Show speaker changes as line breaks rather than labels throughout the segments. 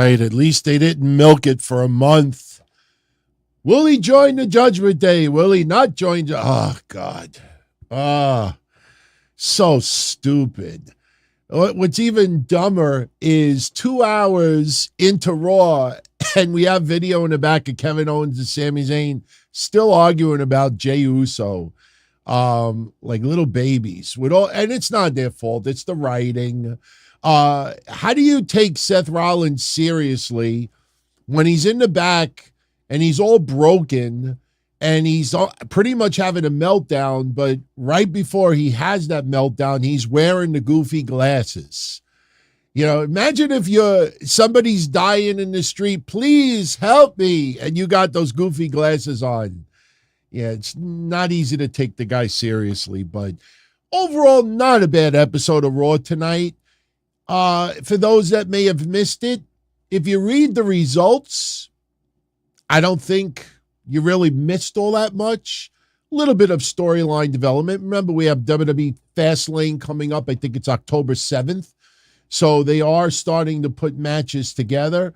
right. At least they didn't milk it for a month. Will he join the Judgment Day? Will he not join? Oh, God. So stupid. What's even dumber is 2 hours into Raw, and we have video in the back of Kevin Owens and Sami Zayn still arguing about Jey Uso, like little babies. And it's not their fault. It's the writing. How do you take Seth Rollins seriously when he's in the back and he's all broken and he's pretty much having a meltdown, but right before he has that meltdown, he's wearing the goofy glasses? You know, imagine if somebody's dying in the street, please help me, and you got those goofy glasses on. Yeah, it's not easy to take the guy seriously, but overall, not a bad episode of Raw tonight. For those that may have missed it, if you read the results, I don't think you really missed all that much. A little bit of storyline development. Remember, we have WWE Fastlane coming up. I think it's October 7th. So they are starting to put matches together.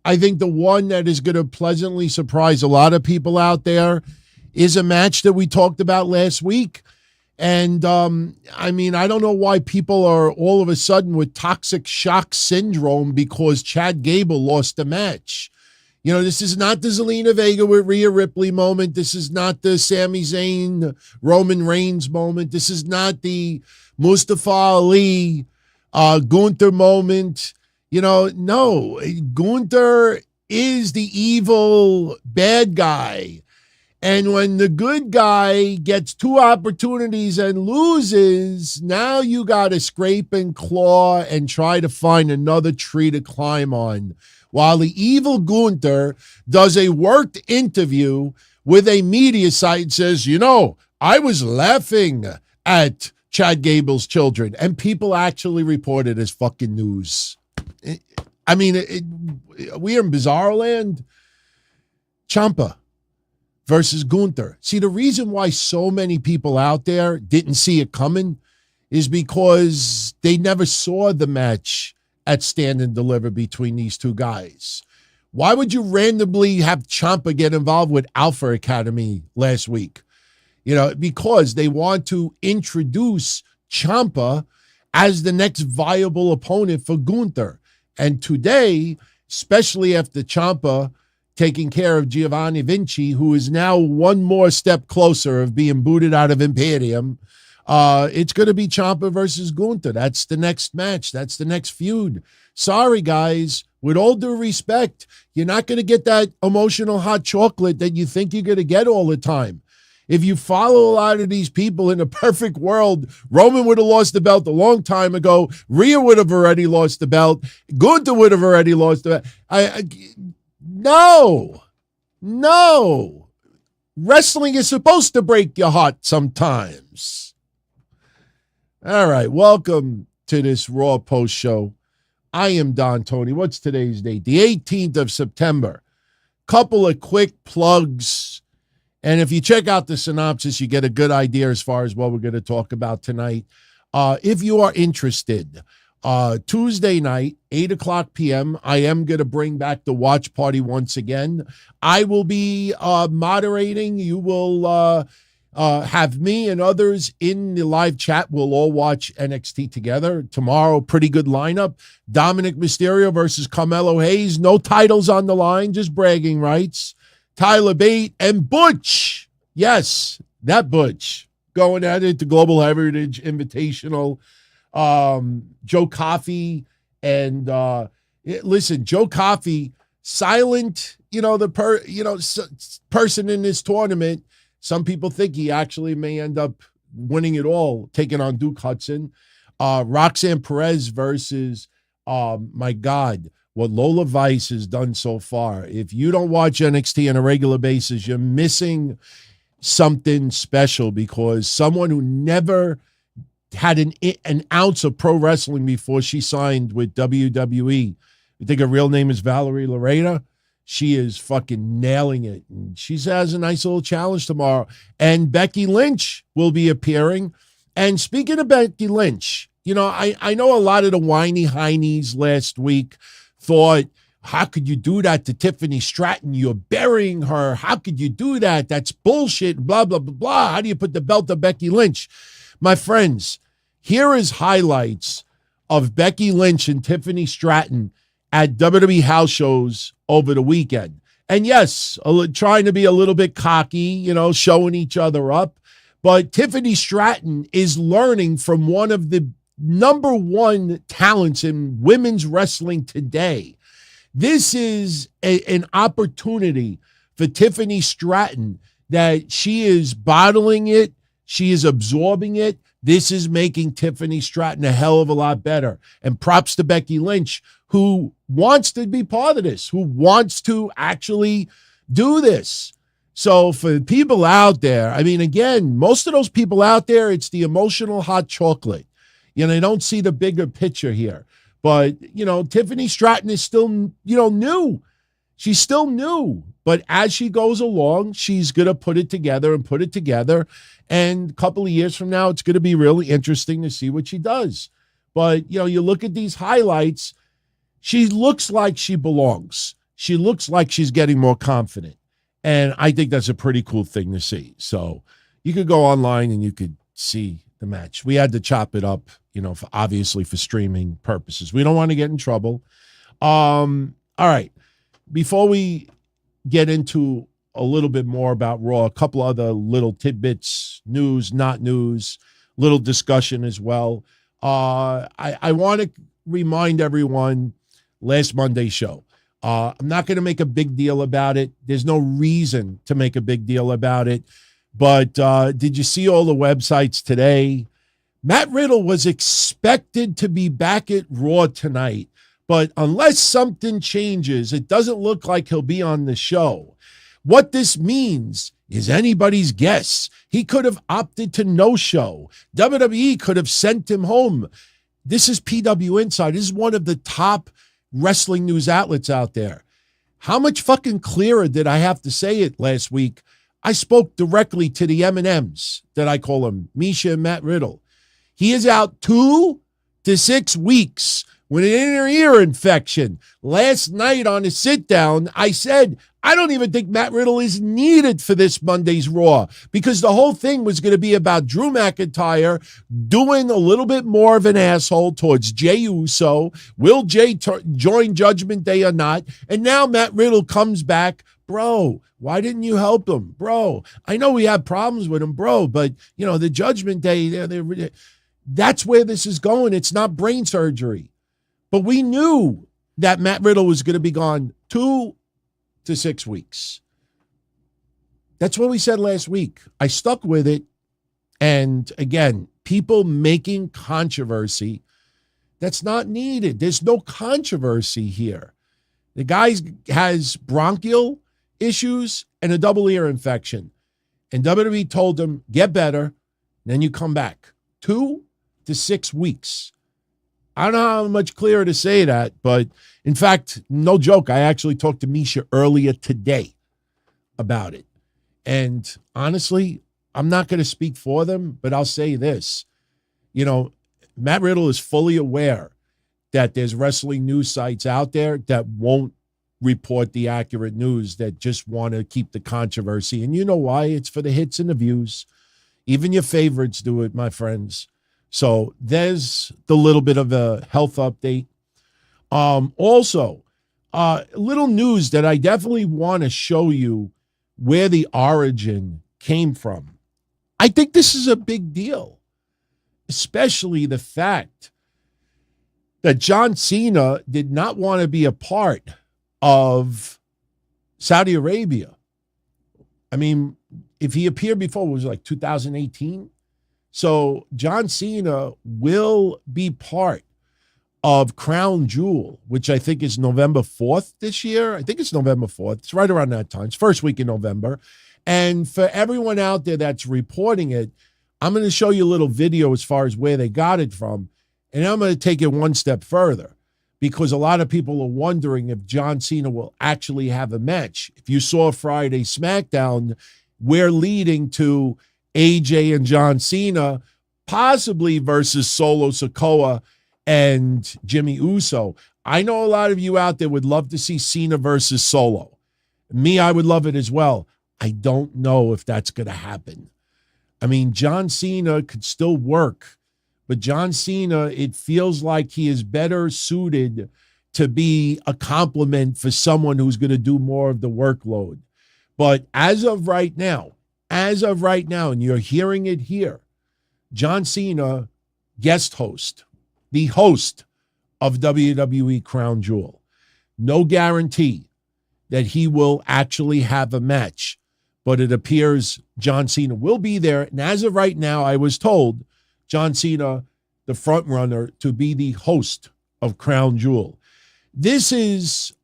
I think the one that is going to pleasantly surprise a lot of people out there is a match that we talked about last week. And, I mean, I don't know why people are all of a sudden with toxic shock syndrome because Chad Gable lost the match. You know, this is not the Zelina Vega with Rhea Ripley moment. This is not the Sami Zayn, Roman Reigns moment. This is not the Mustafa Ali, Gunther moment. You know, no, Gunther is the evil bad guy. And when the good guy gets 2 opportunities and loses, now you got to scrape and claw and try to find another tree to climb on. While the evil Gunther does a worked interview with a media site and says, you know, I was laughing at Chad Gable's children. And people actually report it as fucking news. I mean, we are in bizarre land. Ciampa versus Gunther. See, the reason why so many people out there didn't see it coming is because they never saw the match at Stand and Deliver between these two guys. Why would you randomly have Ciampa get involved with Alpha Academy last week? You know, because they want to introduce Ciampa as the next viable opponent for Gunther. And today, especially after Ciampa taking care of Giovanni Vinci, who is now one more step closer of being booted out of Imperium, it's going to be Ciampa versus Gunther. That's the next match. That's the next feud. Sorry, guys. With all due respect, you're not going to get that emotional hot chocolate that you think you're going to get all the time. If you follow a lot of these people in a perfect world, Roman would have lost the belt a long time ago. Rhea would have already lost the belt. Gunther would have already lost the belt. No. Wrestling is supposed to break your heart sometimes. All right, welcome to this Raw Post Show. I am Don Tony. What's today's date? The 18th of September. Couple of quick plugs. And if you check out the synopsis, you get a good idea as far as what we're going to talk about tonight. If you are interested, Tuesday night, 8 o'clock p.m., I am going to bring back the watch party once again. I will be moderating. You will have me and others in the live chat. We'll all watch NXT together. Tomorrow, pretty good lineup. Dominic Mysterio versus Carmelo Hayes. No titles on the line, just bragging rights. Tyler Bate and Butch. Yes, that Butch. Going at it, the Global Heritage Invitational. Joe Coffey and listen, Joe Coffey, silent, person in this tournament. Some people think he actually may end up winning it all, taking on Duke Hudson. Roxanne Perez versus, my God, what Lola Vice has done so far. If you don't watch NXT on a regular basis, you're missing something special, because someone who never had an ounce of pro wrestling before she signed with WWE. You think her real name is Valerie Lorena? She is fucking nailing it. And she has a nice little challenge tomorrow. And Becky Lynch will be appearing. And speaking of Becky Lynch, I know a lot of the whiny heinies last week thought, How could you do that to Tiffany Stratton? You're burying her. How could you do that? That's bullshit, blah, blah, blah, blah. How do you put the belt on Becky Lynch? My friends, here is highlights of Becky Lynch and Tiffany Stratton at WWE house shows over the weekend. And yes, trying to be a little bit cocky, showing each other up. But Tiffany Stratton is learning from one of the number one talents in women's wrestling today. This is an opportunity for Tiffany Stratton that she is bottling it. She is absorbing it. This is making Tiffany Stratton a hell of a lot better. And props to Becky Lynch, who wants to be part of this, who wants to actually do this. So for people out there, again, most of those people out there, it's the emotional hot chocolate. They don't see the bigger picture here. But, Tiffany Stratton is still, new. She's still new. But as she goes along, she's going to put it together. And a couple of years from now, it's going to be really interesting to see what she does. But, you look at these highlights, she looks like she belongs. She looks like she's getting more confident. And I think that's a pretty cool thing to see. So you could go online and you could see the match. We had to chop it up, obviously for streaming purposes. We don't want to get in trouble. All right. Before we get into a little bit more about Raw, a couple other little tidbits, news, not news, little discussion as well. I want to remind everyone, last Monday's show. I'm not going to make a big deal about it. There's no reason to make a big deal about it. But did you see all the websites today? Matt Riddle was expected to be back at Raw tonight, but unless something changes, it doesn't look like he'll be on the show. What this means is anybody's guess. He could have opted to no-show. WWE could have sent him home. This is PW Inside. This is one of the top wrestling news outlets out there. How much fucking clearer did I have to say it last week? I spoke directly to the M&Ms that I call them, Misha and Matt Riddle. He is out 2 to 6 weeks with an inner ear infection. Last night on a sit-down, I said, I don't even think Matt Riddle is needed for this Monday's Raw because the whole thing was going to be about Drew McIntyre doing a little bit more of an asshole towards Jey Uso. Will Jey join Judgment Day or not? And now Matt Riddle comes back. Bro, why didn't you help him? Bro, I know we have problems with him, bro, but, the Judgment Day, that's where this is going. It's not brain surgery. But we knew that Matt Riddle was going to be gone 2 to 6 weeks. That's what we said last week. I stuck with it. And again, people making controversy, that's not needed. There's no controversy here. The guy has bronchial issues and a double ear infection. And WWE told him, get better, then you come back. 2 to 6 weeks. I don't know how much clearer to say that, but in fact, no joke, I actually talked to Misha earlier today about it. And honestly, I'm not going to speak for them, but I'll say this. Matt Riddle is fully aware that there's wrestling news sites out there that won't report the accurate news, that just want to keep the controversy. And you know why? It's for the hits and the views. Even your favorites do it, my friends. So there's the little bit of a health update. Also, little news that I definitely want to show you where the origin came from. I think this is a big deal, especially the fact that John Cena did not want to be a part of Saudi Arabia. If he appeared before, it was like 2018. So John Cena will be part of Crown Jewel, which I think is November 4th this year. I think it's November 4th. It's right around that time. It's first week in November. And for everyone out there that's reporting it, I'm going to show you a little video as far as where they got it from. And I'm going to take it one step further because a lot of people are wondering if John Cena will actually have a match. If you saw Friday SmackDown, we're leading to AJ and John Cena, possibly versus Solo Sikoa and Jimmy Uso. I know a lot of you out there would love to see Cena versus Solo. Me, I would love it as well. I don't know if that's going to happen. I mean, John Cena could still work, but John Cena, it feels like he is better suited to be a complement for someone who's going to do more of the workload. But as of right now, and you're hearing it here, John Cena, guest host, the host of WWE Crown Jewel. No guarantee that he will actually have a match, but it appears John Cena will be there. And as of right now, I was told John Cena, the front runner, to be the host of Crown Jewel. This is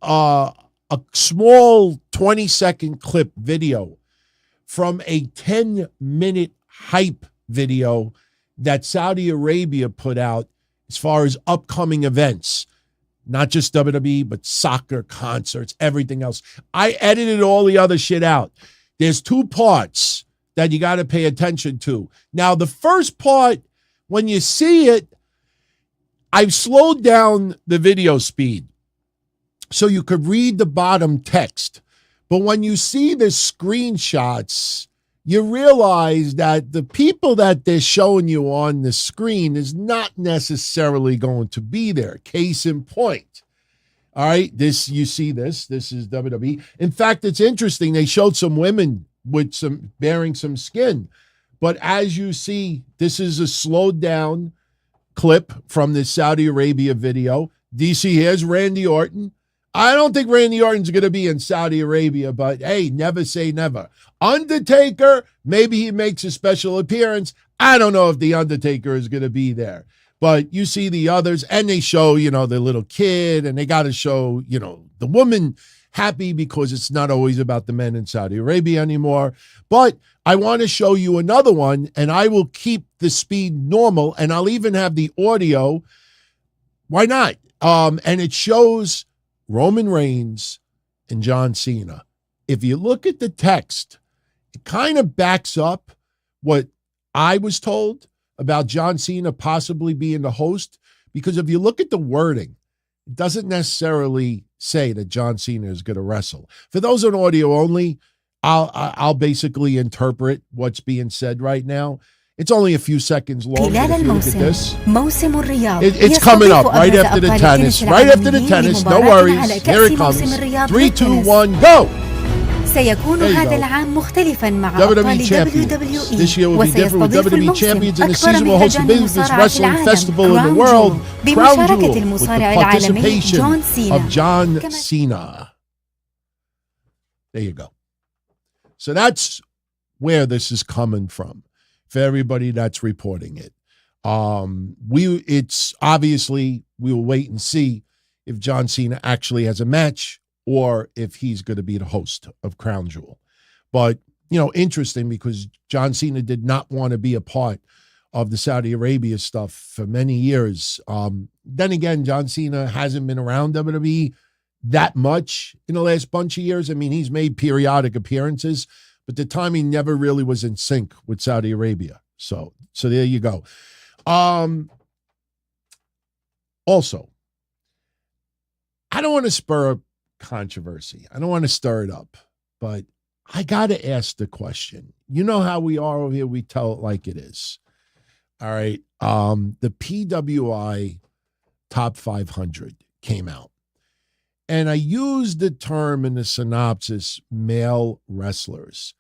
a small 20-second clip video from a 10-minute hype video that Saudi Arabia put out as far as upcoming events, not just WWE, but soccer, concerts, everything else. I edited all the other shit out. There's 2 parts that you got to pay attention to. Now, the first part, when you see it, I've slowed down the video speed so you could read the bottom text. But when you see the screenshots, you realize that the people that they're showing you on the screen is not necessarily going to be there. Case in point. All right, you see this is WWE. In fact, it's interesting. They showed some women with bearing some skin. But as you see, this is a slowed down clip from the Saudi Arabia video. DC, here's Randy Orton. I don't think Randy Orton's going to be in Saudi Arabia, but hey, never say never. Undertaker, maybe he makes a special appearance. I don't know if the Undertaker is going to be there. But you see the others, and they show, the little kid, and they got to show, the woman happy because it's not always about the men in Saudi Arabia anymore. But I want to show you another one, and I will keep the speed normal, and I'll even have the audio. Why not? And it shows Roman Reigns and John Cena. If you look at the text, it kind of backs up what I was told about John Cena possibly being the host, because if you look at the wording, it doesn't necessarily say that John Cena is going to wrestle. For those on audio only, I'll basically interpret what's being said right now. It's only a few seconds long. If you look at this, it's coming up right after the tennis. Right after the tennis. No worries. Here it comes. 3, 2, 1, go.
سيكون هذا العام مختلفا مع أبطال WWE.
This year will be different with WWE champions, and the season will host the biggest wrestling festival in the world, Crown Jewel, with the participation of John Cena. There you go. So that's where this is coming from for everybody that's reporting it. It's obviously we will wait and see if John Cena actually has a match, or if he's going to be the host of Crown Jewel. But, interesting, because John Cena did not want to be a part of the Saudi Arabia stuff for many years. Then again, John Cena hasn't been around WWE that much in the last bunch of years. I mean, he's made periodic appearances, but the timing never really was in sync with Saudi Arabia. So there you go. Also, I don't want to spur up controversy. I don't want to stir it up, but I got to ask the question. You know how we are over here. We tell it like it is. All right. The PWI Top 500 came out, and I used the term in the synopsis, male wrestlers.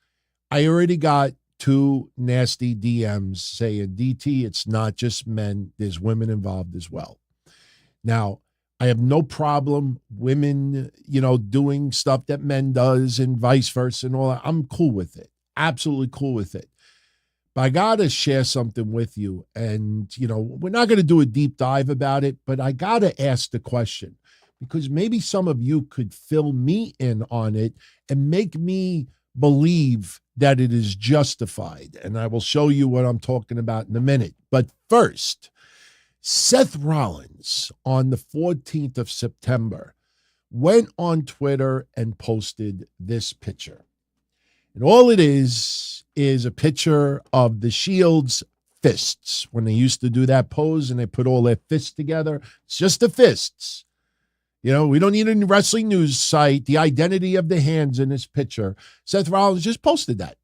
I already got 2 nasty DMs saying, DT, it's not just men. There's women involved as well. Now, I have no problem women, doing stuff that men does and vice versa and all that. I'm cool with it. Absolutely cool with it. But I got to share something with you. And, we're not going to do a deep dive about it, but I got to ask the question, because maybe some of you could fill me in on it and make me believe that it is justified. And I will show you what I'm talking about in a minute. But first, Seth Rollins on the 14th of September went on Twitter and posted this picture. And all it is a picture of the Shield's fists when they used to do that pose and they put all their fists together. It's just the fists. We don't need a wrestling news site. The identity of the hands in this picture. Seth Rollins just posted that.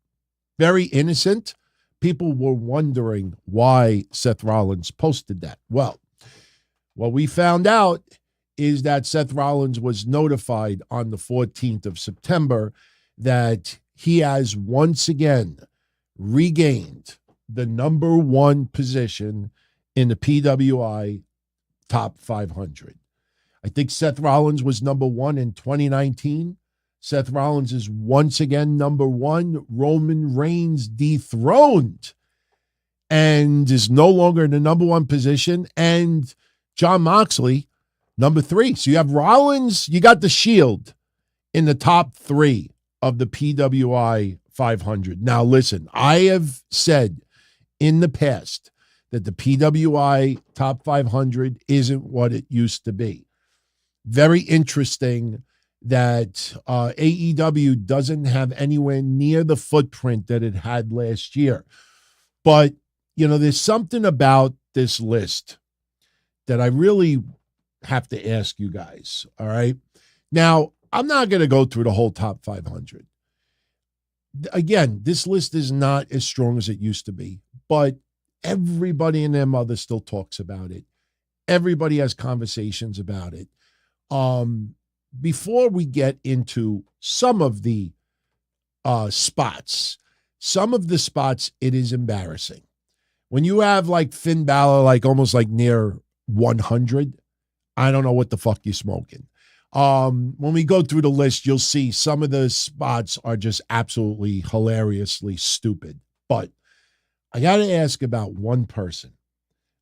Very innocent. People were wondering why Seth Rollins posted that. Well, what we found out is that Seth Rollins was notified on the 14th of September that he has once again regained the number one position in the PWI top 500. I think Seth Rollins was number one in 2019. Seth Rollins is once again number one. Roman Reigns dethroned and is no longer in the number one position. And Jon Moxley, number three. So you have Rollins, you got the Shield in the top three of the PWI 500. Now, listen, I have said in the past that the PWI top 500 isn't what it used to be. Very interesting that AEW doesn't have anywhere near the footprint that it had last year. But, there's something about this list that I really have to ask you guys, all right? Now, I'm not going to go through the whole top 500. Again, this list is not as strong as it used to be, but everybody and their mother still talks about it. Everybody has conversations about it. Before we get into some of the spots, it is embarrassing. When you have like Finn Balor, almost near 100, I don't know what the fuck you're smoking. When we go through the list, you'll see some of the spots are just absolutely hilariously stupid. But I got to ask about one person.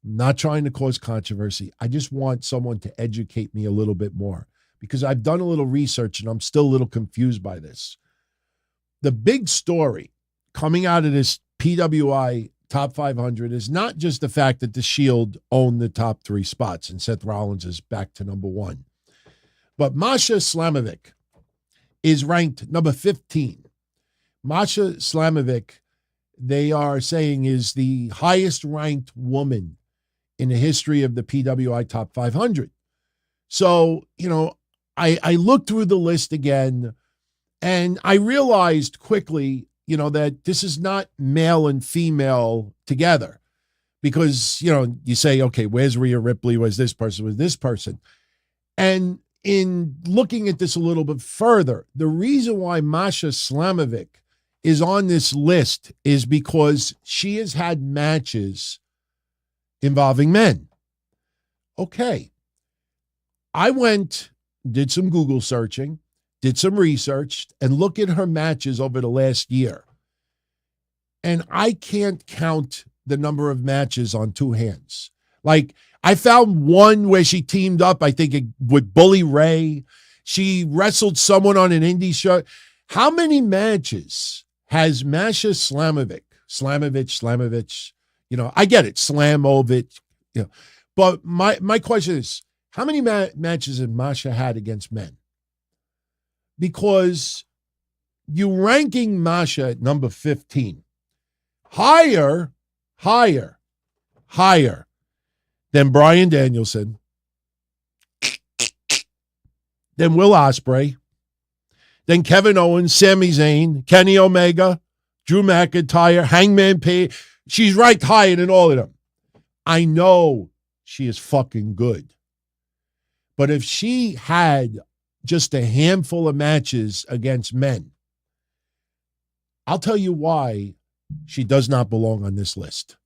I'm not trying to cause controversy. I just want someone to educate me a little bit more because I've done a little research and I'm still a little confused by this. The big story coming out of this PWI top 500 is not just the fact that the Shield owned the top three spots and Seth Rollins is back to number one. But Masha Slamovic is ranked number 15. Masha Slamovic, they are saying, is the highest ranked woman in the history of the PWI top 500. So, I looked through the list again and I realized quickly, that this is not male and female together because, you say, okay, where's Rhea Ripley? Where's this person? Where's this person? And in looking at this a little bit further, the reason why Masha Slamovic is on this list is because she has had matches involving men. Okay. I did some Google searching, did some research, and look at her matches over the last year. And I can't count the number of matches on two hands. I found one where she teamed up, I think, with Bully Ray. She wrestled someone on an indie show. How many matches has Masha Slamovic, I get it, Slamovic, but my question is, how many matches has Masha had against men? Because you're ranking Masha at number 15, higher than Bryan Danielson, then Will Ospreay, then Kevin Owens, Sami Zayn, Kenny Omega, Drew McIntyre, Hangman Page. She's ranked higher than all of them. I know she is fucking good. But if she had just a handful of matches against men, I'll tell you why she does not belong on this list.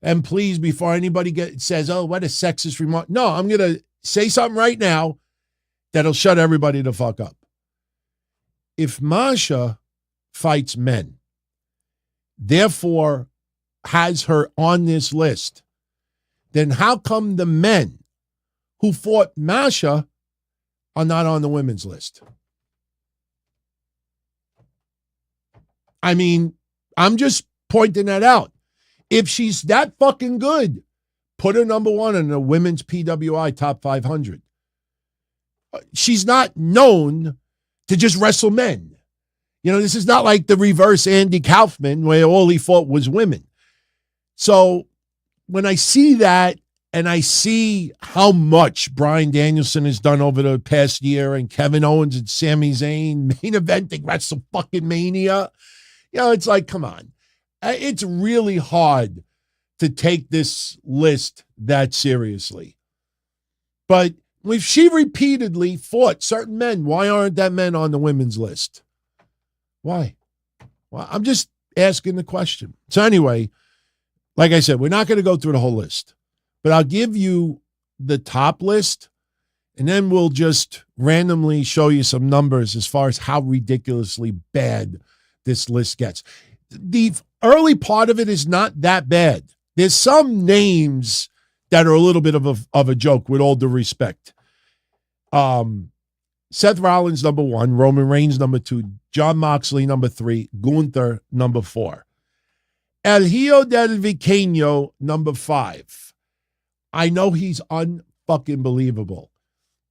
And please, before anybody says, oh, what a sexist remark. No, I'm going to say something right now that'll shut everybody the fuck up. If Masha fights men, therefore has her on this list, then how come the men who fought Masha are not on the women's list? I mean, I'm just pointing that out. If she's that fucking good, put her number one in the women's PWI top 500. She's not known to just wrestle men. This is not like the reverse Andy Kaufman where all he fought was women. So when I see that, and I see how much Bryan Danielson has done over the past year, and Kevin Owens and Sami Zayn main eventing WrestleMania. It's like, come on. It's really hard to take this list that seriously. But if she repeatedly fought certain men, why aren't that men on the women's list? Why? Well, I'm just asking the question. So anyway, like I said, we're not going to go through the whole list, but I'll give you the top list, and then we'll just randomly show you some numbers as far as how ridiculously bad this list gets. The early part of it is not that bad. There's some names that are a little bit of a joke, with all due respect. Seth Rollins, number 1. Roman Reigns, number 2. Jon Moxley, number 3. Gunther, number 4. El Hijo del Viqueño, number 5. I know he's unfucking believable,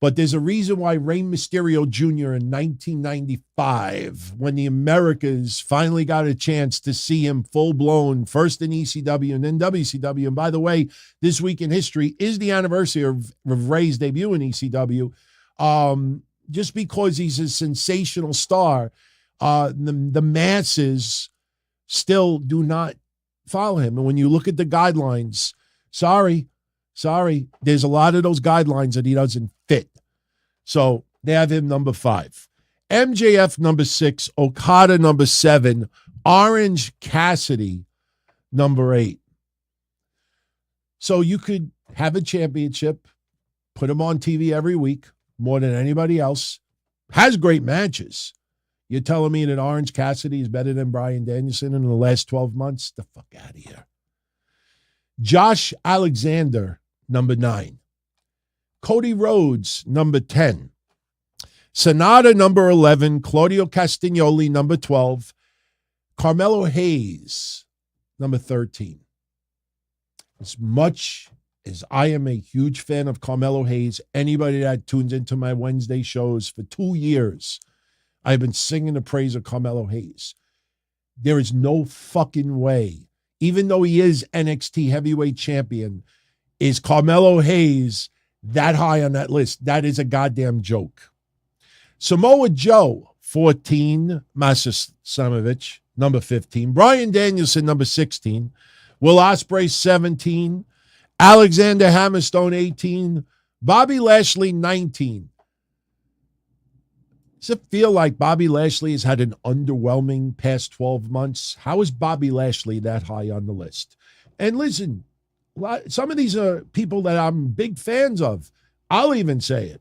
but there's a reason why Rey Mysterio Jr. in 1995, when the Americas finally got a chance to see him full-blown, first in ECW and then WCW, and by the way, this week in history is the anniversary of Rey's debut in ECW, just because he's a sensational star, the masses still do not follow him. And when you look at the guidelines, sorry, there's a lot of those guidelines that he doesn't fit. So they have him number 5. MJF number 6, Okada number 7, Orange Cassidy number 8. So you could have a championship, put him on TV every week, more than anybody else, has great matches. You're telling me that Orange Cassidy is better than Bryan Danielson in the last 12 months? The fuck out of here. Josh Alexander, number 9. Cody Rhodes, number 10. Sonata, number 11. Claudio Castagnoli, number 12. Carmelo Hayes, number 13. As much as I am a huge fan of Carmelo Hayes, anybody that tunes into my Wednesday shows for 2 years, I've been singing the praise of Carmelo Hayes. There is no fucking way, even though he is NXT heavyweight champion, is Carmelo Hayes that high on that list? That is a goddamn joke. Samoa Joe, 14. Masa Samovich, number 15. Bryan Danielson, number 16. Will Ospreay, 17. Alexander Hammerstone, 18. Bobby Lashley, 19. Does it feel like Bobby Lashley has had an underwhelming past 12 months? How is Bobby Lashley that high on the list? And listen, some of these are people that I'm big fans of. I'll even say it.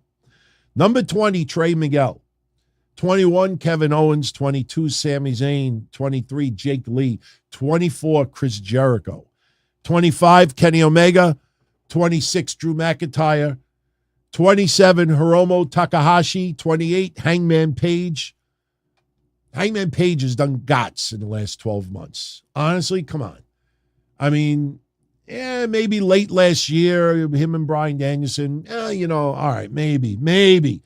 Number 20, Trey Miguel. 21, Kevin Owens. 22, Sami Zayn. 23, Jake Lee. 24, Chris Jericho. 25, Kenny Omega. 26, Drew McIntyre. 27, Hiromu Takahashi. 28, Hangman Page. Hangman Page has done gots in the last 12 months. Honestly, come on. I mean, maybe late last year, him and Bryan Danielson, all right, maybe.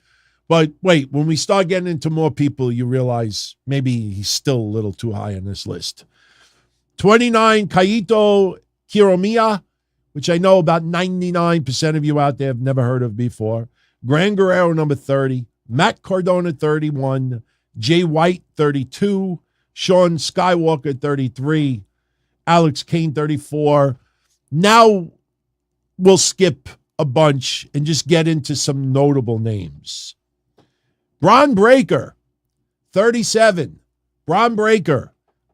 But wait, when we start getting into more people, you realize maybe he's still a little too high on this list. 29, Kaito Kiyomiya, which I know about 99% of you out there have never heard of before. Gran Guerrero, number 30. Matt Cardona, 31. Jay White, 32. Sean Skywalker, 33. Alex Kane, 34. Now we'll skip a bunch and just get into some notable names. Bron Breakker, 37. Bron Breakker,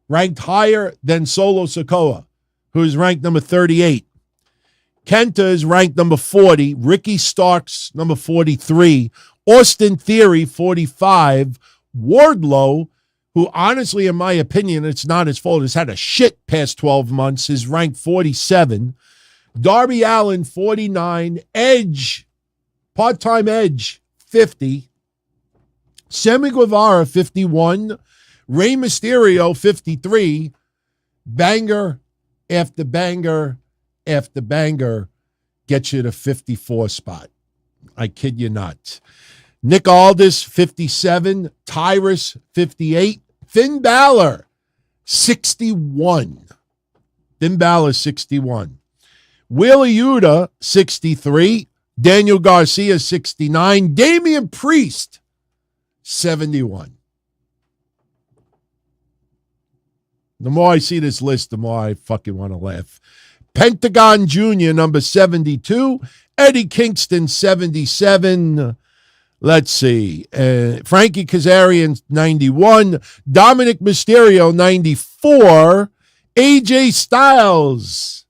ranked higher than Solo Sikoa, who is ranked number 38. Kenta is ranked number 40. Ricky Starks, number 43. Austin Theory, 45. Wardlow, who honestly, in my opinion, it's not his fault, has had a shit past 12 months, is ranked 47. Darby Allin, 49. Edge, part-time Edge, 50. Sammy Guevara, 51. Rey Mysterio, 53. Banger after banger after banger gets you to 54 spot. I kid you not. Nick Aldis, 57. Tyrus, 58. Finn Balor, 61. Finn Balor, 61. Wheeler Yuta, 63. Daniel Garcia, 69. Damian Priest, 71. The more I see this list, the more I fucking want to laugh. Pentagon Jr., number 72. Eddie Kingston, 77. Let's see. Frankie Kazarian, 91. Dominic Mysterio, 94. AJ Styles,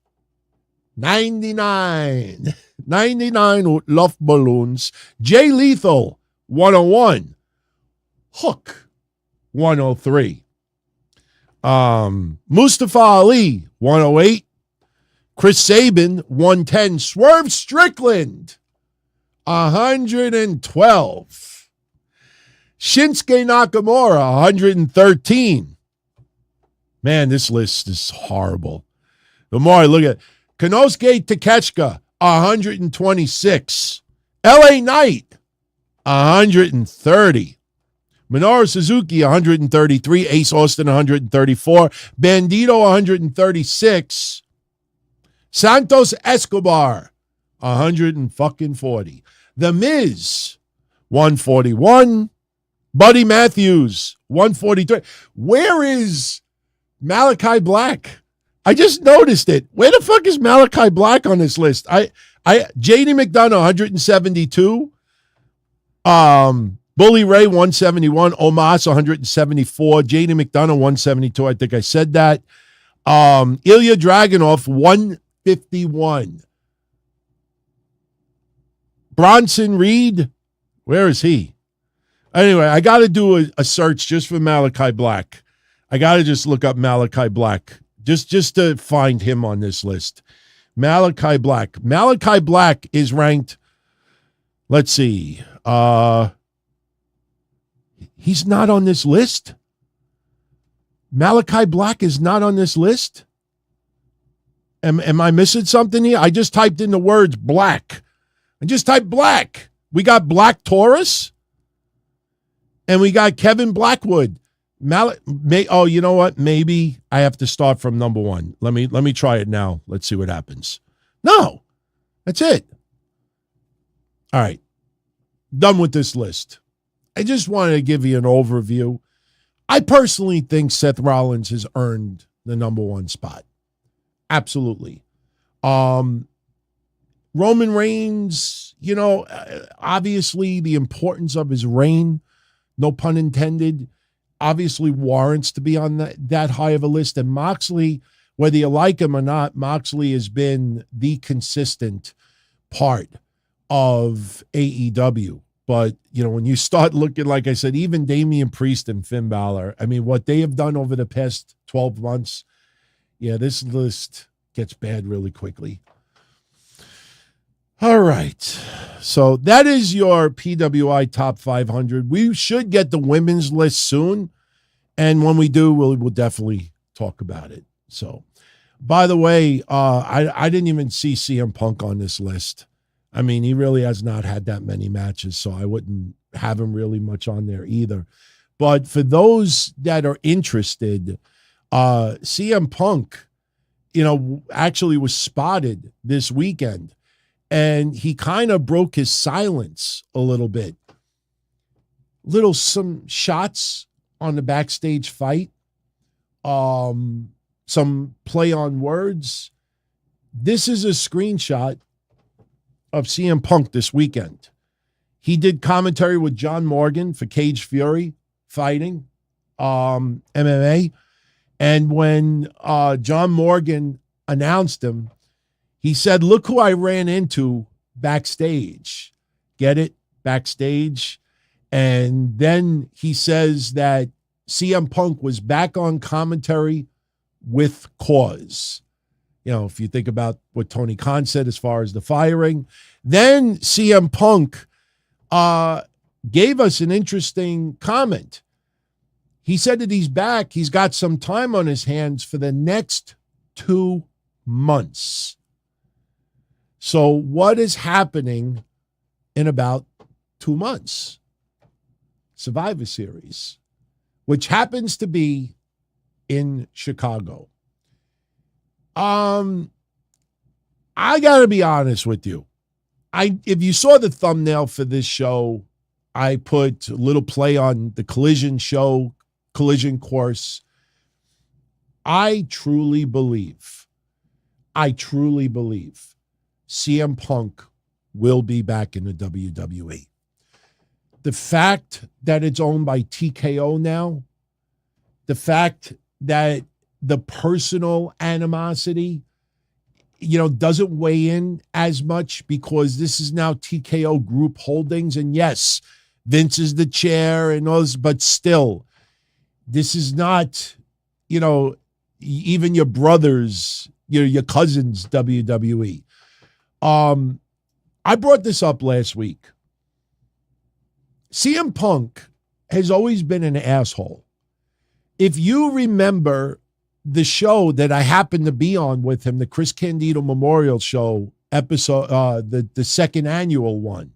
99. 99 Love Balloons. Jay Lethal, 101. Hook, 103. Mustafa Ali, 108. Chris Sabin, 110. Swerve Strickland, 112. Shinsuke Nakamura, 113. Man, this list is horrible. The more I look at it, Konosuke Takeshita, 126. LA Knight, 130. Minoru Suzuki, 133. Ace Austin, 134. Bandito, 136. Santos Escobar, 140. The Miz, 141. Buddy Matthews, 143. Where is Malachi Black? I just noticed it. Where the fuck is Malachi Black on this list? JD McDonough, 172. Bully Ray, 171. Omos, 174. JD McDonough, 172. I think I said that. Ilya Dragunov, 151. Bronson Reed, where is he? Anyway, I got to do a search just for Malachi Black. I got to just look up Malachi Black just to find him on this list. Malachi Black. Malachi Black is ranked, let's see. He's not on this list. Malachi Black is not on this list. Am I missing something here? I just typed in the words black. I just typed black. We got Black Taurus. And we got Kevin Blackwood. Oh, you know what? Maybe I have to start from number one. Let me try it now. Let's see what happens. No, that's it. All right. Done with this list. I just wanted to give you an overview. I personally think Seth Rollins has earned the number one spot. Absolutely. Roman Reigns, obviously the importance of his reign, no pun intended, obviously warrants to be on that high of a list. And Moxley, whether you like him or not, Moxley has been the consistent part of AEW. But, when you start looking, like I said, even Damian Priest and Finn Balor, I mean, what they have done over the past 12 months, yeah, this list gets bad really quickly. All right. So that is your PWI Top 500. We should get the women's list soon. And when we do, we'll definitely talk about it. So, by the way, I didn't even see CM Punk on this list. I mean, he really has not had that many matches, so I wouldn't have him really much on there either. But for those that are interested, CM Punk, actually was spotted this weekend. And he kind of broke his silence a little bit. Some shots on the backstage fight. Some play on words. This is a screenshot of CM Punk this weekend. He did commentary with John Morgan for Cage Fury fighting, MMA. And when John Morgan announced him, he said, "Look who I ran into backstage." Get it? Backstage. And then he says that CM Punk was back on commentary with cause. If you think about what Tony Khan said as far as the firing. Then CM Punk gave us an interesting comment. He said that he's back. He's got some time on his hands for the next 2 months. So what is happening in about 2 months? Survivor Series, which happens to be in Chicago. I got to be honest with you. If you saw the thumbnail for this show, I put a little play on the Collision show, Collision course. I truly believe CM Punk will be back in the WWE. The fact that it's owned by TKO now, the fact that the personal animosity, doesn't weigh in as much because this is now TKO Group Holdings. And yes, Vince is the chair and all this, but still, this is not, even your brothers, your cousins' WWE. I brought this up last week. CM Punk has always been an asshole. If you remember the show that I happened to be on with him, the Chris Candido Memorial Show episode, the second annual one,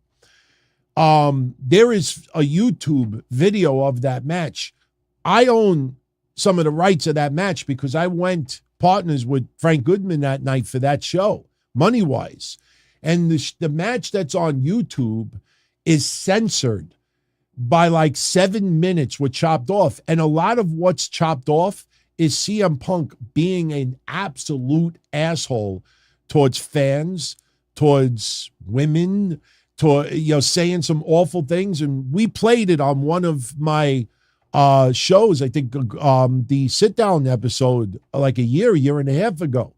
there is a YouTube video of that match. I own some of the rights of that match because I went partners with Frank Goodman that night for that show, money-wise. And the match that's on YouTube is censored by like 7 minutes were chopped off. And a lot of what's chopped off is CM Punk being an absolute asshole towards fans, towards women, saying some awful things. And we played it on one of my shows, I think the sit-down episode like a year and a half ago.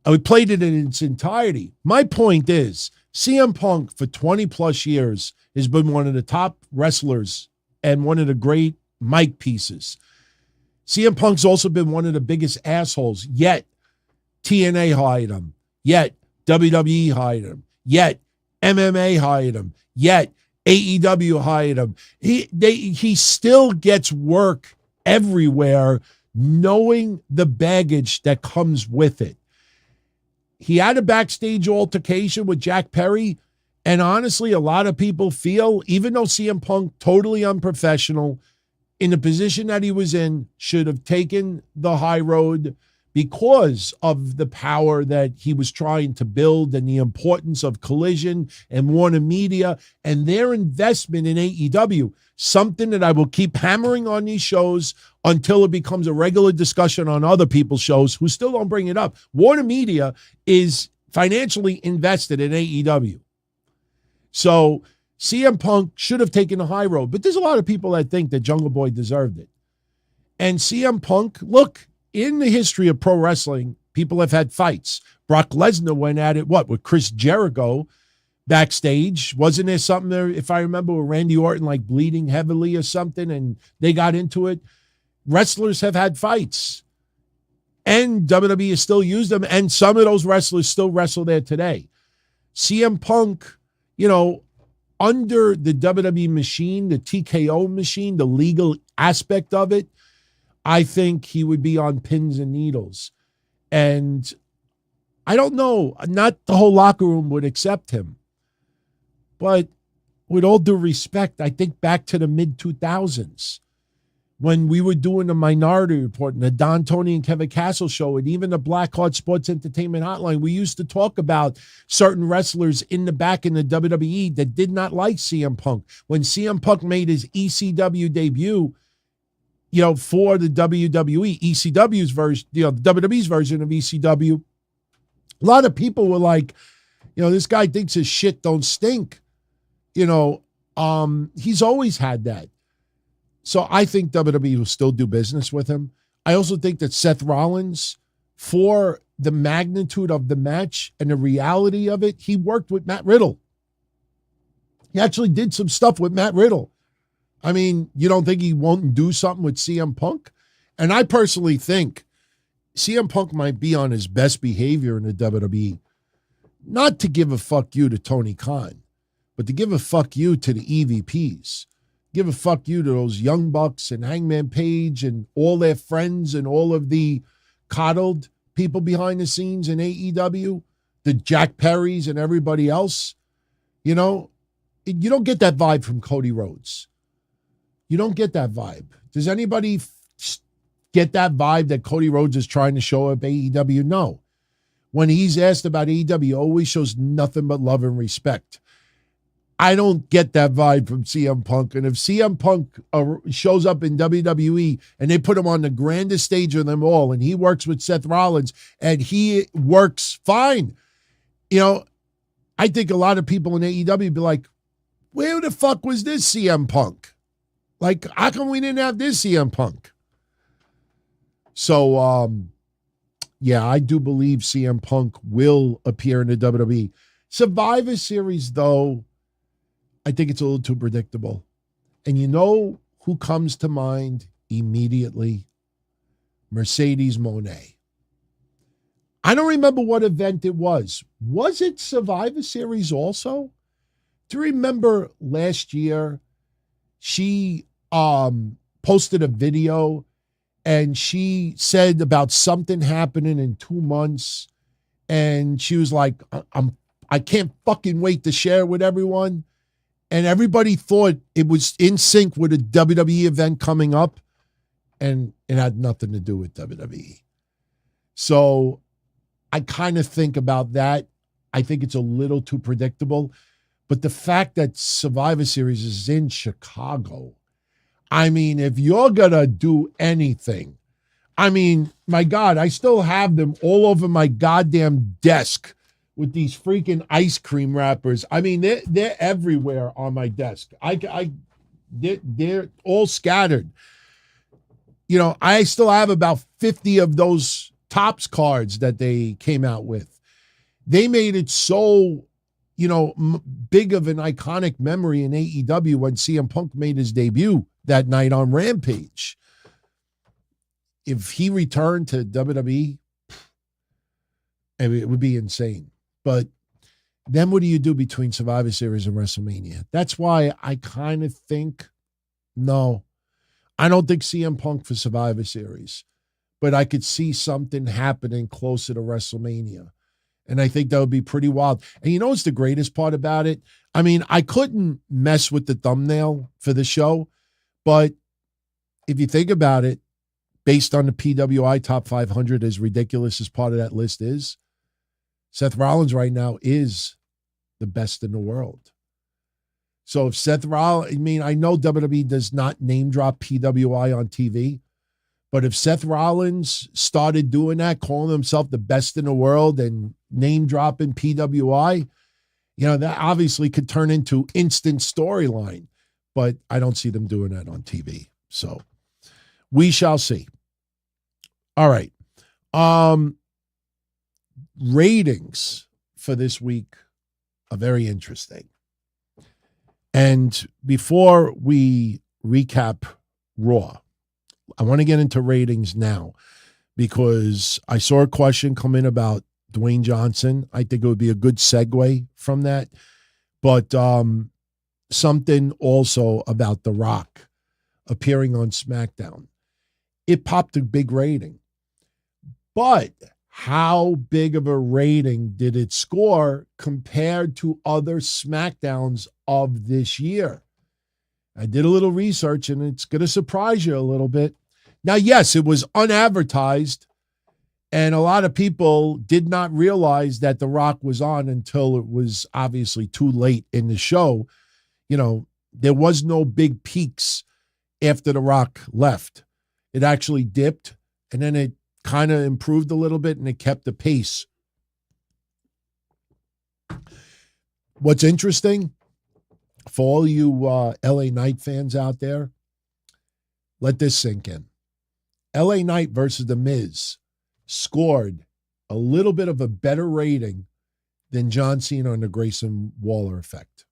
And we played it in its entirety. My point is, CM Punk for 20 plus years has been one of the top wrestlers and one of the great mic pieces. CM Punk's also been one of the biggest assholes, yet TNA hired him, yet WWE hired him, yet MMA hired him, yet AEW hired him. He still gets work everywhere, knowing the baggage that comes with it. He had a backstage altercation with Jack Perry, and honestly, a lot of people feel, even though CM Punk, totally unprofessional, in the position that he was in, should have taken the high road because of the power that he was trying to build and the importance of Collision and Warner Media and their investment in AEW, something that I will keep hammering on these shows until it becomes a regular discussion on other people's shows who still don't bring it up. Warner Media is financially invested in AEW. So CM Punk should have taken the high road, but there's a lot of people that think that Jungle Boy deserved it. And CM Punk, look, in the history of pro wrestling, people have had fights. Brock Lesnar went at it, with Chris Jericho backstage? Wasn't there something there, if I remember, with Randy Orton like bleeding heavily or something, and they got into it? Wrestlers have had fights, and WWE has still used them, and some of those wrestlers still wrestle there today. CM Punk, under the WWE machine, the TKO machine, the legal aspect of it, I think he would be on pins and needles. And I don't know, not the whole locker room would accept him. But with all due respect, I think back to the mid-2000s when we were doing the Minority Report and the Don, Tony, and Kevin Castle show and even the Blackheart Sports Entertainment Hotline, we used to talk about certain wrestlers in the back in the WWE that did not like CM Punk. When CM Punk made his ECW debut, for the WWE, ECW's version, the WWE's version of ECW, a lot of people were like, this guy thinks his shit don't stink. He's always had that. So I think WWE will still do business with him. I also think that Seth Rollins, for the magnitude of the match and the reality of it, he worked with Matt Riddle. He actually did some stuff with Matt Riddle. I mean, you don't think he won't do something with CM Punk? And I personally think CM Punk might be on his best behavior in the WWE, not to give a fuck you to Tony Khan, but to give a fuck you to the EVPs. Give a fuck you to those Young Bucks and Hangman Page and all their friends and all of the coddled people behind the scenes in AEW, the Jack Perrys and everybody else. You don't get that vibe from Cody Rhodes. You don't get that vibe. Does anybody get that vibe that Cody Rhodes is trying to show up AEW? No. when he's asked about AEW, he always shows nothing but love and respect. I don't get that vibe from CM Punk. And if CM Punk shows up in WWE and they put him on the grandest stage of them all, and he works with Seth Rollins and he works fine, I think a lot of people in AEW be like, where the fuck was this CM Punk? Like, how come we didn't have this CM Punk? So, yeah, I do believe CM Punk will appear in the WWE. Survivor Series, though, I think it's a little too predictable. And you know who comes to mind immediately? Mercedes Moné. I don't remember what event it was. Was it Survivor Series also? Do you remember last year she posted a video and she said about something happening in 2 months, and she was like, I can't fucking wait to share it with everyone. And everybody thought it was in sync with a WWE event coming up, and it had nothing to do with WWE. So I kind of think about that. I think it's a little too predictable. But the fact that Survivor Series is in Chicago, I mean, if you're going to do anything, I mean, my God, I still have them all over my goddamn desk with these freaking ice cream wrappers. I mean, they're everywhere on my desk. They're all scattered. I still have about 50 of those Topps cards that they came out with. They made it so, big of an iconic memory in AEW when CM Punk made his debut that night on Rampage. If he returned to WWE, it would be insane. But then what do you do between Survivor Series and WrestleMania? That's why I kind of think, no, I don't think CM Punk for Survivor Series, but I could see something happening closer to WrestleMania. And I think that would be pretty wild. And you know what's the greatest part about it? I mean, I couldn't mess with the thumbnail for the show, but if you think about it, based on the PWI Top 500, as ridiculous as part of that list is, Seth Rollins right now is the best in the world. So if Seth Rollins, I know WWE does not name drop PWI on TV, but if Seth Rollins started doing that, calling himself the best in the world and name dropping PWI, that obviously could turn into instant storyline, but I don't see them doing that on TV. So we shall see. All right. Ratings for this week are very interesting. And before we recap Raw, I want to get into ratings now because I saw a question come in about Dwayne Johnson. I think it would be a good segue from that. But something also about The Rock appearing on SmackDown. It popped a big rating. But how big of a rating did it score compared to other SmackDowns of this year? I did a little research, and it's going to surprise you a little bit. Now, yes, it was unadvertised, and a lot of people did not realize that The Rock was on until it was obviously too late in the show. There was no big peaks after The Rock left. It actually dipped, and then it kind of improved a little bit, and it kept the pace. What's interesting, for all you LA Knight fans out there, let this sink in. LA Knight versus The Miz scored a little bit of a better rating than John Cena and the Grayson Waller effect.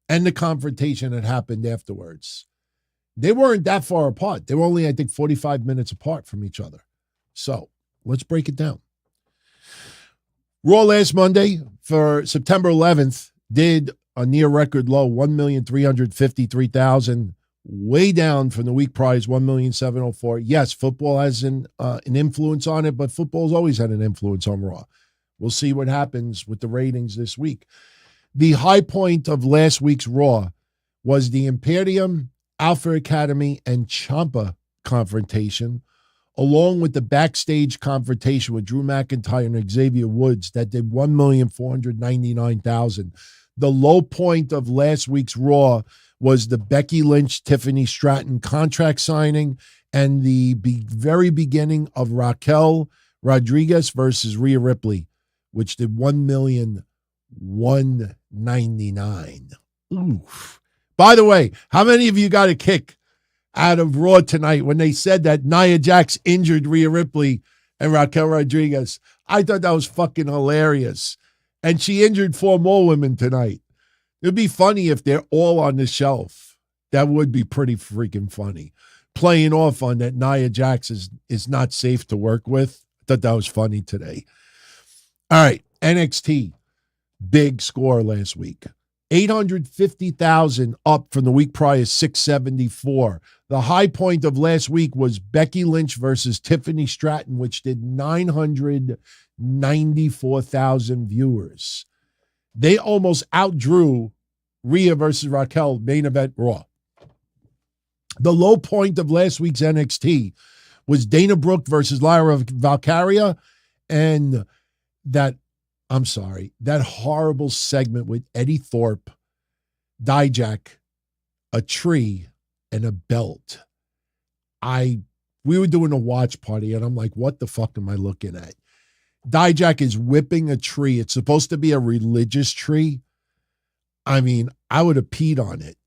And the confrontation that happened afterwards. They weren't that far apart. They were only, I think, 45 minutes apart from each other. So let's break it down. Raw last Monday for September 11th did a near record low, 1,353,000, way down from the week prize, 1,704,000. Yes, football has an influence on it, but football's always had an influence on Raw. We'll see what happens with the ratings this week. The high point of last week's Raw was the Imperium, Alpha Academy, and Ciampa confrontation, along with the backstage confrontation with Drew McIntyre and Xavier Woods that did 1,499,000. The low point of last week's Raw was the Becky Lynch, Tiffany Stratton contract signing and the very beginning of Raquel Rodriguez versus Rhea Ripley, which did 1,199,000. Oof. By the way, how many of you got a kick out of Raw tonight when they said that Nia Jax injured Rhea Ripley and Raquel Rodriguez? I thought that was fucking hilarious. And she injured 4 more women tonight. It'd be funny if they're all on the shelf. That would be pretty freaking funny. Playing off on that Nia Jax is not safe to work with. I thought that was funny today. All right, NXT. Big score last week. 850,000 up from the week prior, 674. The high point of last week was Becky Lynch versus Tiffany Stratton, which did 994,000 viewers. They almost outdrew Rhea versus Raquel main event Raw. The low point of last week's NXT was Dana Brooke versus Lyra Valkyria, and that horrible segment with Eddie Thorpe, Dijak, a tree, and a belt. We were doing a watch party, and I'm like, what the fuck am I looking at? Dijak is whipping a tree. It's supposed to be a religious tree. I mean, I would have peed on it.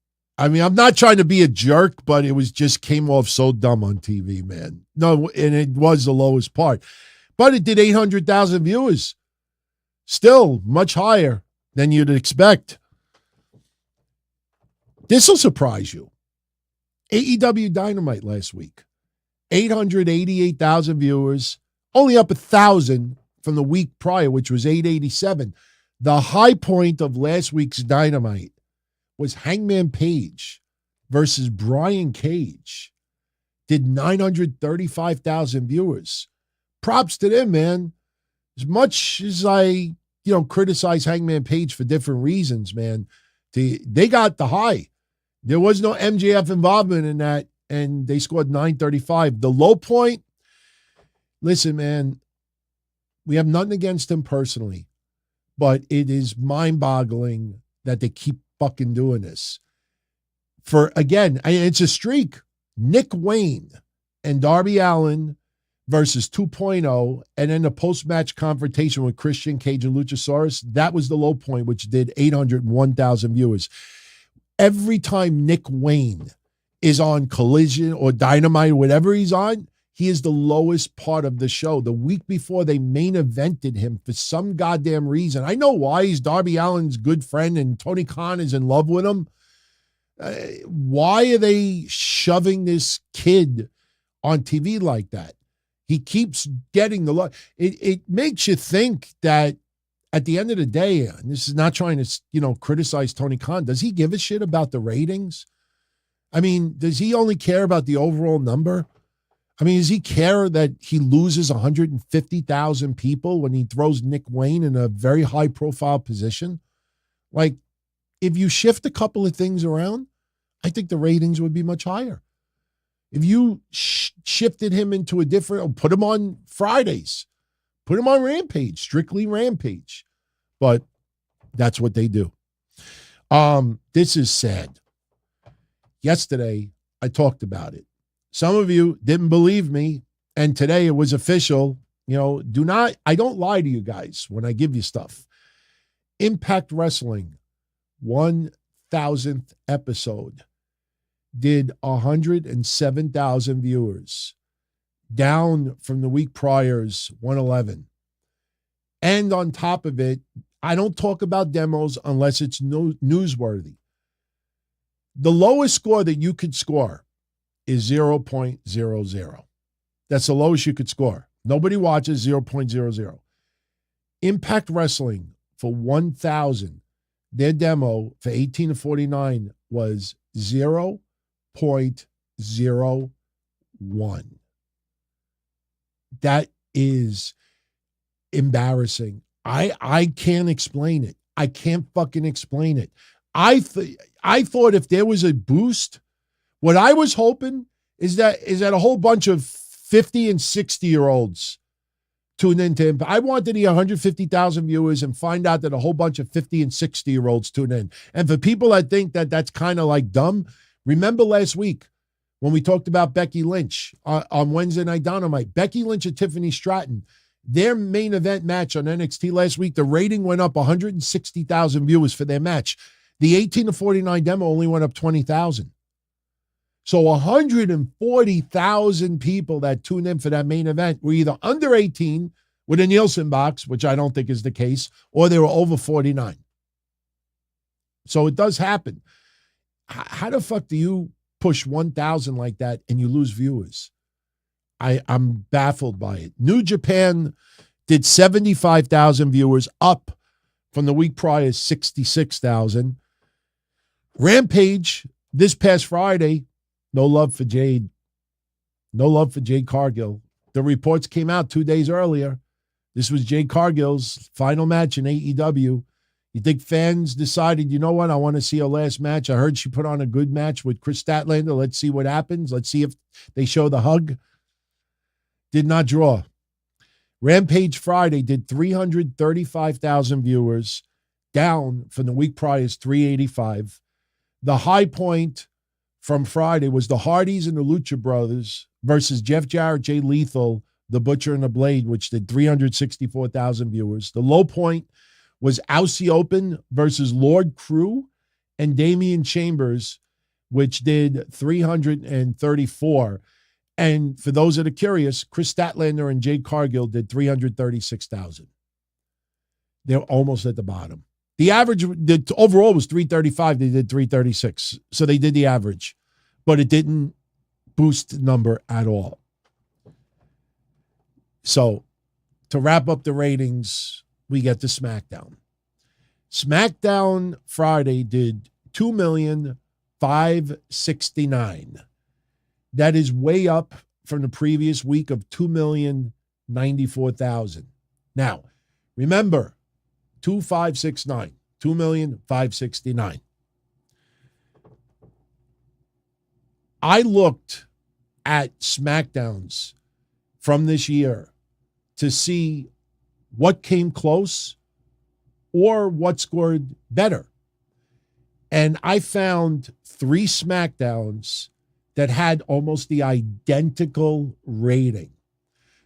I mean, I'm not trying to be a jerk, but it just came off so dumb on TV, man. No, and it was the lowest part. But it did 800,000 viewers. Still much higher than you'd expect. This will surprise you. AEW Dynamite last week. 888,000 viewers, only up 1,000 from the week prior, which was 887. The high point of last week's Dynamite was Hangman Page versus Brian Cage. Did 935,000 viewers. Props to them, man. As much as I, criticize Hangman Page for different reasons, man, they got the high. There was no MJF involvement in that, and they scored 935. The low point, listen, man, we have nothing against him personally, but it is mind-boggling that they keep fucking doing this. It's a streak. Nick Wayne and Darby Allin versus 2.0, and then the post-match confrontation with Christian Cage and Luchasaurus, that was the low point, which did 801,000 viewers. Every time Nick Wayne is on Collision or Dynamite, whatever he's on, he is the lowest part of the show. The week before, they main evented him for some goddamn reason. I know why. He's Darby Allin's good friend, and Tony Khan is in love with him. Why are they shoving this kid on TV like that? He keeps getting the love. It makes you think that at the end of the day, and this is not trying to, criticize Tony Khan, does he give a shit about the ratings? I mean, does he only care about the overall number? I mean, does he care that he loses 150,000 people when he throws Nick Wayne in a very high-profile position? Like, if you shift a couple of things around, I think the ratings would be much higher. If you shifted him into a different, put him on Fridays, put him on Rampage, strictly Rampage. But that's what they do. This is sad. Yesterday, I talked about it. Some of you didn't believe me, and today it was official. I don't lie to you guys when I give you stuff. Impact Wrestling, 1,000th episode, did 107,000 viewers, down from the week prior's 111. And on top of it, I don't talk about demos unless it's newsworthy. The lowest score that you could score is 0.00. That's the lowest you could score. Nobody watches 0.00. Impact Wrestling for 1,000, their demo for 18 to 49 was 0.01. That is embarrassing. I can't explain it. I can't fucking explain it. I thought if there was a boost, what I was hoping is that a whole bunch of 50 and 60-year-olds tune into him. I wanted the 150,000 viewers and find out that a whole bunch of 50 and 60-year-olds tune in. And for people that think that that's kind of like dumb, remember last week when we talked about Becky Lynch on Wednesday Night Dynamite. Becky Lynch and Tiffany Stratton, their main event match on NXT last week, the rating went up 160,000 viewers for their match. The 18 to 49 demo only went up 20,000. So 140,000 people that tuned in for that main event were either under 18 with a Nielsen box, which I don't think is the case, or they were over 49. So it does happen. How the fuck do you push 1,000 like that and you lose viewers? I'm baffled by it. New Japan did 75,000 viewers, up from the week prior, 66,000. Rampage this past Friday, no love for Jade. No love for Jade Cargill. The reports came out 2 days earlier. This was Jade Cargill's final match in AEW. You think fans decided, you know what, I want to see her last match. I heard she put on a good match with Chris Statlander. Let's see what happens. Let's see if they show the hug. Did not draw. Rampage Friday did 335,000 viewers, down from the week prior's 385. The high point from Friday was the Hardys and the Lucha Brothers versus Jeff Jarrett, Jay Lethal, The Butcher and the Blade, which did 364,000 viewers. The low point was Aussie Open versus Lord Crew and Damian Chambers, which did 334. And for those that are curious, Chris Statlander and Jade Cargill did 336,000. They're almost at the bottom. The average, the overall was 335. They did 336. So they did the average, but it didn't boost the number at all. So to wrap up the ratings, we get to SmackDown. SmackDown Friday did 2,569,000. That is way up from the previous week of 2,094,000. Now, remember, 2,569, 2,569. I looked at SmackDowns from this year to see what came close or what scored better. And I found 3 SmackDowns that had almost the identical rating.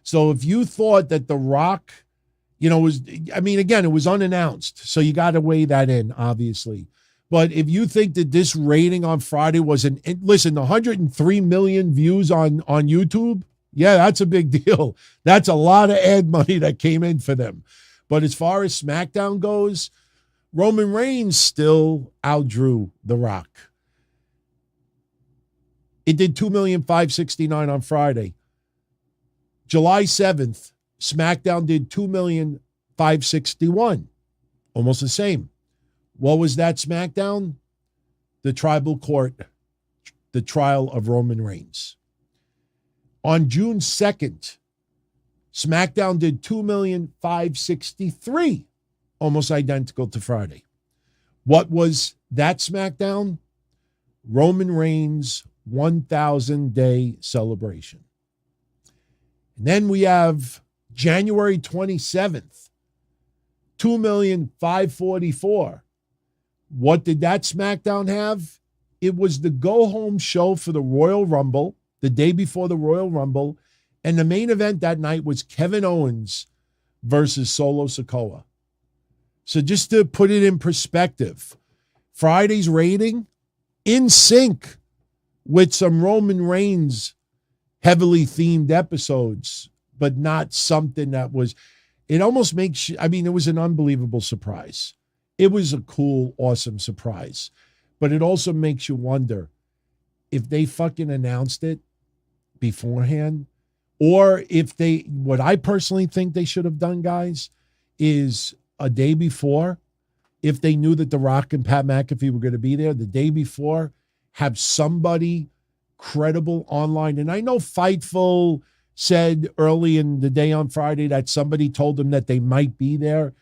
So if you thought that The Rock, was, again, it was unannounced, so you got to weigh that in, obviously. But if you think that this rating on Friday was listen, 103 million views on YouTube, yeah, that's a big deal. That's a lot of ad money that came in for them. But as far as SmackDown goes, Roman Reigns still outdrew The Rock. It did 2,569,000 on Friday. July 7th, SmackDown did 2,561,000. Almost the same. What was that SmackDown? The Tribal Court, the trial of Roman Reigns. On June 2nd, SmackDown did 2,563,000, almost identical to Friday. What was that SmackDown? Roman Reigns' 1,000-day celebration. And then we have January 27th, 2,544,000. What did that SmackDown have? It was the go-home show for the Royal Rumble, the day before the Royal Rumble, and the main event that night was Kevin Owens versus Solo Sikoa. So just to put it in perspective, Friday's rating in sync with some Roman Reigns heavily themed episodes, but not something that was, it almost makes you, it was an unbelievable surprise. It was a cool, awesome surprise. But it also makes you wonder if they fucking announced it beforehand, or if what I personally think they should have done, guys, is a day before, if they knew that The Rock and Pat McAfee were going to be there, the day before, have somebody credible online. And I know Fightful said early in the day on Friday that somebody told them that they might be there.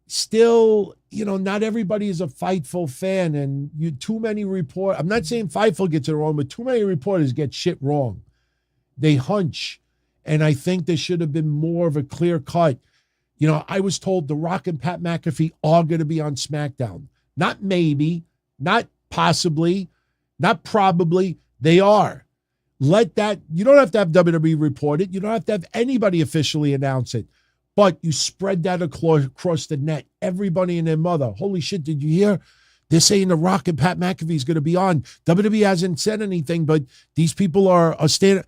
Still, not everybody is a Fightful fan, and too many reporters. I'm not saying Fightful gets it wrong, but too many reporters get shit wrong. They hunch. And I think there should have been more of a clear cut. You know, I was told The Rock and Pat McAfee are going to be on SmackDown. Not maybe, not possibly, not probably. They are. Let that, you don't have to have WWE report it. You don't have to have anybody officially announce it. But you spread that across the net. Everybody and their mother. Holy shit, did you hear? They're saying The Rock and Pat McAfee is going to be on. WWE hasn't said anything, but these people are standing.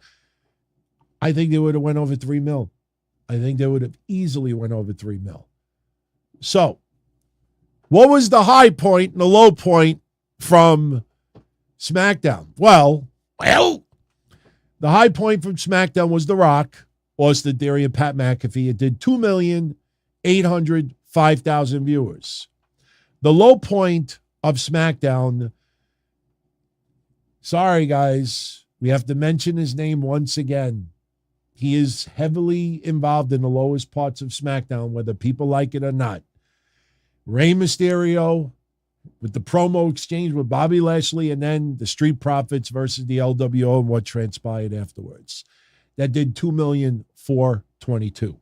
I think they would have went over $3 million. I think they would have easily went over $3 million. So, what was the high point and the low point from SmackDown? Well, the high point from SmackDown was The Rock, Austin Theory, and Pat McAfee. It did 2,805,000 viewers. The low point of SmackDown, sorry guys, we have to mention his name once again. He is heavily involved in the lowest parts of SmackDown, whether people like it or not. Rey Mysterio with the promo exchange with Bobby Lashley, and then the Street Profits versus the LWO and what transpired afterwards. That did 2,422,000.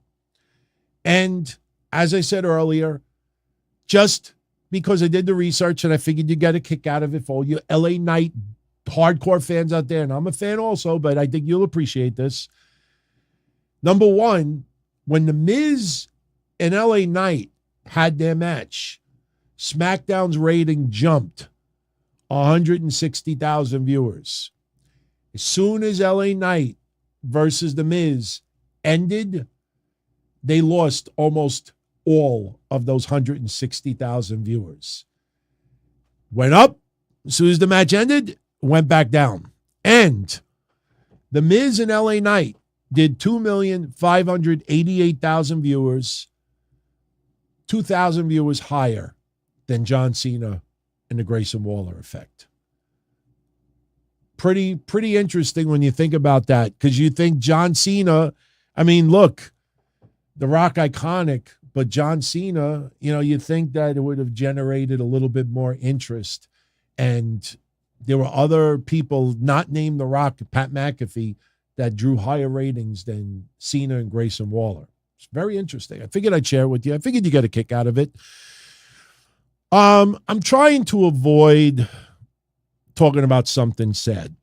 And as I said earlier, just because I did the research and I figured you get a kick out of it for all you LA Knight hardcore fans out there, and I'm a fan also, but I think you'll appreciate this. Number one, when The Miz and LA Knight had their match, SmackDown's rating jumped 160,000 viewers. As soon as LA Knight versus The Miz ended, they lost almost all of those 160,000 viewers. Went up, as soon as the match ended, went back down. And The Miz and LA Knight did 2,588,000 viewers, 2,000 viewers higher than John Cena and the Grayson Waller effect. Pretty interesting when you think about that, because you think John Cena, I mean, look, The Rock iconic, but John Cena, you know, you think that it would have generated a little bit more interest. And there were other people not named The Rock, Pat McAfee, that drew higher ratings than Cena and Grayson Waller. It's very interesting. I figured I'd share it with you. I figured you get a kick out of it. I'm trying to avoid talking about something sad,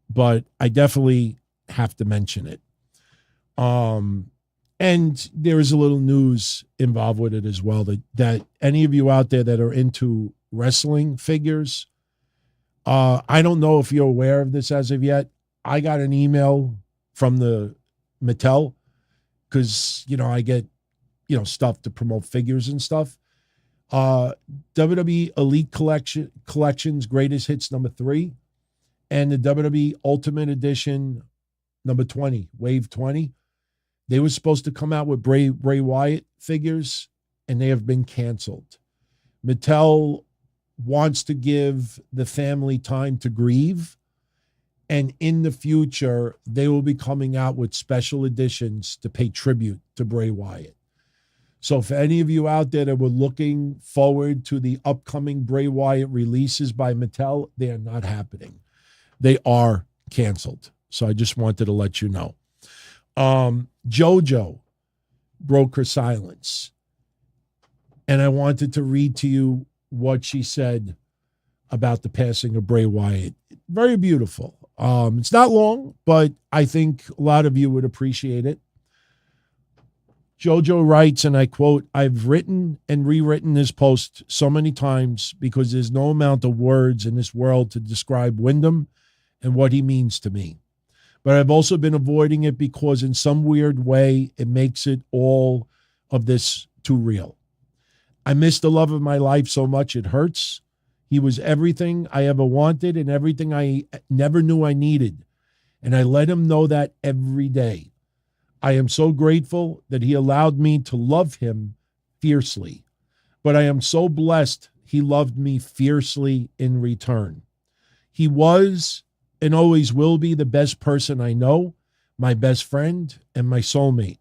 but I definitely have to mention it. And there is a little news involved with it as well, that any of you out there that are into wrestling figures, I don't know if you're aware of this as of yet. I got an email from the Mattel because, you know, I get, you know, stuff to promote figures and stuff. WWE Elite Collections Greatest Hits #3 and the WWE Ultimate Edition #20, Wave 20. They were supposed to come out with Bray Wyatt figures, and they have been canceled. Mattel wants to give the family time to grieve, and in the future, they will be coming out with special editions to pay tribute to Bray Wyatt. So for any of you out there that were looking forward to the upcoming Bray Wyatt releases by Mattel, they are not happening. They are canceled. So I just wanted to let you know. JoJo broke her silence. And I wanted to read to you what she said about the passing of Bray Wyatt. Very beautiful. It's not long, but I think a lot of you would appreciate it. JoJo writes, and I quote, "I've written and rewritten this post so many times because there's no amount of words in this world to describe Wyndham and what he means to me. But I've also been avoiding it because in some weird way, it makes it all of this too real. I miss the love of my life so much it hurts. He was everything I ever wanted and everything I never knew I needed. And I let him know that every day. I am so grateful that he allowed me to love him fiercely. But I am so blessed he loved me fiercely in return. He was and always will be the best person I know, my best friend, and my soulmate.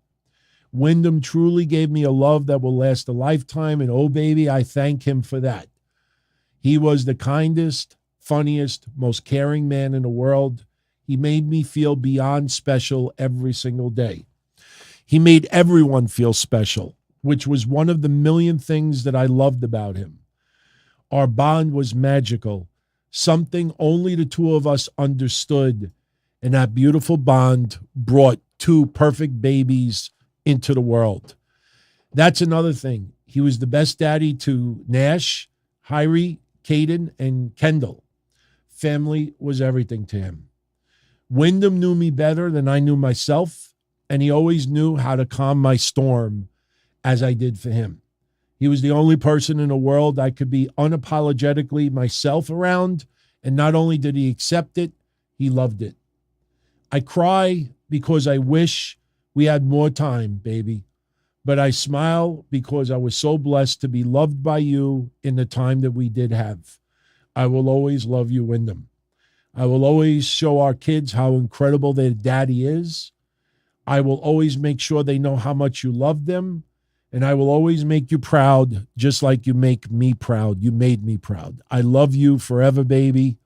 Wyndham truly gave me a love that will last a lifetime, and oh baby, I thank him for that. He was the kindest, funniest, most caring man in the world. He made me feel beyond special every single day. He made everyone feel special, which was one of the million things that I loved about him. Our bond was magical, something only the two of us understood, and that beautiful bond brought 2 perfect babies into the world. That's another thing. He was the best daddy to Nash, Hyrie, Caden, and Kendall. Family was everything to him. Wyndham knew me better than I knew myself, and he always knew how to calm my storm as I did for him. He was the only person in the world I could be unapologetically myself around, and not only did he accept it, he loved it. I cry because I wish we had more time, baby, but I smile because I was so blessed to be loved by you in the time that we did have. I will always love you, Wyndham. I will always show our kids how incredible their daddy is. I will always make sure they know how much you love them. And I will always make you proud, just like you make me proud. You made me proud. I love you forever, baby,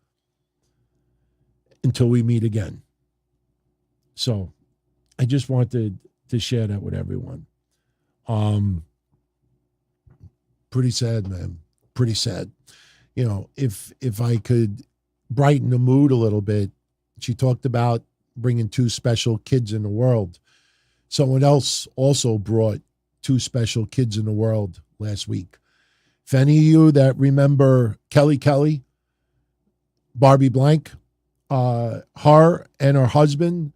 until we meet again. So I just wanted to share that with everyone. Pretty sad, man. Pretty sad. You know, if I could brighten the mood a little bit, she talked about bringing 2 special kids in the world. Someone else also brought 2 special kids in the world last week. If any of you that remember Kelly, Barbie Blank, her and her husband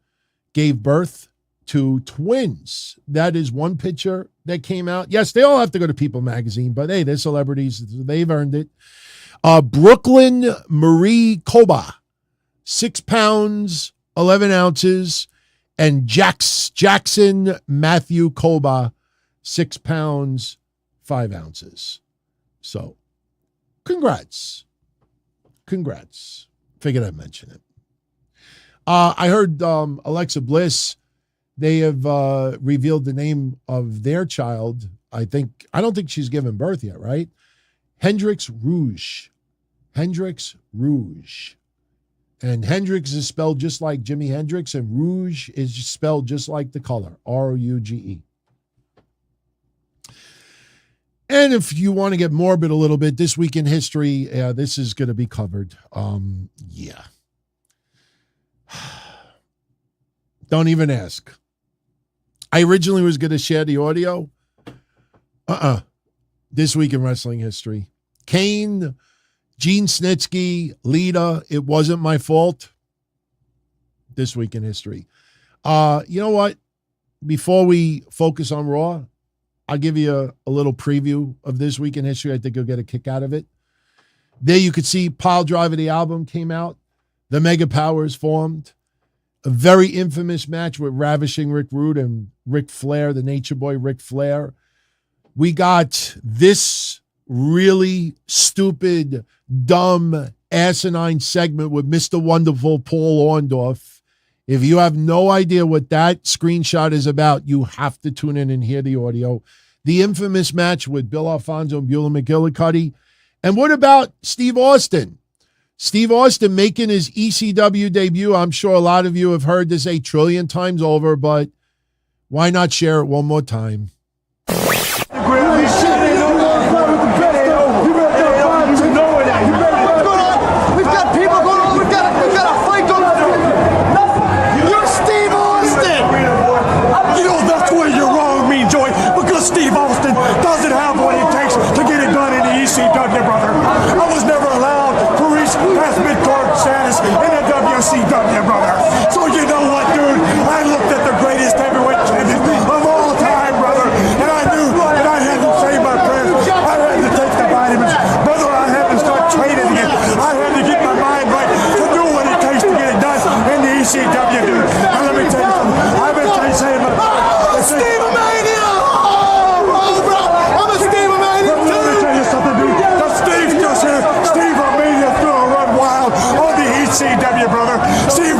gave birth to twins. That is one picture that came out. Yes, they all have to go to People magazine, but hey, they're celebrities. They've earned it. Brooklyn Marie Koba, 6 pounds, 11 ounces, and Jackson Matthew Koba, 6 pounds, 5 ounces. So, congrats. Figured I'd mention it. I heard Alexa Bliss, they have revealed the name of their child. I don't think she's given birth yet, right? Hendrix Rouge. And Hendrix is spelled just like Jimi Hendrix, and Rouge is spelled just like the color, Rouge. And if you want to get morbid a little bit, this week in history, this is going to be covered. Yeah. Don't even ask. I originally was going to share the audio. This week in wrestling history. Kane, Gene Snitsky, Lita, it wasn't my fault. This week in history. You know what? Before we focus on Raw, I'll give you a little preview of this week in history. I think you'll get a kick out of it. There you could see Pile Driver, the album came out. The Mega Powers formed. A very infamous match with Ravishing Rick Rude and Ric Flair, the Nature Boy Ric Flair. We got this really stupid, dumb, asinine segment with Mr. Wonderful Paul Orndorff. If you have no idea what that screenshot is about, you have to tune in and hear the audio. The infamous match with Bill Alfonso and Beulah McGillicuddy. And what about Steve Austin? Steve Austin making his ECW debut. I'm sure a lot of you have heard this 8 trillion times over, but why not share it one more time?
Steve Austin doesn't have what it takes to get it done in the ECW, brother. I was never allowed to reach past mid-card status in the WCW, brother. So you know what, dude? I looked at the greatest heavyweight champion of all time, brother, and I knew that I had to save my prayers. I had to take the vitamins. Brother, I had to start training again. I had to get my mind right to do what it takes to get it done in the ECW, dude. Now let me tell you something. I've been saying Steve Mania! CW, brother. Steve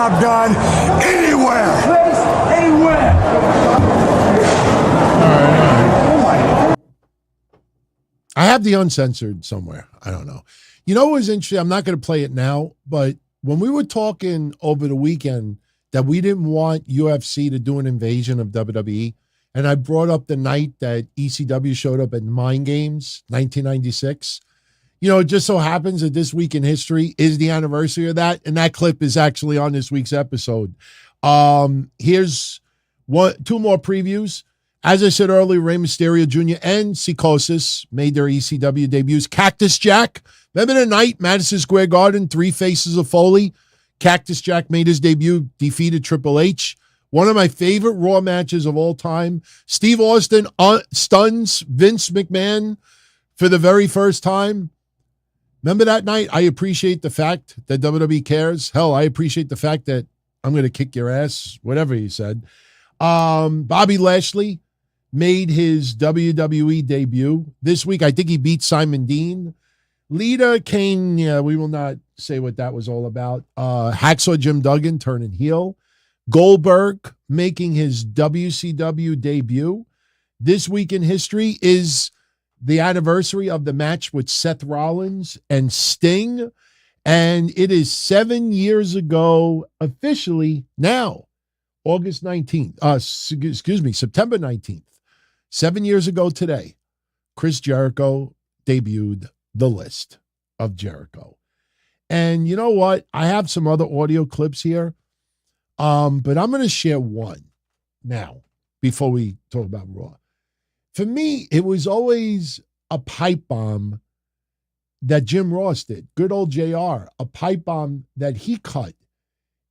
job done anywhere. Anywhere.
I have the uncensored somewhere. I don't know. You know what was interesting? I'm not going to play it now, but when we were talking over the weekend that we didn't want UFC to do an invasion of WWE, and I brought up the night that ECW showed up at Mind Games, 1996. You know, it just so happens that this week in history is the anniversary of that, and that clip is actually on this week's episode. Here's two more previews. As I said earlier, Rey Mysterio Jr. and Psicosis made their ECW debuts. Cactus Jack, remember the night, Madison Square Garden, 3 Faces of Foley? Cactus Jack made his debut, defeated Triple H. One of my favorite Raw matches of all time. Steve Austin stuns Vince McMahon for the very first time. Remember that night? I appreciate the fact that WWE cares. Hell, I appreciate the fact that I'm going to kick your ass, whatever he said. Bobby Lashley made his WWE debut this week. I think he beat Simon Dean. Lita Kane, yeah, we will not say what that was all about. Hacksaw Jim Duggan turning heel. Goldberg making his WCW debut. This week in history is the anniversary of the match with Seth Rollins and Sting. And it is 7 years ago, officially now, August 19th. September 19th. 7 years ago today, Chris Jericho debuted The List of Jericho. And you know what? I have some other audio clips here, but I'm going to share one now before we talk about Raw. For me, it was always a pipe bomb that Jim Ross did. Good old JR, a pipe bomb that he cut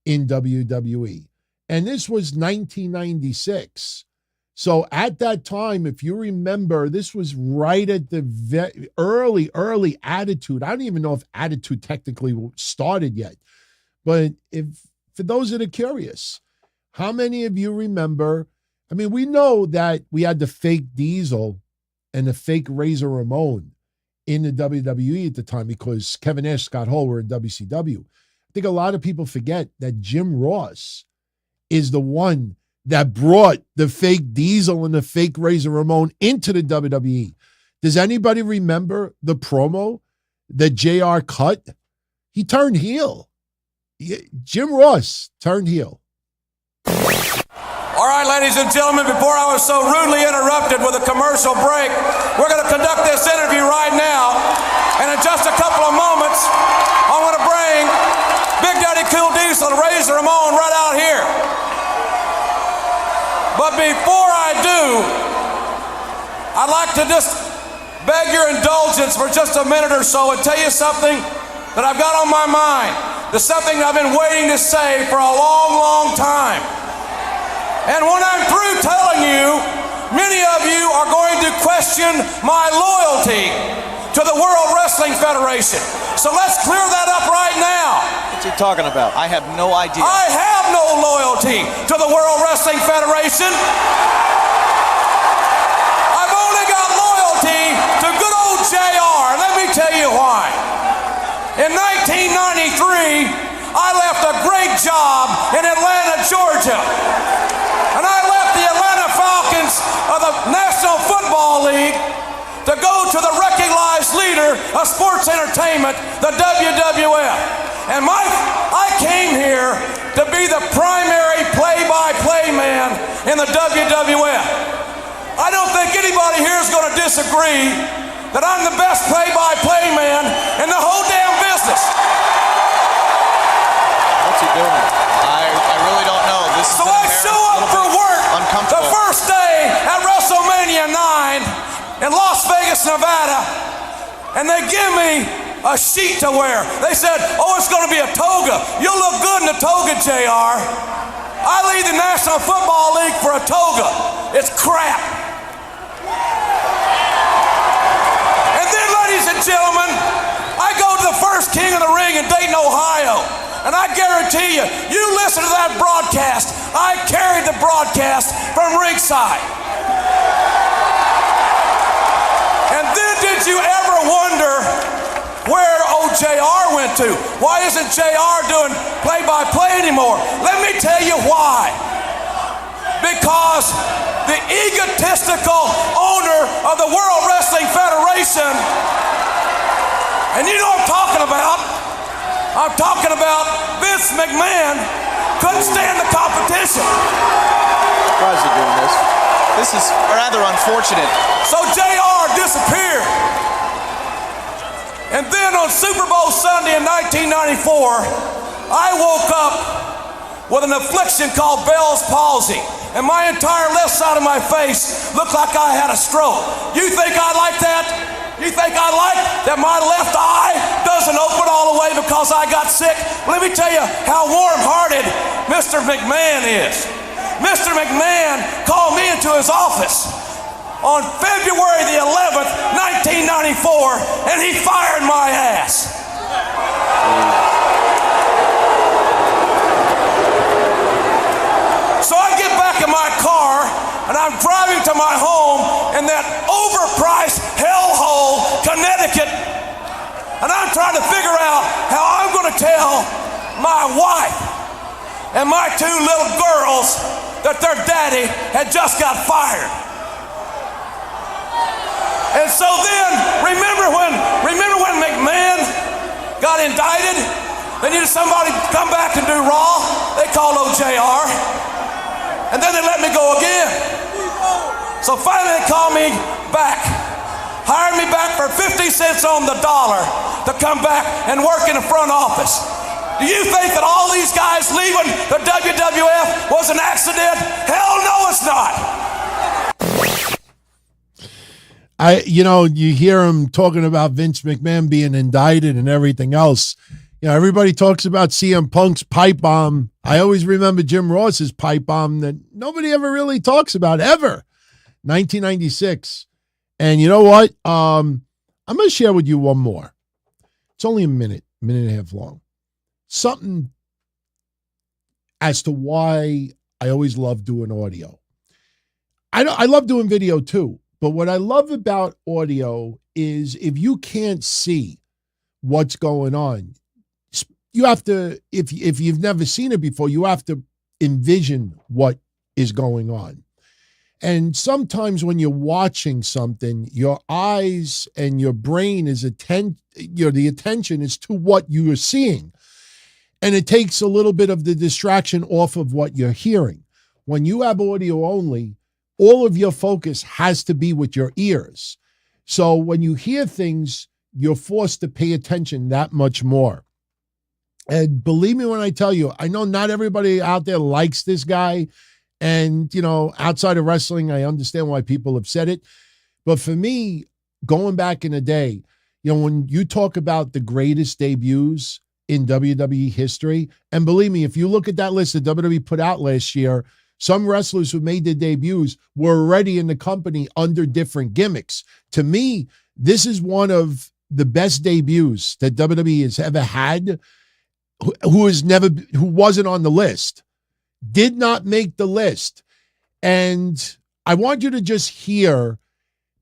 in WWE. And this was 1996. So at that time, if you remember, this was right at the early Attitude. I don't even know if Attitude technically started yet. But for those that are curious, how many of you remember? I mean, we know that we had the fake Diesel and the fake Razor Ramon in the WWE at the time because Kevin Nash, Scott Hall were in WCW. I think a lot of people forget that Jim Ross is the one that brought the fake Diesel and the fake Razor Ramon into the WWE. Does anybody remember the promo that JR cut? He turned heel. Jim Ross turned heel.
All right, ladies and gentlemen, before I was so rudely interrupted with a commercial break, we're going to conduct this interview right now. And in just a couple of moments, I want to bring Big Daddy Cool Diesel and Razor Ramon right out here. But before I do, I'd like to just beg your indulgence for just a minute or so and tell you something that I've got on my mind. There's something I've been waiting to say for a long, long time. And when I'm through telling you, many of you are going to question my loyalty to the World Wrestling Federation. So let's clear that up right now.
What's he talking about? I have no idea.
I have no loyalty to the World Wrestling Federation. I've only got loyalty to good old JR. Let me tell you why. In 1993, I left a great job in Atlanta, Georgia. And I left the Atlanta Falcons of the National Football League to go to the recognized leader of sports entertainment, the WWF. And I came here to be the primary play-by-play man in the WWF. I don't think anybody here is going to disagree that I'm the best play-by-play man in the whole damn business.
What's he doing? I really don't know. This is
so I show up for work the first day at WrestleMania 9 in Las Vegas, Nevada, and they give me a sheet to wear. They said, oh, it's going to be a toga. You'll look good in a toga, JR. I leave the National Football League for a toga. It's crap. And then, ladies and gentlemen, I go to the first King of the Ring in Dayton, Ohio. And I guarantee you, you listen to that broadcast. I carried the broadcast from ringside. And then did you ever wonder where old JR went to? Why isn't JR doing play-by-play anymore? Let me tell you why. Because the egotistical owner of the World Wrestling Federation, and you know what I'm talking about. I'm talking about Vince McMahon couldn't stand the competition.
Surprised they're doing this. This is rather unfortunate.
So JR disappeared. And then on Super Bowl Sunday in 1994, I woke up with an affliction called Bell's palsy. And my entire left side of my face looked like I had a stroke. You think I like that? You think I like that my left eye doesn't open all the way because I got sick? Let me tell you how warm-hearted Mr. McMahon is. Mr. McMahon called me into his office on February the 11th, 1994, and he fired my ass. So I get back in my car, and I'm driving to my home in that overpriced hellhole, Connecticut, and I'm trying to figure out how I'm going to tell my wife and my two little girls that their daddy had just got fired. And so then, remember when McMahon got indicted? They needed somebody to come back and do Raw. They called OJR. And then they let me go again. So finally they called me back, hired me back for 50 cents on the dollar to come back and work in the front office. Do you think that all these guys leaving the WWF was an accident? Hell no, it's not.
You hear him talking about Vince McMahon being indicted and everything else. Everybody talks about CM Punk's pipe bomb. I always remember Jim Ross's pipe bomb that nobody ever really talks about, ever. 1996. And you know what? I'm going to share with you one more. It's only a minute and a half long. Something as to why I always love doing audio. I love doing video too, but what I love about audio is if you can't see what's going on, you have to, if you've never seen it before, you have to envision what is going on. And sometimes when you're watching something, your eyes and your brain is the attention is to what you are seeing. And it takes a little bit of the distraction off of what you're hearing. When you have audio only, all of your focus has to be with your ears. So when you hear things, you're forced to pay attention that much more. And believe me when I tell you, I know not everybody out there likes this guy. And, outside of wrestling, I understand why people have said it. But for me, going back in the day, when you talk about the greatest debuts in WWE history, and believe me, if you look at that list that WWE put out last year, some wrestlers who made their debuts were already in the company under different gimmicks. To me, this is one of the best debuts that WWE has ever had. Who wasn't on the list, did not make the list. And I want you to just hear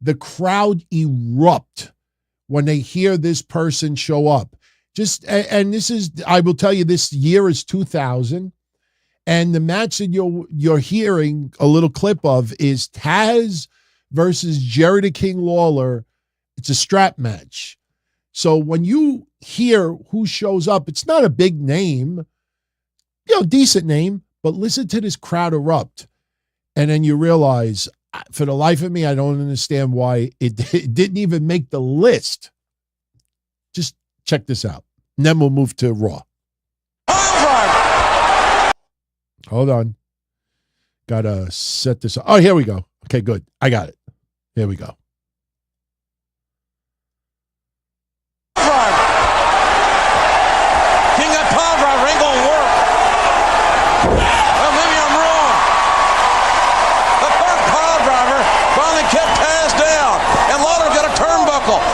the crowd erupt when they hear this person show up. And this is, I will tell you, this year is 2000. And the match that you're hearing a little clip of is Taz versus Jerry the King Lawler. It's a strap match. So when you hear who shows up, it's not a big name, decent name, but listen to this crowd erupt. And then you realize, for the life of me, I don't understand why it didn't even make the list. Just check this out. And then we'll move to Raw. Hold on. Gotta set this up. Oh, here we go. Okay, good. I got it. Here we go.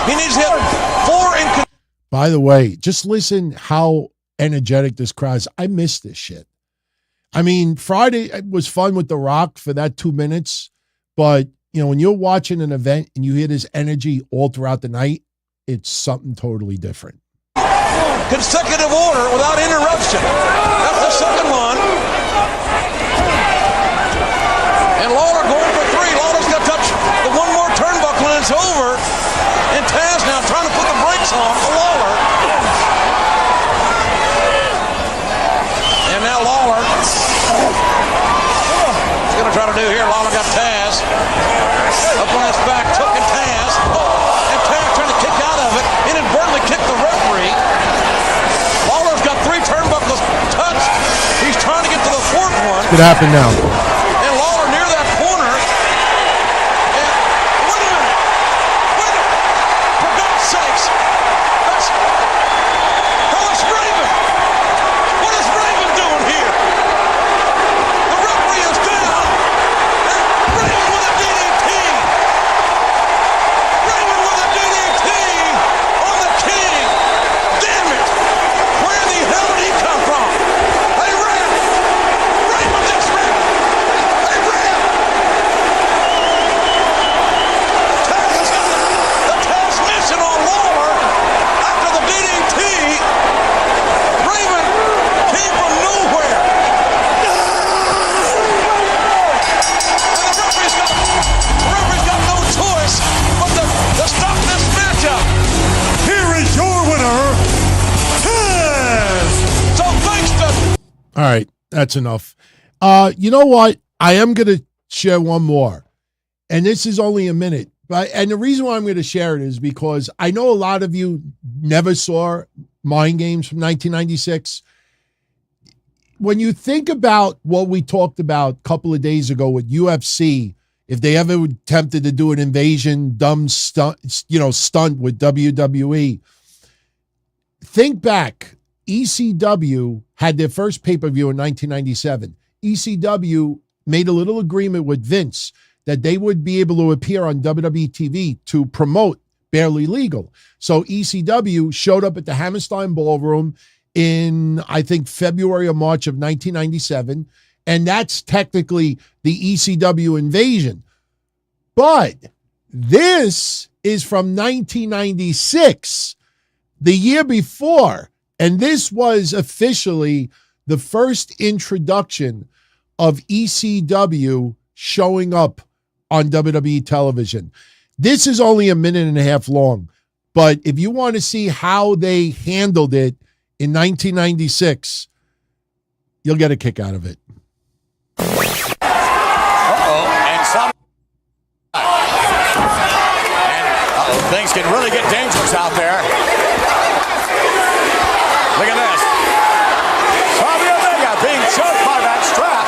He needs to hit 4 in.
By the way, just listen how energetic this crowd is. I miss this shit. I mean, Friday was fun with The Rock for that 2 minutes, but when you're watching an event and you hear this energy all throughout the night, it's something totally different.
consecutive order without interruption. That's the second one. And Lawler going for 3. Lawler's got to touch the one more turnbuckle and it's over. And Taz now trying to put the brakes on for Lawler. And now Lawler. What's going to try to do here? Lawler got Taz. Up on his back, took and Taz. And Taz trying to kick out of it. Inadvertently kicked the referee. Lawler's got 3 turnbuckles touched. He's trying to get to the 4th one.
What's going to happen now?
And Lawler near that corner. And wait a minute. For God's sakes. That's Raven. What is Raven doing here? The referee is down. And Raven with a DDT. Raven with a DDT on the King. Damn it. Where the hell did he come from? Hey, Raven. Raven just ran. Hey, Raven. The transmission on Lawler after the DDT. Raven came from nowhere. And the referee's got no choice but to stop this matchup.
Here is your winner, Taz.
So thanks to
All right, that's enough. You know what? I am going to share one more, and this is only a minute. And the reason why I'm going to share it is because I know a lot of you never saw Mind Games from 1996. When you think about what we talked about a couple of days ago with UFC, if they ever attempted to do an invasion dumb stunt with WWE, think back. ECW had their first pay-per-view in 1997. ECW made a little agreement with Vince that they would be able to appear on WWE TV to promote Barely Legal. So ECW showed up at the Hammerstein Ballroom in, I think, February or March of 1997, and that's technically the ECW invasion. But this is from 1996, the year before, and this was officially the first introduction of ECW showing up on WWE television. This is only a minute and a half long, but if you want to see how they handled it in 1996, you'll get a kick out of it.
and some. And things can really get dangerous out there. Look at this. Sami Omega being choked by that strap.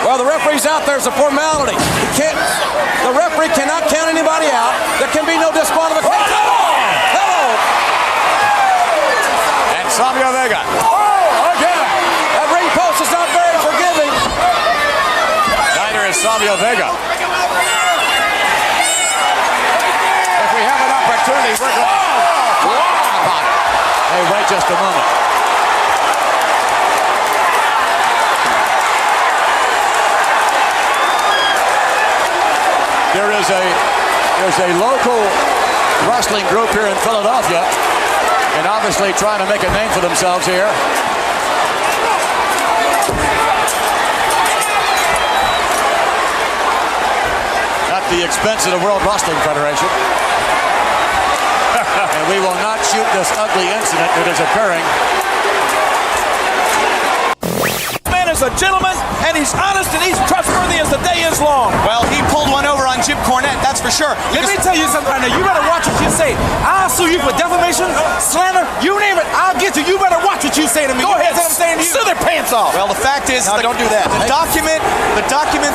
Well, the referee's out there as a formality. The referee cannot count anybody out. There can be no disqualification. Hello. And Sami Omega. Again. That ring post is not very forgiving. Neither is Sami Omega. If we have an opportunity, we're going. Hey, wait just a moment. There's a local wrestling group here in Philadelphia, and obviously trying to make a name for themselves here. At the expense of the World Wrestling Federation. And we will not shoot this ugly incident that is occurring.
Man is a gentleman, and he's honest, and he's trustworthy as the day is long.
Well, he pulled one over on Jim Cornette, that's for sure.
Let me tell you something right now. You better watch what you say. I'll sue you for defamation, slander, you name it. I'll get you. You better watch what you say to me.
Go ahead,
what I'm saying to you. Sue their pants off.
Well, the fact is,
No, don't do that.
The document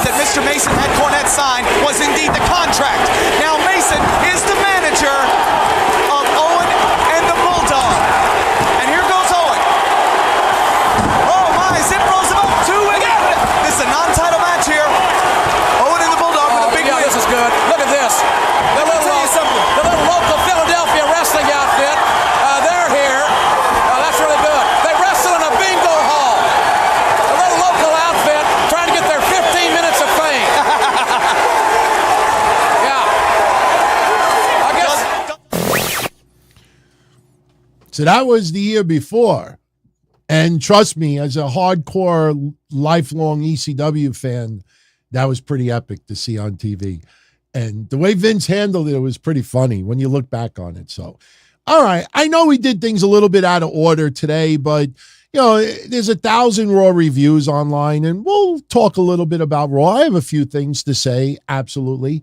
that Mr. Mason had Cornette sign was indeed the contract. Now, Mason is the manager of Owen and the Bulldog. And here goes Owen. Oh my, Zip rolls him up 2 again. This is a non-title match here. Owen and the Bulldog with a big win.
This is good. Look at this. The little local Philadelphia wrestling outfit. They're here. That's really good. They wrestle in a bingo hall. A little local outfit trying to get their 15 minutes of fame. Yeah.
So that was the year before. And trust me, as a hardcore, lifelong ECW fan, that was pretty epic to see on TV. And the way Vince handled it was pretty funny when you look back on it. So, all right, I know we did things a little bit out of order today, but, you know, there's 1,000 Raw reviews online, and we'll talk a little bit about Raw. I have a few things to say, absolutely.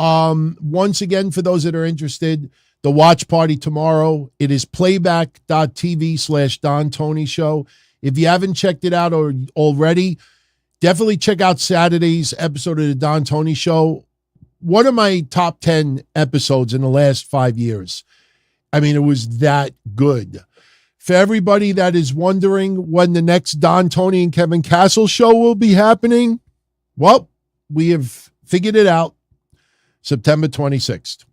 Once again, for those that are interested, the watch party tomorrow, it is playback.tv/Don Tony Show. If you haven't checked it out already, definitely check out Saturday's episode of the Don Tony Show. One of my top 10 episodes in the last 5 years. I mean, it was that good. For everybody that is wondering when the next Don Tony and Kevin Castle show will be happening, well, we have figured it out. September 26th.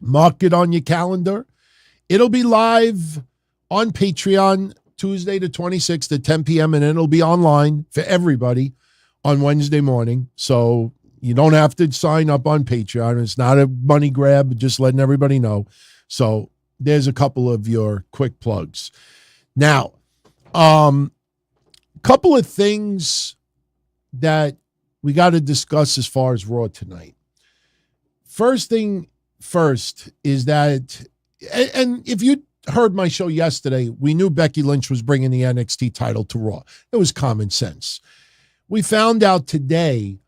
Mark it on your calendar. It'll be live on Patreon Tuesday the 26th at 10 p.m. and it'll be online for everybody on Wednesday morning. So you don't have to sign up on Patreon. It's not a money grab, just letting everybody know. So there's a couple of your quick plugs. Now, couple of things that we got to discuss as far as Raw tonight. First thing first is that, and if you heard my show yesterday, we knew Becky Lynch was bringing the NXT title to Raw. It was common sense. We found out today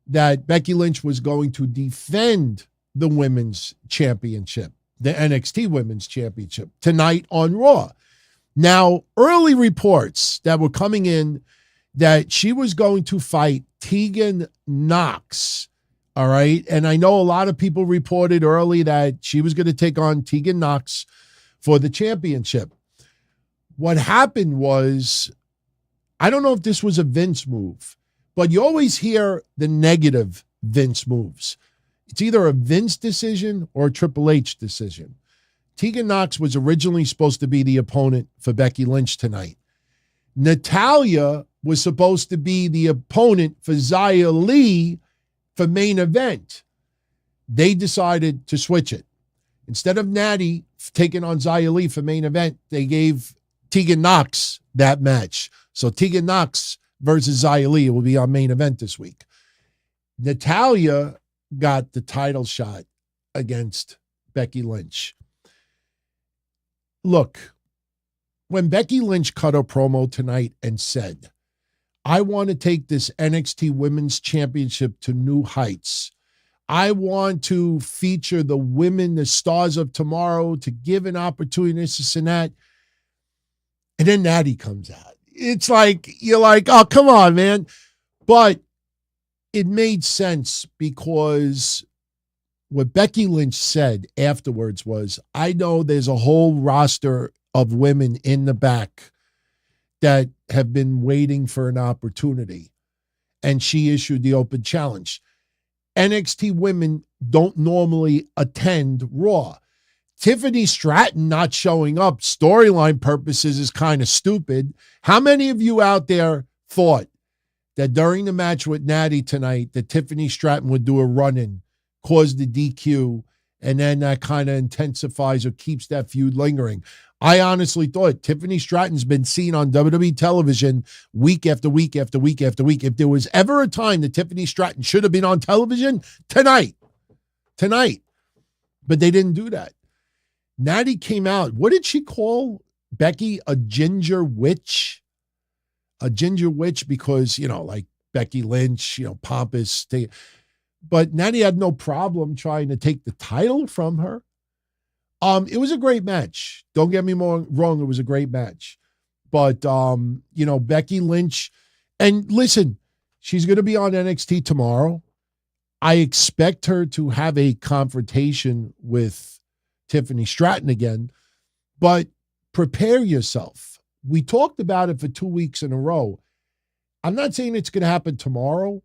that Becky Lynch was going to defend the women's championship, the NXT women's championship, tonight on Raw. Now, early reports that were coming in that she was going to fight Tegan Nox. All right. And I know a lot of people reported early that she was going to take on Tegan Nox for the championship. What happened was, I don't know if this was a Vince move, but you always hear the negative Vince moves. It's either a Vince decision or a Triple H decision. Tegan Nox was originally supposed to be the opponent for Becky Lynch tonight. Natalya was supposed to be the opponent for Xia Li for main event. They decided to switch it. Instead of Natty taking on Xia Li for main event, they gave Tegan Nox that match. So Tegan Nox versus Xia Li will be on main event this week. Natalya got the title shot against Becky Lynch. Look, when Becky Lynch cut her promo tonight and said, I want to take this NXT Women's Championship to new heights. I want to feature the women, the stars of tomorrow, to give an opportunity, this and that. And then Natty comes out. It's like, you're like, oh, come on, man. But it made sense because what Becky Lynch said afterwards was, I know there's a whole roster of women in the back that have been waiting for an opportunity. And she issued the open challenge. NXT women don't normally attend Raw. Tiffany Stratton not showing up, storyline purposes, is kind of stupid. How many of you out there thought that during the match with Natty tonight, that Tiffany Stratton would do a run-in, cause the DQ, and then that kind of intensifies or keeps that feud lingering? I honestly thought Tiffany Stratton's been seen on WWE television week after week after week after week. If there was ever a time that Tiffany Stratton should have been on television, tonight. But they didn't do that. Natty came out. What did she call Becky? A ginger witch? A ginger witch because, you know, like Becky Lynch, you know, pompous. But Natty had no problem trying to take the title from her. It was a great match. Don't get me wrong. It was a great match. But, you know, Becky Lynch, and listen, she's going to be on NXT tomorrow. I expect her to have a confrontation with Tiffany Stratton again, but prepare yourself. We talked about it for 2 weeks in a row. I'm not saying it's going to happen tomorrow,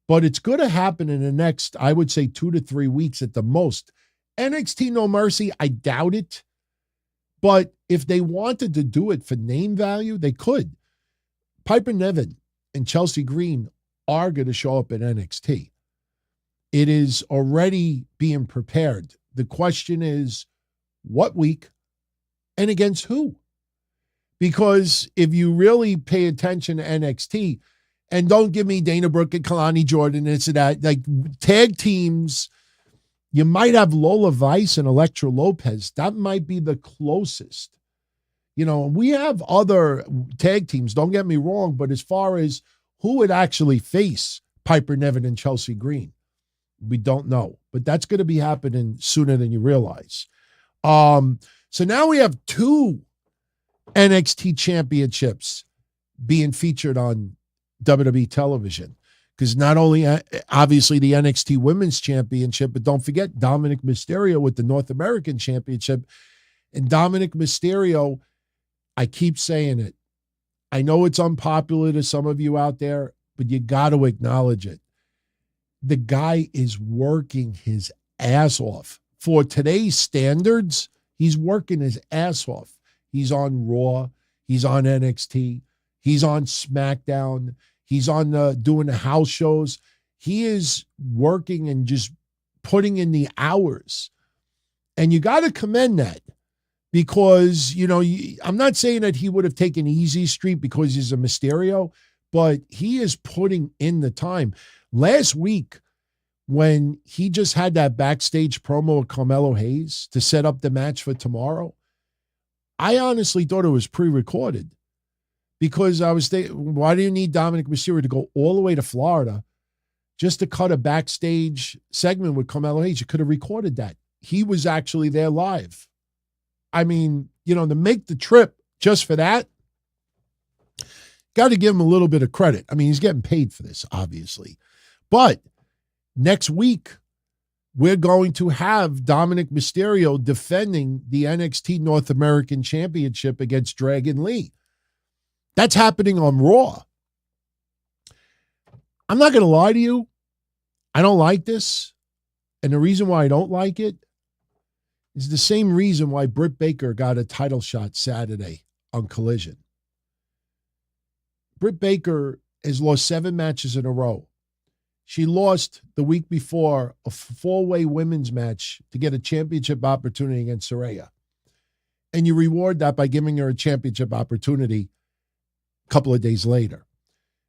but it's going to happen in the next, I would say, 2 to 3 weeks at the most. NXT No Mercy, I doubt it. But if they wanted to do it for name value, they could. Piper Niven and Chelsea Green are going to show up at NXT. It is already being prepared. The question is, what week And against who? Because if you really pay attention to NXT, and don't give me Dana Brooke and Kalani Jordan, it's that, like, tag teams, you might have Lola Vice and Elektra Lopez. That might be the closest. You know, we have other tag teams, don't get me wrong, but as far as who would actually face Piper Niven and Chelsea Green, we don't know. But that's going to be happening sooner than you realize. So now we have 2 NXT championships being featured on WWE television, because not only obviously the NXT Women's Championship, but don't forget Dominic Mysterio with the North American Championship. And Dominic Mysterio, I keep saying it, I know it's unpopular to some of you out there, but you got to acknowledge it. The guy is working his ass off. For today's standards, he's working his ass off. He's on Raw. He's on NXT. He's on SmackDown. He's on doing the house shows. He is working and just putting in the hours. And you got to commend that, because, you know, I'm not saying that he would have taken easy street because he's a Mysterio, but he is putting in the time. Last week, when he just had that backstage promo with Carmelo Hayes to set up the match for tomorrow, I honestly thought it was pre-recorded, because I was thinking, why do you need Dominic Mysterio to go all the way to Florida just to cut a backstage segment with Carmelo Hayes? You could have recorded that. He was actually there live. I mean, you know, to make the trip just for that, got to give him a little bit of credit. I mean, he's getting paid for this, obviously. But next week, we're going to have Dominic Mysterio defending the NXT North American Championship against Dragon Lee. That's happening on Raw. I'm not going to lie to you. I don't like this. And the reason why I don't like it is the same reason why Britt Baker got a title shot Saturday on Collision. Britt Baker has lost 7 matches in a row. She lost the week before a 4-way women's match to get a championship opportunity against Saraya. And you reward that by giving her a championship opportunity a couple of days later.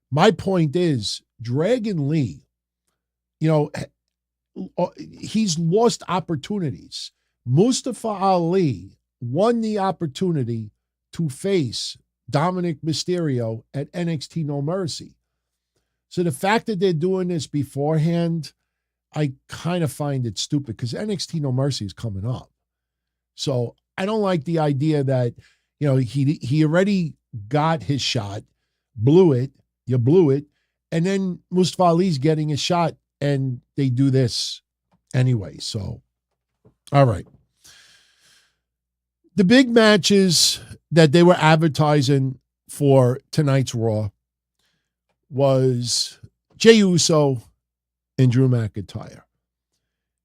My point is, Dragon Lee, you know, he's lost opportunities. Mustafa Ali won the opportunity to face Dominic Mysterio at NXT No Mercy. So the fact that they're doing this beforehand, I kind of find it stupid, because NXT No Mercy is coming up. So I don't like the idea that, you know, he already got his shot, blew it, and then Mustafa Ali's getting a shot, and they do this anyway. So, all right. The big matches that they were advertising for tonight's Raw was Jey Uso and Drew McIntyre.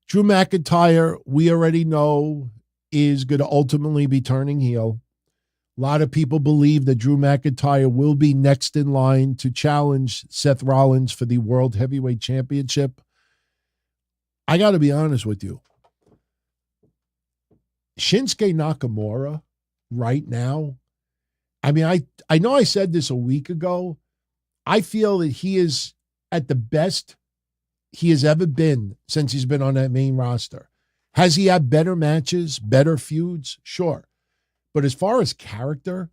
Drew McIntyre, we already know, is going to ultimately be turning heel. A lot of people believe that Drew McIntyre will be next in line to challenge Seth Rollins for the World Heavyweight Championship. I got to be honest with you. Shinsuke Nakamura right now, I mean, I know I said this a week ago. I feel that he is at the best he has ever been since he's been on that main roster. Has he had better matches, better feuds? Sure. But as far as character,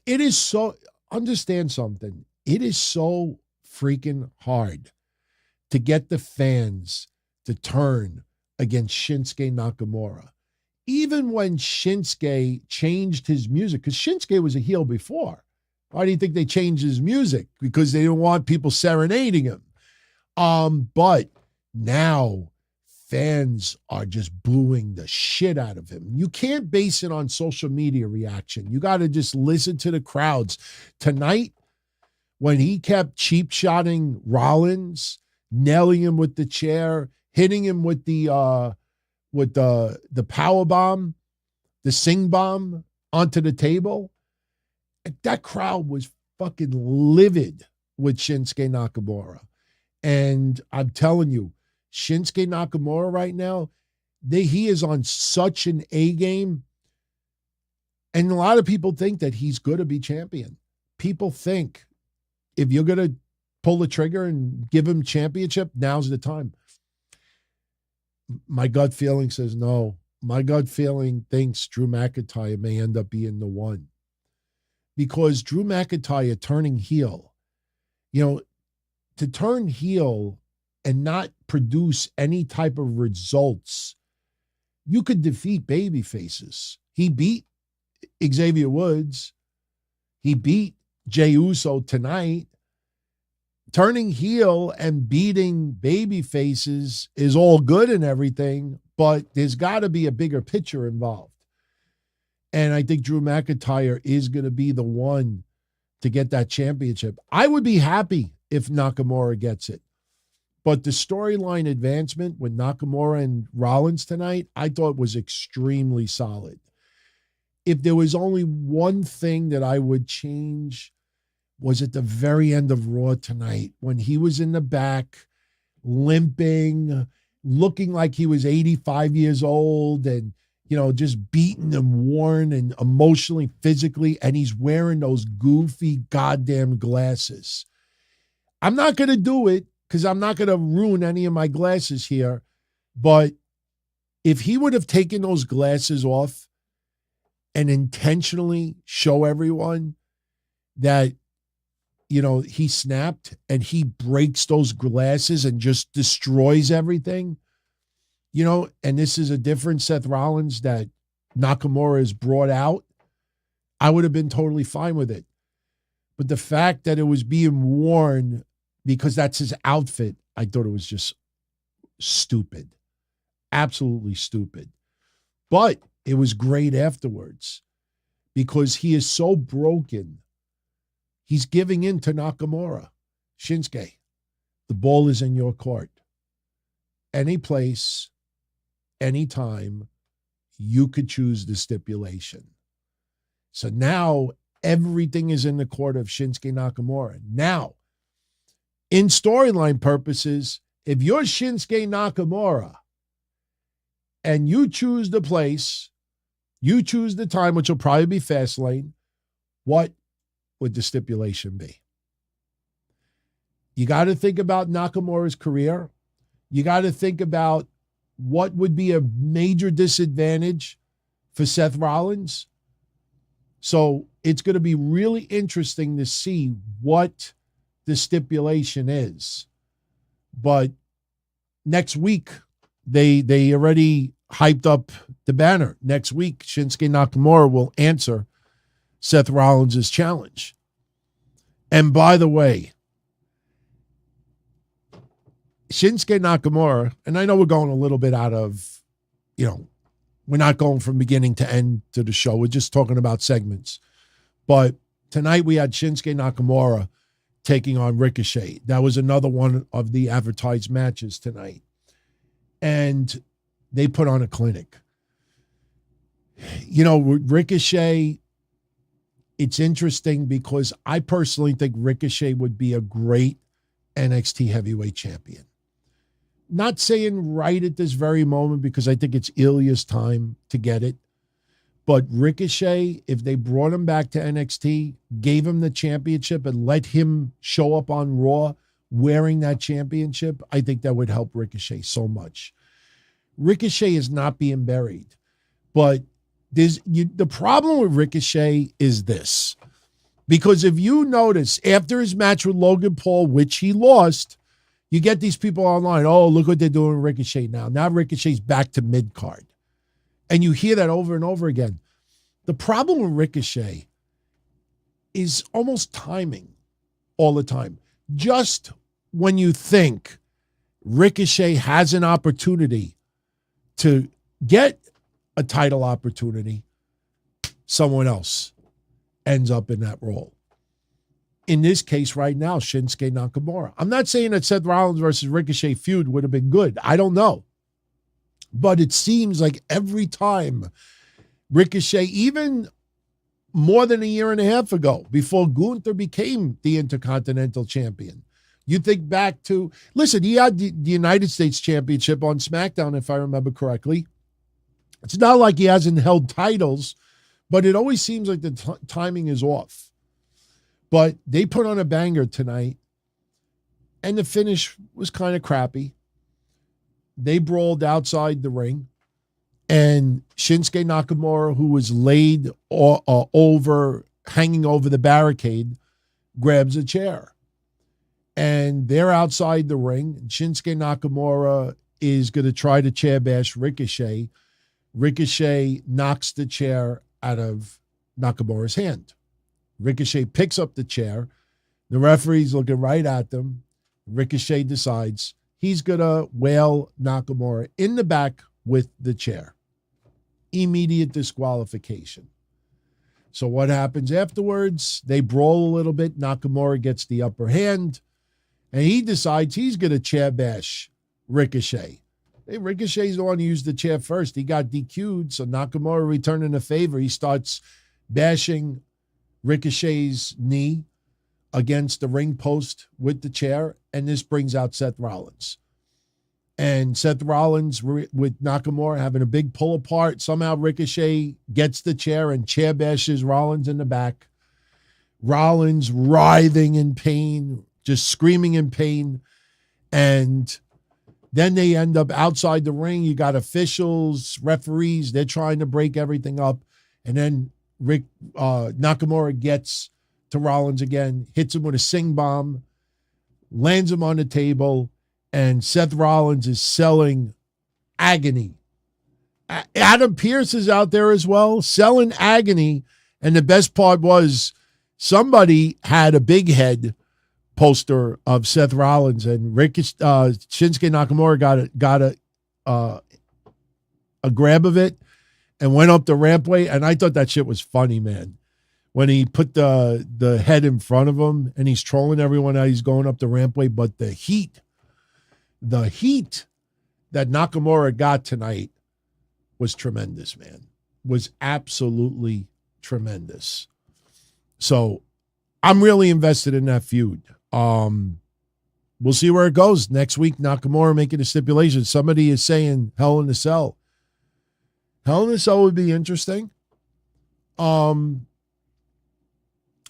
it is so, understand something. It is so freaking hard to get the fans to turn against Shinsuke Nakamura. Even when Shinsuke changed his music, because Shinsuke was a heel before. Why do you think they changed his music? Because they didn't want people serenading him. But now fans are just booing the shit out of him. You can't base it on social media reaction. You got to just listen to the crowds. Tonight, when he kept cheap shotting Rollins, nailing him with the chair, hitting him with the power bomb, the sing bomb onto the table, that crowd was fucking livid with Shinsuke Nakamura. And I'm telling you, Shinsuke Nakamura right now, he is on such an A game. And a lot of people think that he's going to be champion. People think if you're going to pull the trigger and give him championship, now's the time. My gut feeling says no. My gut feeling thinks Drew McIntyre may end up being the one. Because Drew McIntyre turning heel, to turn heel and not produce any type of results, you could defeat baby faces. He beat Xavier Woods. He beat Jey Uso tonight. Turning heel and beating baby faces is all good and everything, but there's got to be a bigger picture involved. And I think Drew McIntyre is going to be the one to get that championship. I would be happy if Nakamura gets it. But the storyline advancement with Nakamura and Rollins tonight, I thought was extremely solid. If there was only one thing that I would change, was at the very end of Raw tonight when he was in the back, limping, looking like he was 85 years old and, just beaten and worn and emotionally, physically, and he's wearing those goofy goddamn glasses. I'm not going to do it because I'm not going to ruin any of my glasses here, but if he would have taken those glasses off and intentionally show everyone that, he snapped and he breaks those glasses and just destroys everything, and this is a different Seth Rollins that Nakamura has brought out, I would have been totally fine with it. But the fact that it was being worn because that's his outfit, I thought it was just stupid. Absolutely stupid. But it was great afterwards because he is so broken. He's giving in to Nakamura. Shinsuke, the ball is in your court. Any place, anytime, you could choose the stipulation. So now everything is in the court of Shinsuke Nakamura. Now, in storyline purposes, if you're Shinsuke Nakamura and you choose the place, you choose the time, which will probably be Fastlane, what would the stipulation be? You got to think about Nakamura's career. You got to think about what would be a major disadvantage for Seth Rollins. So it's going to be really interesting to see what the stipulation is. But next week, they already hyped up the banner. Next week, Shinsuke Nakamura will answer Seth Rollins' challenge. And by the way, Shinsuke Nakamura, and I know we're going a little bit out of, we're not going from beginning to end to the show. We're just talking about segments. But tonight we had Shinsuke Nakamura taking on Ricochet. That was another one of the advertised matches tonight. And they put on a clinic. Ricochet, it's interesting because I personally think Ricochet would be a great NXT heavyweight champion. Not saying right at this very moment because I think it's Ilya's time to get it. But Ricochet, if they brought him back to NXT, gave him the championship and let him show up on Raw wearing that championship, I think that would help Ricochet so much. Ricochet is not being buried. But the problem with Ricochet is this. Because if you notice, after his match with Logan Paul, which he lost, you get these people online, oh, look what they're doing with Ricochet now. Now Ricochet's back to mid-card. And you hear that over and over again. The problem with Ricochet is almost timing all the time. Just when you think Ricochet has an opportunity to get a title opportunity, someone else ends up in that role. In this case right now, Shinsuke Nakamura. I'm not saying that Seth Rollins versus Ricochet feud would have been good. I don't know. But it seems like every time Ricochet, even more than a year and a half ago, before Gunther became the Intercontinental Champion, you think back to, listen, he had the United States Championship on SmackDown, if I remember correctly. It's not like he hasn't held titles But it always seems like the timing is off. But they put on a banger tonight, and the finish was kind of crappy. They brawled outside the ring, and Shinsuke Nakamura, who was laid hanging over the barricade, grabs a chair. And they're outside the ring. Shinsuke Nakamura is going to try to chair bash Ricochet. Ricochet knocks the chair out of Nakamura's hand. Ricochet picks up the chair. The referee's looking right at them. Ricochet decides he's going to whale Nakamura in the back with the chair. Immediate disqualification. So what happens afterwards? They brawl a little bit. Nakamura gets the upper hand, and he decides he's going to chair bash Ricochet. Hey, Ricochet's the one who used the chair first. He got DQ'd, so Nakamura returning the favor. He starts bashing Ricochet's knee against the ring post with the chair, and this brings out Seth Rollins. And Seth Rollins with Nakamura having a big pull apart. Somehow Ricochet gets the chair and chair bashes Rollins in the back. Rollins writhing in pain, just screaming in pain. And then they end up outside the ring. You got officials, referees. They're trying to break everything up. And then Nakamura gets to Rollins again, hits him with a sing bomb, lands him on the table, and Seth Rollins is selling agony. Adam Pearce is out there as well, selling agony. And the best part was somebody had a big head poster of Seth Rollins, and Shinsuke Nakamura got a grab of it and went up the rampway. And I thought that shit was funny, man. When he put the head in front of him and he's trolling everyone as he's going up the rampway. But the heat that Nakamura got tonight was tremendous, man. Was absolutely tremendous. So I'm really invested in that feud. We'll see where it goes. Next week, Nakamura making a stipulation. Somebody is saying Hell in a Cell. Hell in a Cell would be interesting.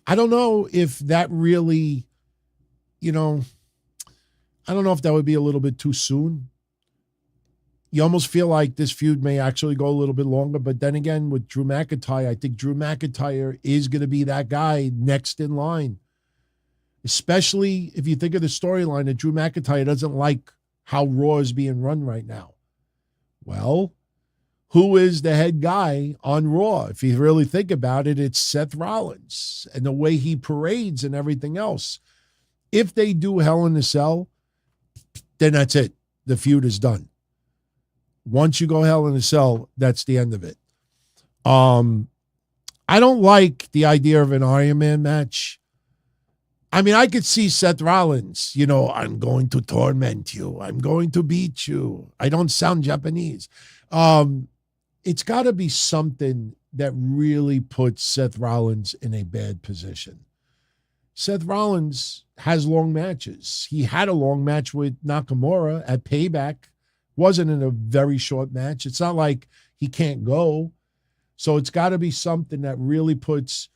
I don't know if that really, I don't know if that would be a little bit too soon. You almost feel like this feud may actually go a little bit longer. But then again, with Drew McIntyre, I think Drew McIntyre is going to be that guy next in line. Especially if you think of the storyline that Drew McIntyre doesn't like how Raw is being run right now. Well, who is the head guy on Raw? If you really think about it, it's Seth Rollins and the way he parades and everything else. If they do Hell in a Cell, then that's it. The feud is done. Once you go Hell in a Cell, that's the end of it. I don't like the idea of an Iron Man match. I mean, I could see Seth Rollins, I'm going to torment you. I'm going to beat you. I don't sound Japanese. It's got to be something that really puts Seth Rollins in a bad position. Seth Rollins has long matches. He had a long match with Nakamura at Payback. Wasn't in a very short match. It's not like he can't go. So it's got to be something that really puts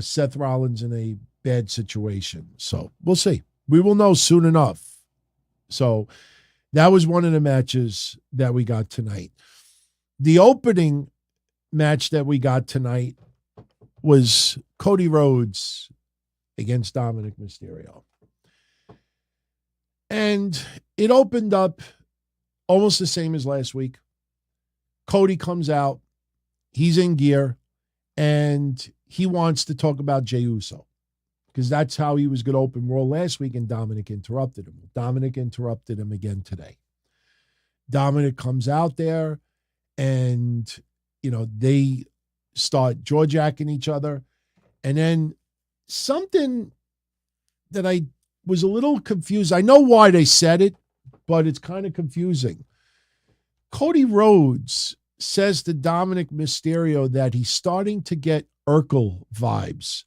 Seth Rollins in a bad situation. So we'll see. We will know soon enough. So that was one of the matches that we got tonight. The opening match that we got tonight was Cody Rhodes against Dominic Mysterio. And it opened up almost the same as last week. Cody comes out. He's in gear. And he wants to talk about Jey Uso. Because that's how he was going to open Raw last week, and Dominic interrupted him. Dominic interrupted him again today. Dominic comes out there, and, they start jaw-jacking each other. And then something that I was a little confused. I know why they said it, but it's kind of confusing. Cody Rhodes says to Dominic Mysterio that he's starting to get Urkel vibes.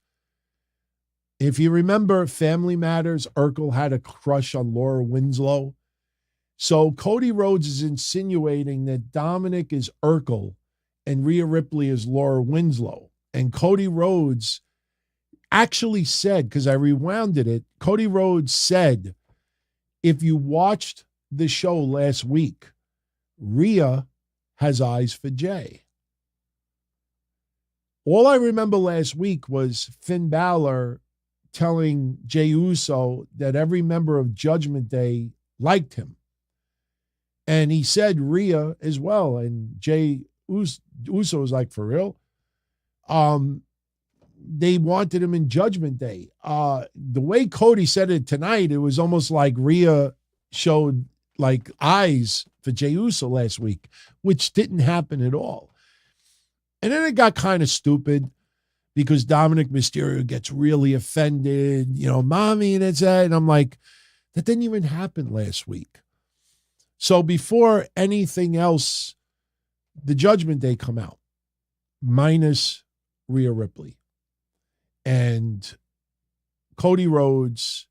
If you remember Family Matters, Urkel had a crush on Laura Winslow. So Cody Rhodes is insinuating that Dominic is Urkel and Rhea Ripley as Laura Winslow. And Cody Rhodes actually said, because I rewounded it, Cody Rhodes said, if you watched the show last week, Rhea has eyes for Jey. All I remember last week was Finn Balor telling Jey Uso that every member of Judgment Day liked him. And he said Rhea as well. And Jey Uso was like, for real? They wanted him in Judgment Day. The way Cody said it tonight, it was almost like Rhea showed like eyes for Jey Uso last week, which didn't happen at all. And then it got kind of stupid because Dominic Mysterio gets really offended, mommy, and it's that. And I'm like, that didn't even happen last week. So before anything else, the Judgment Day come out, minus Rhea Ripley. And Cody Rhodes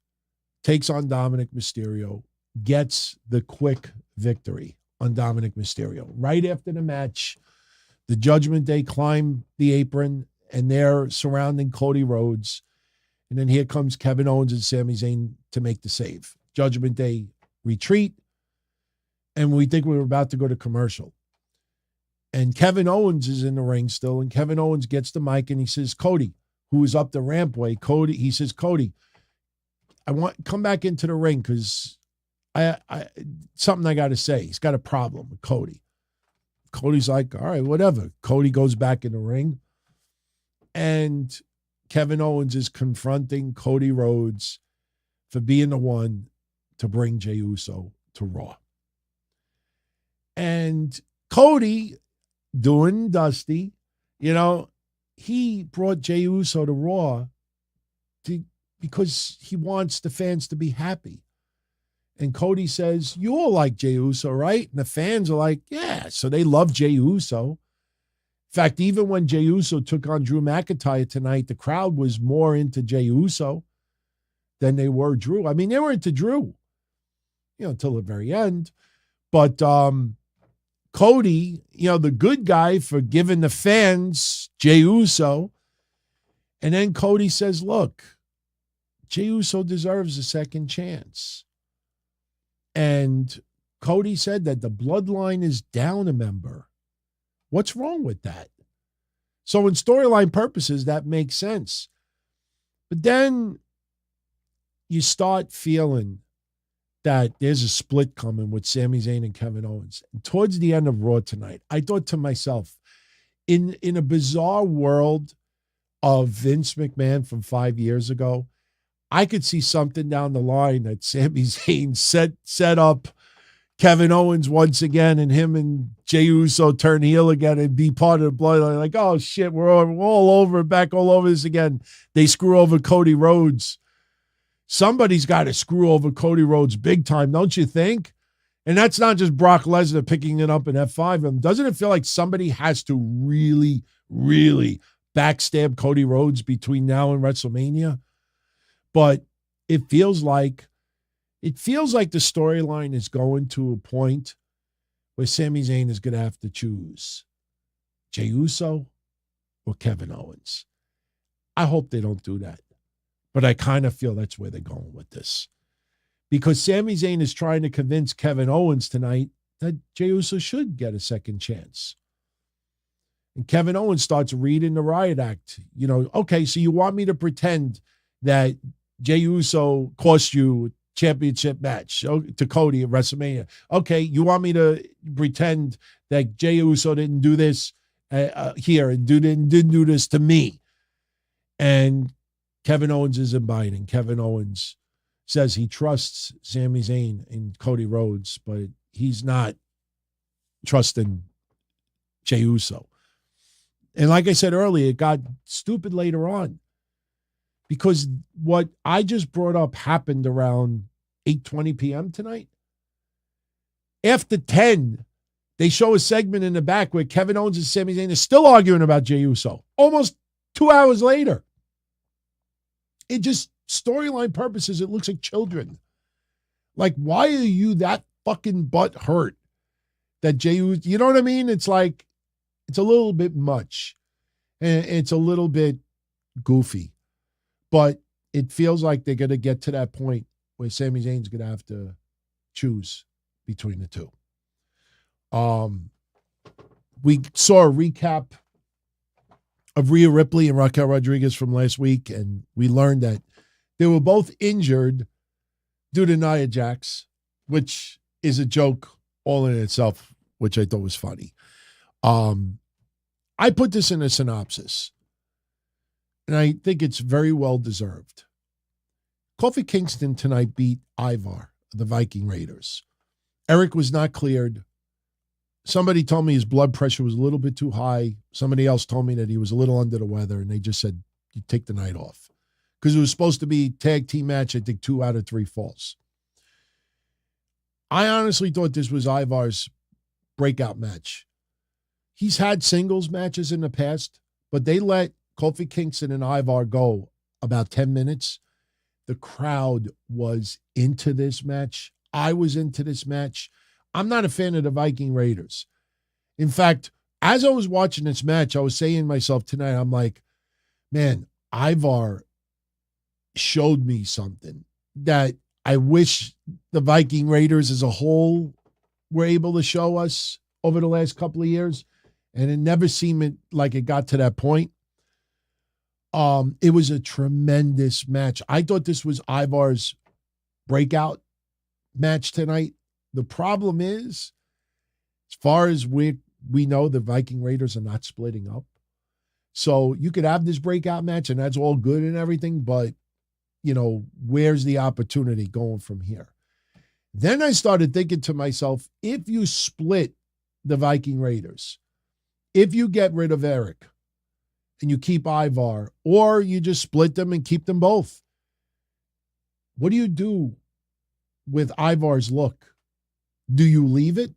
takes on Dominic Mysterio, gets the quick victory on Dominic Mysterio. Right after the match, the Judgment Day climb the apron, and they're surrounding Cody Rhodes. And then here comes Kevin Owens and Sami Zayn to make the save. Judgment Day retreat, and we think we were about to go to commercial. And Kevin Owens is in the ring still, and Kevin Owens gets the mic, and he says, Cody, who is up the rampway, he says, Cody, come back into the ring because I something I got to say. He's got a problem with Cody. Cody's like, all right, whatever. Cody goes back in the ring, and Kevin Owens is confronting Cody Rhodes for being the one to bring Jey Uso to Raw. And Cody, doing Dusty, he brought Jey Uso to Raw because he wants the fans to be happy. And Cody says, you all like Jey Uso, right? And the fans are like, yeah. So they love Jey Uso. In fact, even when Jey Uso took on Drew McIntyre tonight, the crowd was more into Jey Uso than they were Drew. I mean, they were into Drew, until the very end. But Cody, the good guy for giving the fans Jey Uso. And then Cody says, look, Jey Uso deserves a second chance. And Cody said that the bloodline is down a member. What's wrong with that? So in storyline purposes, that makes sense. But then you start feeling that there's a split coming with Sami Zayn and Kevin Owens. And towards the end of Raw tonight, I thought to myself, in a bizarre world of Vince McMahon from 5 years ago, I could see something down the line that Sami Zayn set up Kevin Owens once again, and him and Jey Uso turn heel again and be part of the bloodline. Like, oh shit, we're back all over this again. They screw over Cody Rhodes. Somebody's got to screw over Cody Rhodes big time, don't you think? And that's not just Brock Lesnar picking it up in F5. Doesn't it feel like somebody has to really, really backstab Cody Rhodes between now and WrestleMania? But it feels like the storyline is going to a point where Sami Zayn is going to have to choose Jey Uso or Kevin Owens. I hope they don't do that. But I kind of feel that's where they're going with this. Because Sami Zayn is trying to convince Kevin Owens tonight that Jey Uso should get a second chance. And Kevin Owens starts reading the riot act. Okay, so you want me to pretend that Jey Uso cost you a championship match to Cody at WrestleMania. Okay, you want me to pretend that Jey Uso didn't do this here and didn't do this to me. And Kevin Owens isn't biting. Kevin Owens says he trusts Sami Zayn and Cody Rhodes, but he's not trusting Jey Uso. And like I said earlier, it got stupid later on because what I just brought up happened around 8:20 p.m. tonight. After 10, they show a segment in the back where Kevin Owens and Sami Zayn are still arguing about Jey Uso almost 2 hours later. It just, storyline purposes, it looks like children. Like, why are you that fucking butt hurt that Jey Uso, you know what I mean? It's like, It's a little bit much. And it's a little bit goofy. But it feels like they're going to get to that point where Sami Zayn's going to have to choose between the two. We saw a recap of Rhea Ripley and Raquel Rodriguez from last week, and we learned that they were both injured due to Nia Jax, which is a joke all in itself, which I thought was funny. I put this in a synopsis, and I think it's very well deserved. Kofi Kingston tonight beat Ivar, the Viking Raiders. Eric was not cleared. Somebody told me his blood pressure was a little bit too high. Somebody else told me that he was a little under the weather, and they just said, you take the night off. Because it was supposed to be tag team match, I think 2 out of 3 falls. I honestly thought this was Ivar's breakout match. He's had singles matches in the past, but they let Kofi Kingston and Ivar go about 10 minutes. The crowd was into this match. I was into this match. I'm not a fan of the Viking Raiders. In fact, as I was watching this match, I was saying to myself tonight, I'm like, man, Ivar showed me something that I wish the Viking Raiders as a whole were able to show us over the last couple of years. And it never seemed like it got to that point. It was a tremendous match. I thought this was Ivar's breakout match tonight. The problem is, as far as we know, the Viking Raiders are not splitting up. So you could have this breakout match, and that's all good and everything, but, you know, where's the opportunity going from here? Then I started thinking to myself, if you split the Viking Raiders, if you get rid of Eric and you keep Ivar, or you just split them and keep them both, what do you do with Ivar's look? Do you leave it?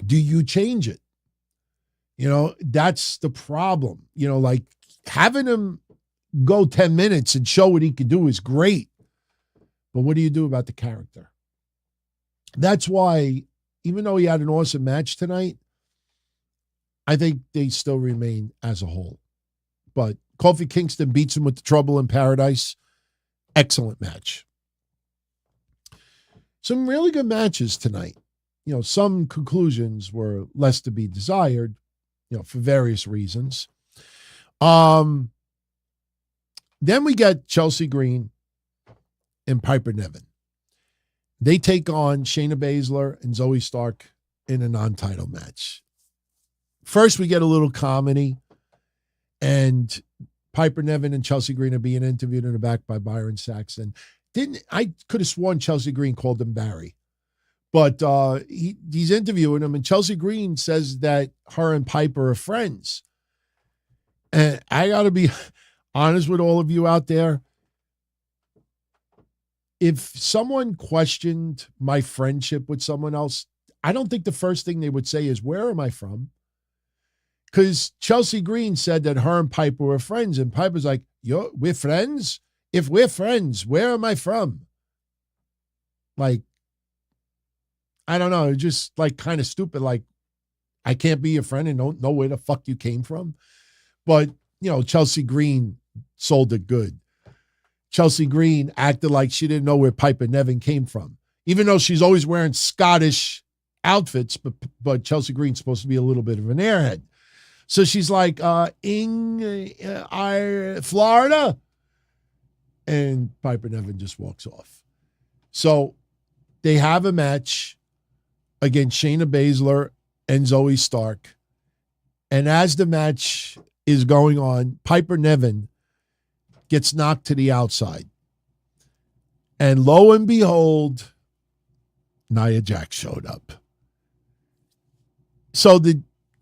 Do you change it? You know, that's the problem. You know, like having him go 10 minutes and show what he can do is great. But what do you do about the character? That's why, even though he had an awesome match tonight, I think they still remain as a whole. But Kofi Kingston beats him with the Trouble in Paradise. Excellent match. Some really good matches tonight. You know, some conclusions were less to be desired, you know, for various reasons. Then we get Chelsea Green and Piper Niven. They take on Shayna Baszler and Zoe Stark in a non-title match. First, we get a little comedy, and Piper Niven and Chelsea Green are being interviewed in the back by Byron Saxton. I could have sworn Chelsea Green called him Barry, but he's interviewing him, and Chelsea Green says that her and Piper are friends. And I got to be honest with all of you out there. If someone questioned my friendship with someone else, I don't think the first thing they would say is, where am I from? Because Chelsea Green said that her and Piper were friends, and Piper's like, we're friends? If we're friends, where am I from? Like, I don't know. It's just like kind of stupid. Like, I can't be your friend and don't know where the fuck you came from. But, you know, Chelsea Green sold it good. Chelsea Green acted like she didn't know where Piper Niven came from, even though she's always wearing Scottish outfits. But Chelsea Green's supposed to be a little bit of an airhead. So she's like, Florida? And Piper Niven just walks off. So they have a match against Shayna Baszler and Zoe Stark. And as the match is going on, Piper Niven gets knocked to the outside. And lo and behold, Nia Jax showed up. So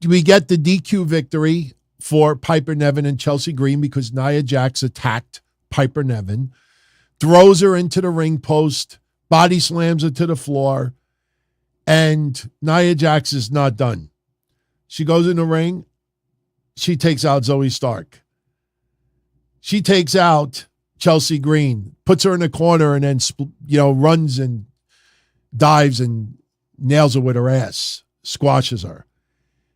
we get the DQ victory for Piper Niven and Chelsea Green because Nia Jax attacked Piper Niven, throws her into the ring post, body slams her to the floor, and Nia Jax is not done. She goes in the ring. She takes out Zoe Stark. She takes out Chelsea Green, puts her in a corner, and then, runs and dives and nails her with her ass, squashes her.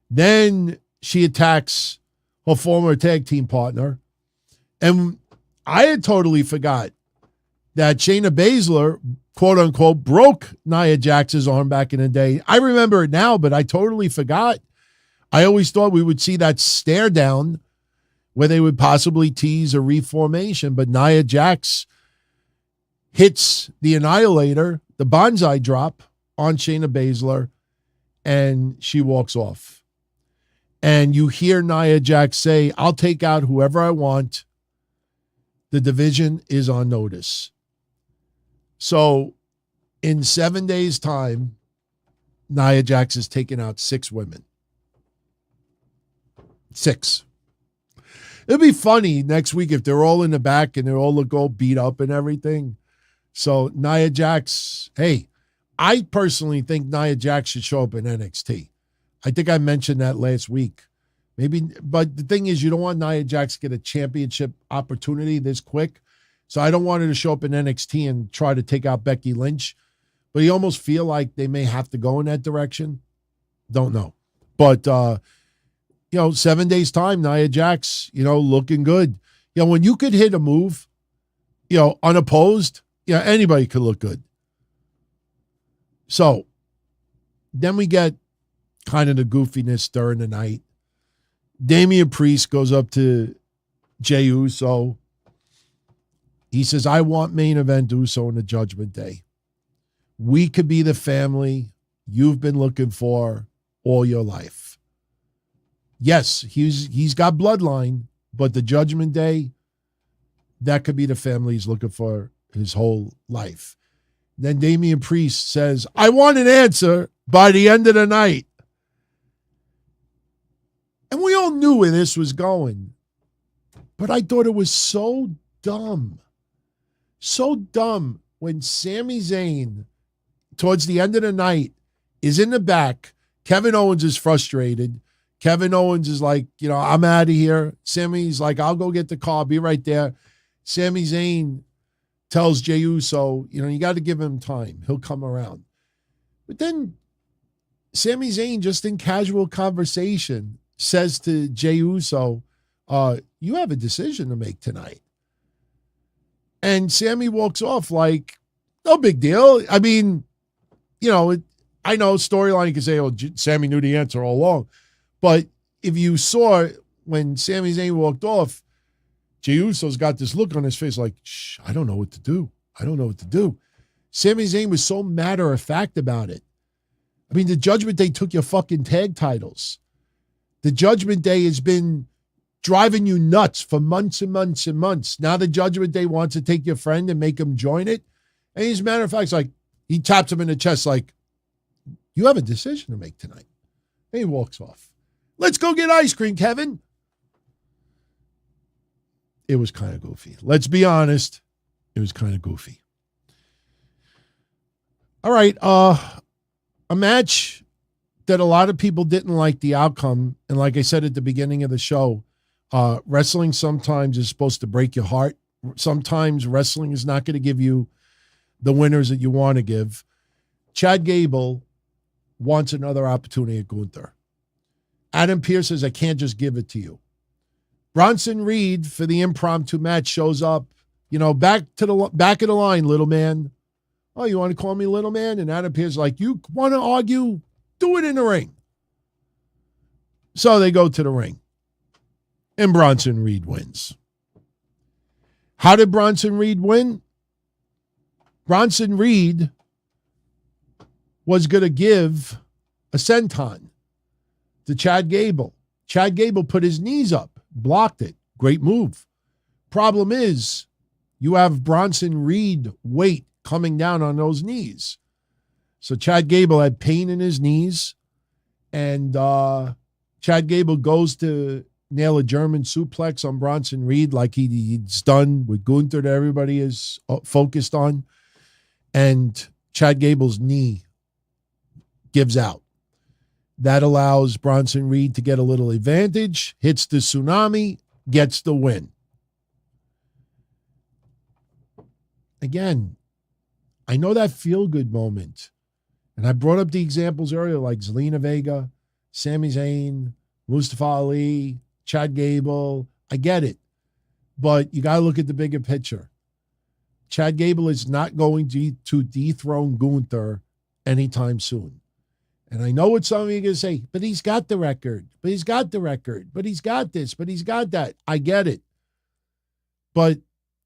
Then she attacks her former tag team partner. And I had totally forgot that Shayna Baszler, quote unquote, broke Nia Jax's arm back in the day. I remember it now, but I totally forgot. I always thought we would see that stare down where they would possibly tease a reformation, but Nia Jax hits the Annihilator, the Banzai drop on Shayna Baszler, and she walks off. And you hear Nia Jax say, I'll take out whoever I want. The division is on notice. So in 7 days' time, Nia Jax has taken out 6 women. 6. It'd be funny next week if they're all in the back and they all look all beat up and everything. So Nia Jax, hey, I personally think Nia Jax should show up in NXT. I think I mentioned that last week. Maybe, but the thing is, you don't want Nia Jax to get a championship opportunity this quick. So I don't want her to show up in NXT and try to take out Becky Lynch. But you almost feel like they may have to go in that direction. Don't know. But, 7 days time, Nia Jax, looking good. When you could hit a move, unopposed, anybody could look good. So then we get kind of the goofiness during the night. Damian Priest goes up to Jey Uso. He says, I want main event Uso in the Judgment Day. We could be the family you've been looking for all your life. Yes, he's got bloodline, but the Judgment Day, that could be the family he's looking for his whole life. Then Damian Priest says, I want an answer by the end of the night. And we all knew where this was going. But I thought it was so dumb. So dumb when Sami Zayn, towards the end of the night, is in the back. Kevin Owens is frustrated. Kevin Owens is like, I'm out of here. Sami's like, I'll go get the car. I'll be right there. Sami Zayn tells Jey Uso, you got to give him time. He'll come around. But then Sami Zayn, just in casual conversation, says to Jey Uso, you have a decision to make tonight. And Sami walks off like, no big deal. I mean, I know storyline, you can say, Sami knew the answer all along. But if you saw when Sami Zayn walked off, Jey Uso's got this look on his face like, shh, I don't know what to do. I don't know what to do. Sami Zayn was so matter-of-fact about it. I mean, the Judgment Day took your fucking tag titles. The Judgment Day has been driving you nuts for months and months and months. Now the Judgment Day wants to take your friend and make him join it. And as a matter of fact, it's like, he taps him in the chest like, you have a decision to make tonight. And he walks off. Let's go get ice cream, Kevin. It was kind of goofy. Let's be honest. It was kind of goofy. All right. A match that a lot of people didn't like the outcome. And like I said at the beginning of the show, wrestling sometimes is supposed to break your heart. Sometimes wrestling is not going to give you the winners that you want to give. Chad Gable wants another opportunity at Gunther. Adam Pearce says, I can't just give it to you. Bronson Reed for the impromptu match shows up, back of the line, little man. Oh, you want to call me little man? And Adam Pearce is like, you want to argue? Do it in the ring. So they go to the ring. And Bronson Reed wins. How did Bronson Reed win? Bronson Reed was going to give a senton to Chad Gable. Chad Gable put his knees up, blocked it. Great move. Problem is, you have Bronson Reed weight coming down on those knees. So Chad Gable had pain in his knees, and Chad Gable goes to nail a German suplex on Bronson Reed like he's done with Gunther that everybody is focused on. And Chad Gable's knee gives out. That allows Bronson Reed to get a little advantage, hits the tsunami, gets the win. Again, I know that feel-good moment. And I brought up the examples earlier like Zelina Vega, Sami Zayn, Mustafa Ali, Chad Gable. I get it. But you got to look at the bigger picture. Chad Gable is not going to dethrone Gunther anytime soon. And I know what some of you are going to say, but he's got the record, but he's got the record, but he's got this, but he's got that. I get it. But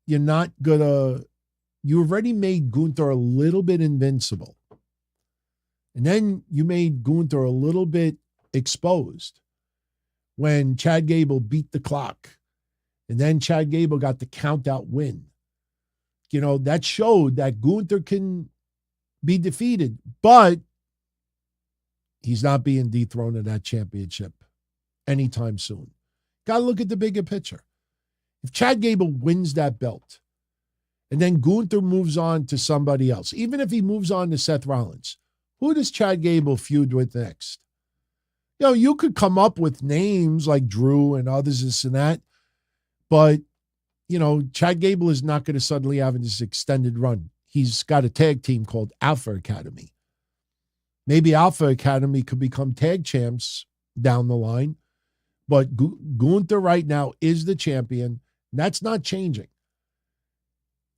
you're not going to, you already made Gunther a little bit invincible. And then you made Gunther a little bit exposed when Chad Gable beat the clock. And then Chad Gable got the count-out win. You know, that showed that Gunther can be defeated, but he's not being dethroned in that championship anytime soon. Got to look at the bigger picture. If Chad Gable wins that belt, and then Gunther moves on to somebody else, even if he moves on to Seth Rollins, who does Chad Gable feud with next? You know, you could come up with names like Drew and others, this and that, but, you know, Chad Gable is not going to suddenly have this extended run. He's got a tag team called Alpha Academy. Maybe Alpha Academy could become tag champs down the line, but Gunther right now is the champion. That's not changing.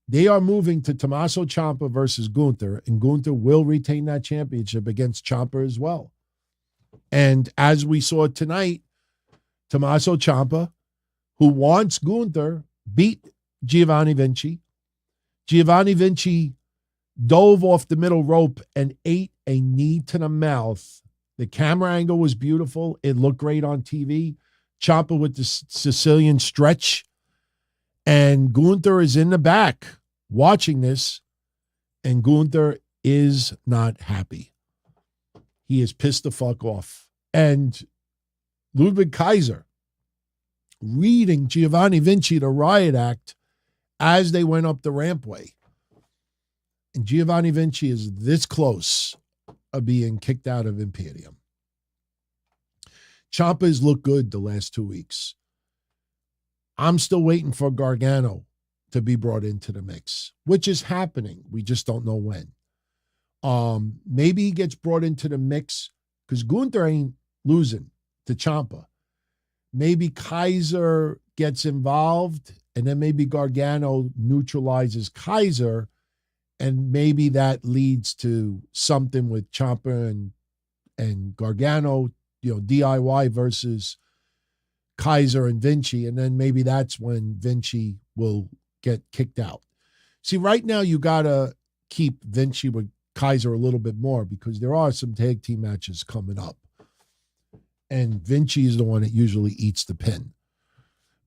They are moving to Tommaso Ciampa versus Gunther, and Gunther will retain that championship against Ciampa as well. And as we saw tonight, Tommaso Ciampa, who wants Gunther, beat Giovanni Vinci. Giovanni Vinci dove off the middle rope and ate a knee to the mouth. The camera angle was beautiful. It looked great on TV. Ciampa with the Sicilian stretch. And Gunther is in the back watching this, and Gunther is not happy. He is pissed the fuck off. And Ludwig Kaiser reading Giovanni Vinci the riot act as they went up the rampway. And Giovanni Vinci is this close of being kicked out of Imperium. Ciampa has looked good the last 2 weeks. I'm still waiting for Gargano to be brought into the mix, which is happening. We just don't know when. Maybe he gets brought into the mix because Gunther ain't losing to Ciampa. Maybe Kaiser gets involved, and then maybe Gargano neutralizes Kaiser, and maybe that leads to something with Ciampa and Gargano, you know, DIY versus Kaiser and Vinci, and then maybe that's when Vinci will get kicked out. See, right now you got to keep Vinci with Kaiser a little bit more because there are some tag team matches coming up. And Vinci is the one that usually eats the pin.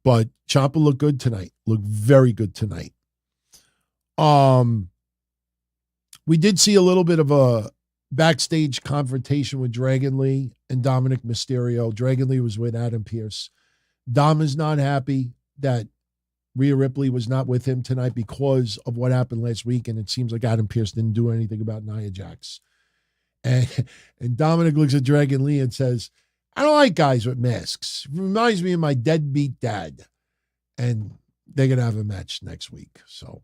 But Ciampa looked good tonight. Looked very good tonight. We did see a little bit of a backstage confrontation with Dragon Lee and Dominic Mysterio. Dragon Lee was with Adam Pearce. Dom is not happy that Rhea Ripley was not with him tonight because of what happened last week, and it seems like Adam Pearce didn't do anything about Nia Jax. And Dominic looks at Dragon Lee and says, I don't like guys with masks. It reminds me of my deadbeat dad. And they're going to have a match next week. So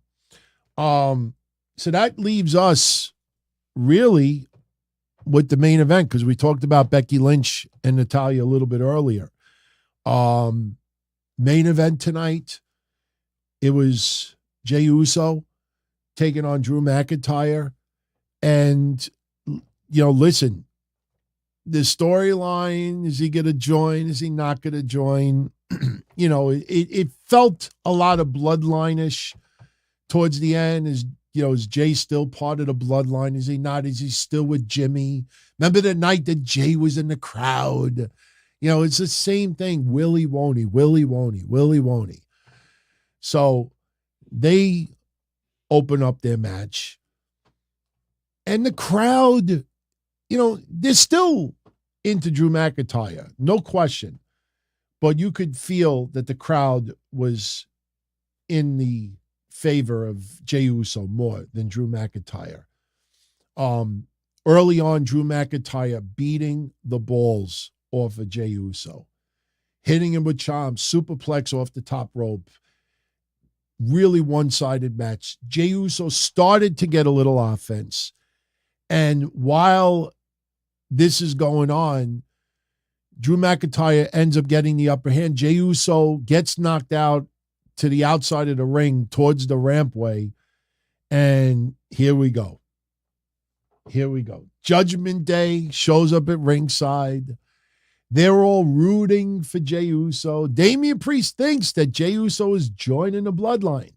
that leaves us really with the main event because we talked about Becky Lynch and Natalya a little bit earlier. Main event tonight, it was Jey Uso taking on Drew McIntyre. And, you know, listen, the storyline, is he going to join? Is he not going to join? You know, it felt a lot of bloodline-ish towards the end. Is Jey still part of the bloodline? Is he not? Is he still with Jimmy? Remember the night that Jey was in the crowd? You know, it's the same thing. Willie won't he? Willie won't he? Willie won't he? So they open up their match. And the crowd, you know, they're still into Drew McIntyre, no question. But you could feel that the crowd was in the favor of Jey Uso more than Drew McIntyre. Early on, Drew McIntyre beating the balls off of Jey Uso, hitting him with charms, superplex off the top rope. Really one-sided match. Jey Uso started to get a little offense. And while this is going on, Drew McIntyre ends up getting the upper hand. Jey Uso gets knocked out to the outside of the ring towards the rampway. And here we go. Judgment Day shows up at ringside. They're all rooting for Jey Uso. Damian Priest thinks that Jey Uso is joining the bloodline.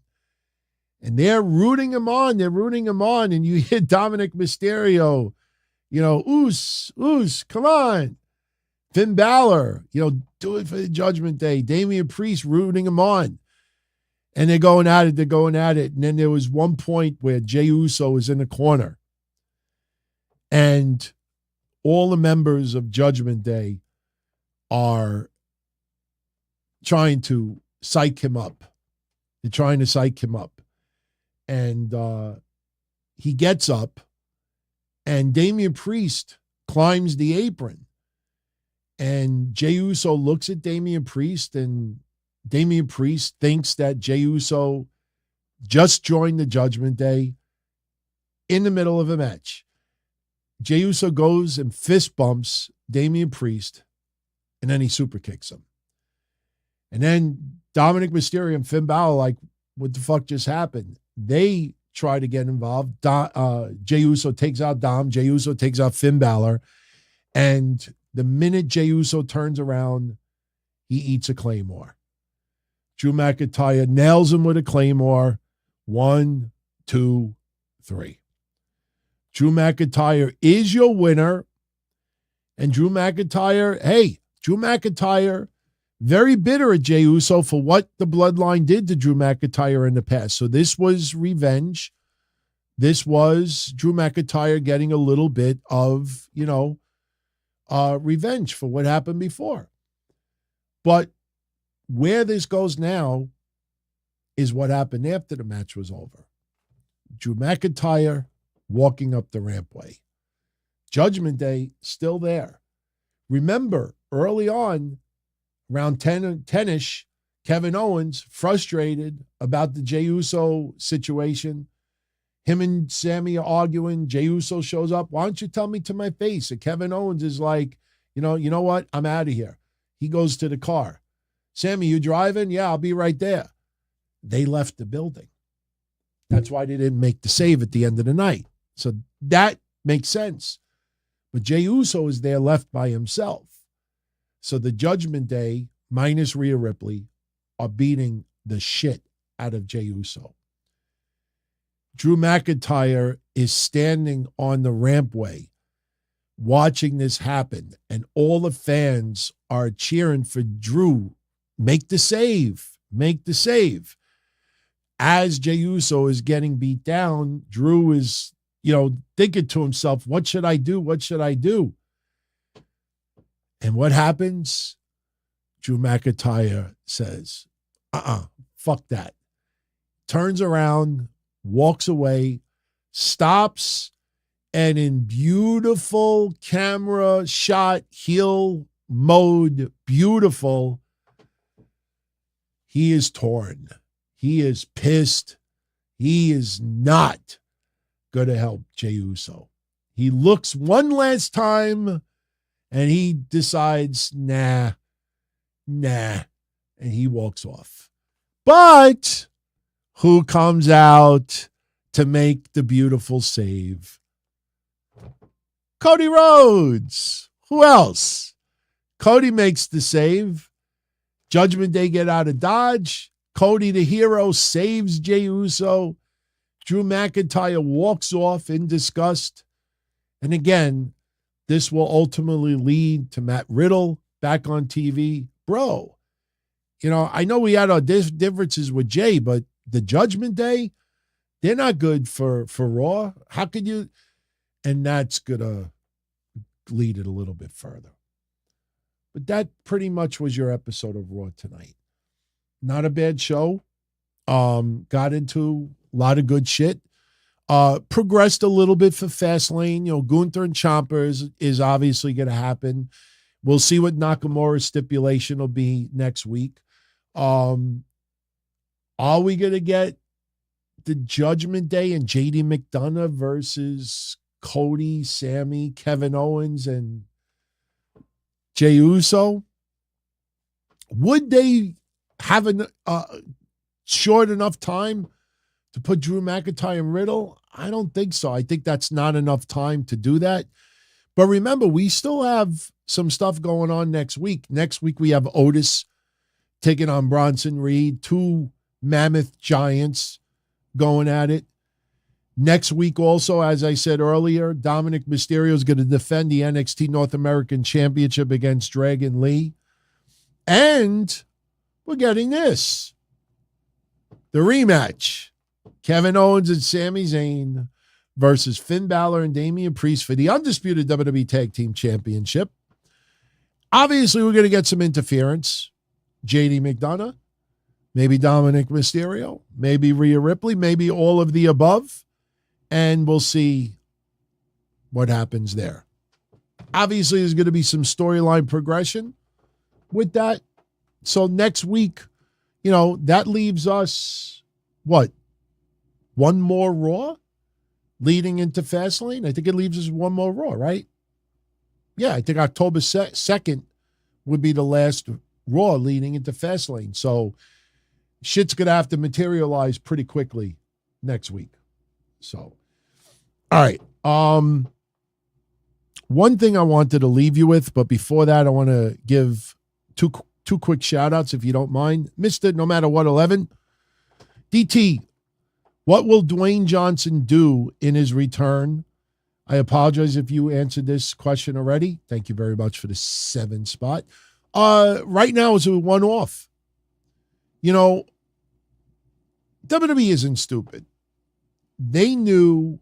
And they're rooting him on. And you hear Dominic Mysterio, Oos, come on. Finn Balor, do it for the Judgment Day. Damian Priest rooting him on. And they're going at it. And then there was one point where Jey Uso was in the corner. And all the members of Judgment Day are trying to psych him up. And he gets up, and Damian Priest climbs the apron. And Jey Uso looks at Damian Priest, and Damian Priest thinks that Jey Uso just joined the Judgment Day in the middle of a match. Jey Uso goes and fist bumps Damian Priest, and then he super kicks him. And then Dominic Mysterio and Finn Balor like, what the fuck just happened? They try to get involved. Jey Uso takes out Dom. Jey Uso takes out Finn Balor. And the minute Jey Uso turns around, he eats a Claymore. Drew McIntyre nails him with a Claymore. 1, 2, 3. Drew McIntyre is your winner. And Drew McIntyre, very bitter at Jey Uso for what the bloodline did to Drew McIntyre in the past. So this was revenge. This was Drew McIntyre getting a little bit of, revenge for what happened before. But where this goes now is what happened after the match was over. Drew McIntyre walking up the rampway. Judgment Day still there. Remember, early on, around 10-ish, Kevin Owens, frustrated about the Jey Uso situation. Him and Sami are arguing. Jey Uso shows up. Why don't you tell me to my face? And Kevin Owens is like, you know what? I'm out of here. He goes to the car. Sami, you driving? Yeah, I'll be right there. They left the building. That's why they didn't make the save at the end of the night. So that makes sense. But Jey Uso is there left by himself. So the Judgment Day, minus Rhea Ripley, are beating the shit out of Jey Uso. Drew McIntyre is standing on the rampway watching this happen, and all the fans are cheering for Drew. Make the save. As Jey Uso is getting beat down, Drew is, thinking to himself, what should I do? And what happens? Drew McIntyre says, fuck that. Turns around, walks away, stops, and in beautiful camera shot, heel mode, beautiful, he is torn. He is pissed. He is not going to help Jey Uso. He looks one last time, and he decides, nah, and he walks off. But who comes out to make the beautiful save? Cody Rhodes. Who else? Cody makes the save. Judgment Day get out of Dodge. Cody, the hero, saves Jey Uso. Drew McIntyre walks off in disgust. And again, this will ultimately lead to Matt Riddle back on TV. Bro, I know we had our differences with Jay, but the Judgment Day, they're not good for Raw. How could you? And that's going to lead it a little bit further. But that pretty much was your episode of Raw tonight. Not a bad show. Got into a lot of good shit. Progressed a little bit for Fastlane. Gunther and Ciampa is obviously going to happen. We'll see what Nakamura's stipulation will be next week. Are we going to get the Judgment Day and JD McDonough versus Cody, Sami, Kevin Owens, and Jey Uso, would they have a short enough time to put Drew McIntyre and Riddle? I don't think so. I think that's not enough time to do that. But remember, we still have some stuff going on next week. Next week, we have Otis taking on Bronson Reed, two mammoth giants going at it. Next week also, as I said earlier, Dominic Mysterio is going to defend the NXT North American Championship against Dragon Lee. And we're getting this. The rematch. Kevin Owens and Sami Zayn versus Finn Balor and Damian Priest for the undisputed WWE Tag Team Championship. Obviously, we're going to get some interference. JD McDonough, maybe Dominic Mysterio, maybe Rhea Ripley, maybe all of the above. And we'll see what happens there. Obviously, there's going to be some storyline progression with that. So next week, that leaves us, what? One more Raw leading into Fastlane? I think it leaves us one more Raw, right? Yeah, I think October 2nd would be the last Raw leading into Fastlane. So shit's going to have to materialize pretty quickly next week. So, all right. One thing I wanted to leave you with, but before that, I want to give two quick shout-outs, if you don't mind. Mr. No Matter What 11. DT, what will Dwayne Johnson do in his return? I apologize if you answered this question already. Thank you very much for the 7 spot. Right now is a one-off. WWE isn't stupid. They knew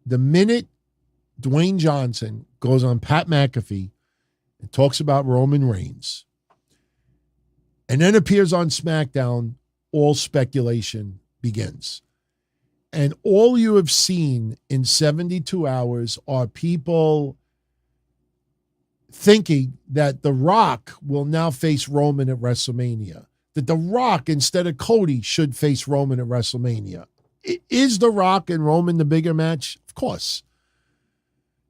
the minute Dwayne Johnson goes on Pat McAfee and talks about Roman Reigns and then appears on SmackDown, all speculation begins. And all you have seen in 72 hours are people thinking that The Rock will now face Roman at WrestleMania. That The Rock, instead of Cody, should face Roman at WrestleMania. Is The Rock and Roman the bigger match? Of course.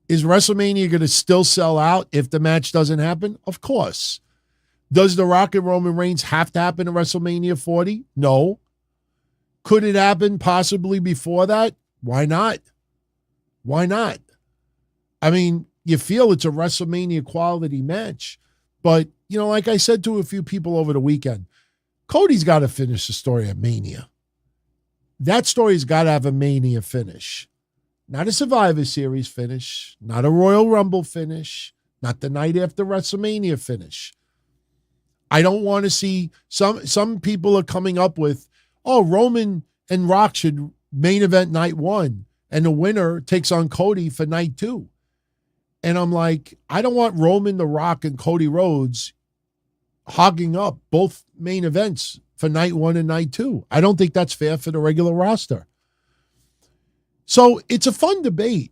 Is WrestleMania going to still sell out if the match doesn't happen? Of course. Does The Rock and Roman Reigns have to happen at WrestleMania 40? No. Could it happen possibly before that? Why not? Why not? I mean, you feel it's a WrestleMania quality match. But, like I said to a few people over the weekend, Cody's got to finish the story at Mania. That story's got to have a Mania finish. Not a Survivor Series finish, not a Royal Rumble finish, not the night after WrestleMania finish. I don't want to see some people are coming up with, Roman and Rock should main event night 1, and the winner takes on Cody for night 2. And I'm like, I don't want Roman, The Rock, and Cody Rhodes hogging up both main events for night 1 and night 2. I don't think that's fair for the regular roster. So it's a fun debate.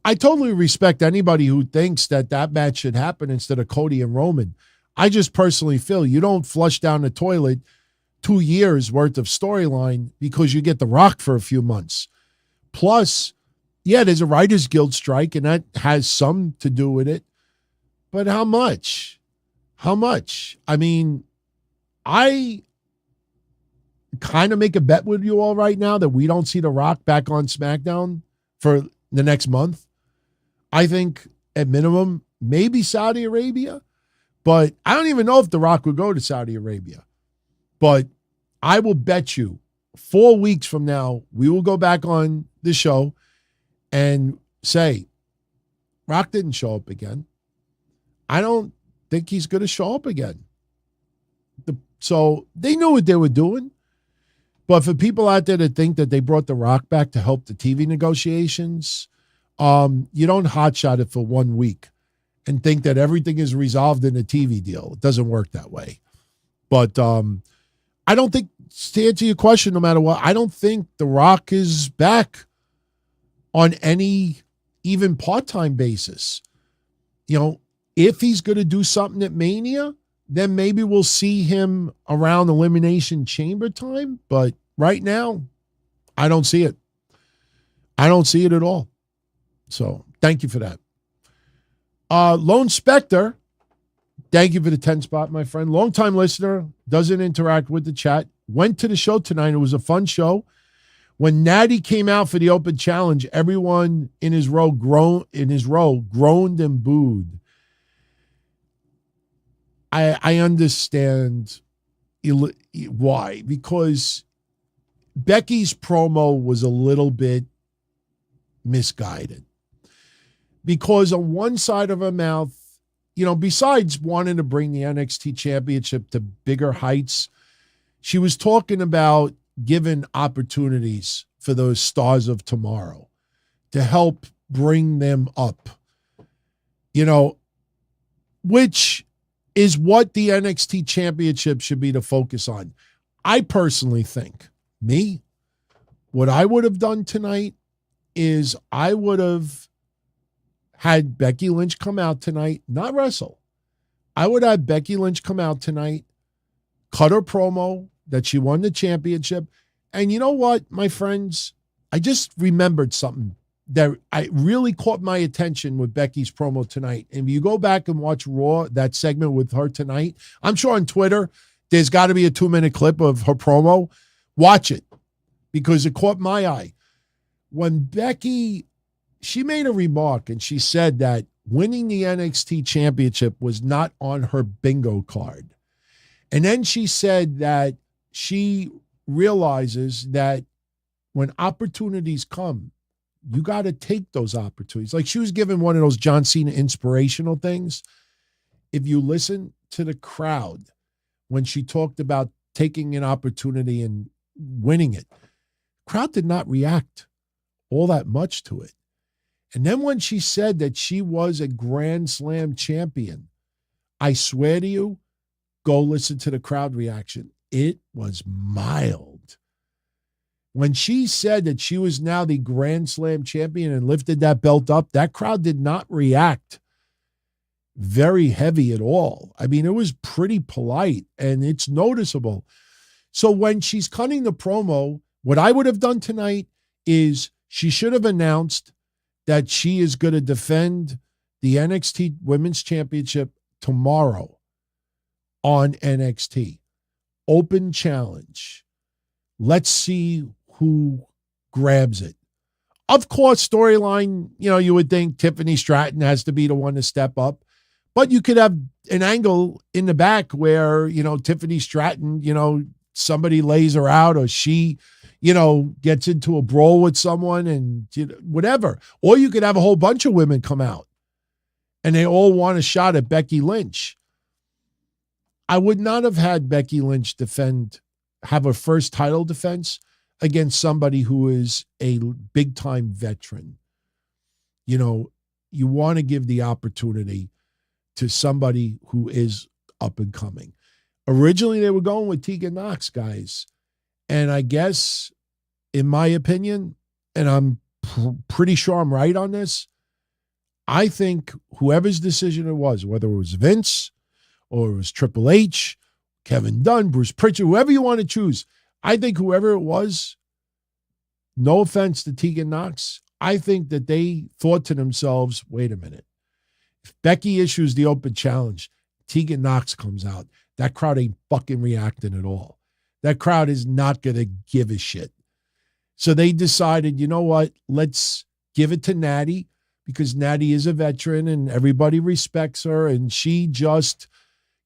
I totally respect anybody who thinks that match should happen instead of Cody and Roman. I just personally feel you don't flush down the toilet 2 years worth of storyline because you get The Rock for a few months. Plus, yeah, there's a Writers Guild strike, and that has some to do with it. But how much? How much? I mean, I kind of make a bet with you all right now that we don't see The Rock back on SmackDown for the next month. I think at minimum, maybe Saudi Arabia, but I don't even know if The Rock would go to Saudi Arabia. But I will bet you 4 weeks from now, we will go back on the show and say, Rock didn't show up again. I don't think he's going to show up again. So they knew what they were doing. But for people out there that think that they brought The Rock back to help the TV negotiations, you don't hotshot it for 1 week and think that everything is resolved in a TV deal. It doesn't work that way. But I don't think, to answer your question, no matter what, I don't think The Rock is back on any even part-time basis. If he's going to do something at Mania, then maybe we'll see him around Elimination Chamber time. But right now, I don't see it. I don't see it at all. So thank you for that. Lone Spectre, thank you for the 10 spot, my friend. Long-time listener, doesn't interact with the chat. Went to the show tonight. It was a fun show. When Natty came out for the open challenge, everyone in his row groaned and booed. I understand why. Because Becky's promo was a little bit misguided. Because on one side of her mouth, besides wanting to bring the NXT championship to bigger heights, she was talking about giving opportunities for those stars of tomorrow to help bring them up, which is what the NXT championship should be to focus on. I personally think, what I would have done tonight is I would have had Becky Lynch come out tonight, not wrestle. I would have Becky Lynch come out tonight, cut her promo that she won the championship. And you know what, my friends? I just remembered something that I really caught my attention with Becky's promo tonight. And if you go back and watch Raw, that segment with her tonight, I'm sure on Twitter, there's got to be a 2-minute clip of her promo. Watch it because it caught my eye. When Becky, she made a remark and she said that winning the NXT championship was not on her bingo card. And then she said that she realizes that when opportunities come, you got to take those opportunities. Like she was given one of those John Cena inspirational things. If you listen to the crowd when she talked about taking an opportunity and winning it, crowd did not react all that much to it. And then when she said that she was a Grand Slam champion, I swear to you, go listen to the crowd reaction. It was mild. When she said that she was now the Grand Slam champion and lifted that belt up, that crowd did not react very heavy at all. I mean, it was pretty polite and it's noticeable. So when she's cutting the promo, what I would have done tonight is she should have announced that she is going to defend the NXT Women's Championship tomorrow on NXT. Open challenge. Let's see who grabs it. Of course, storyline, you would think Tiffany Stratton has to be the one to step up. But you could have an angle in the back where, Tiffany Stratton, somebody lays her out or she, gets into a brawl with someone and whatever. Or you could have a whole bunch of women come out and they all want a shot at Becky Lynch. I would not have had Becky Lynch have her first title defense against somebody who is a big-time veteran. You want to give the opportunity to somebody who is up and coming. Originally, they were going with Tegan Nox, guys. And I guess, in my opinion, and I'm pretty sure I'm right on this, I think whoever's decision it was, whether it was Vince or it was Triple H, Kevin Dunn, Bruce Pritchard, whoever you want to choose, I think whoever it was, no offense to Tegan Nox, I think that they thought to themselves, wait a minute. If Becky issues the open challenge, Tegan Nox comes out, that crowd ain't fucking reacting at all. That crowd is not going to give a shit. So they decided, you know what? Let's give it to Natty because Natty is a veteran and everybody respects her. And she just,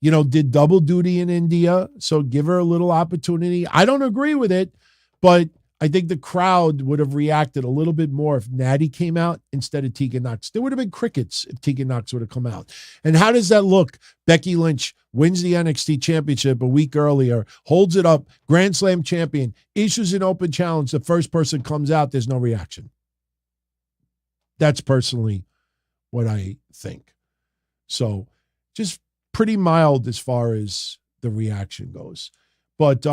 did double duty in India. So give her a little opportunity. I don't agree with it, but I think the crowd would have reacted a little bit more if Natty came out instead of Tegan Nox. There would have been crickets if Tegan Nox would have come out. And how does that look? Becky Lynch wins the NXT championship a week earlier, holds it up, Grand Slam champion, issues an open challenge. The first person comes out, there's no reaction. That's personally what I think. So just pretty mild as far as the reaction goes. But,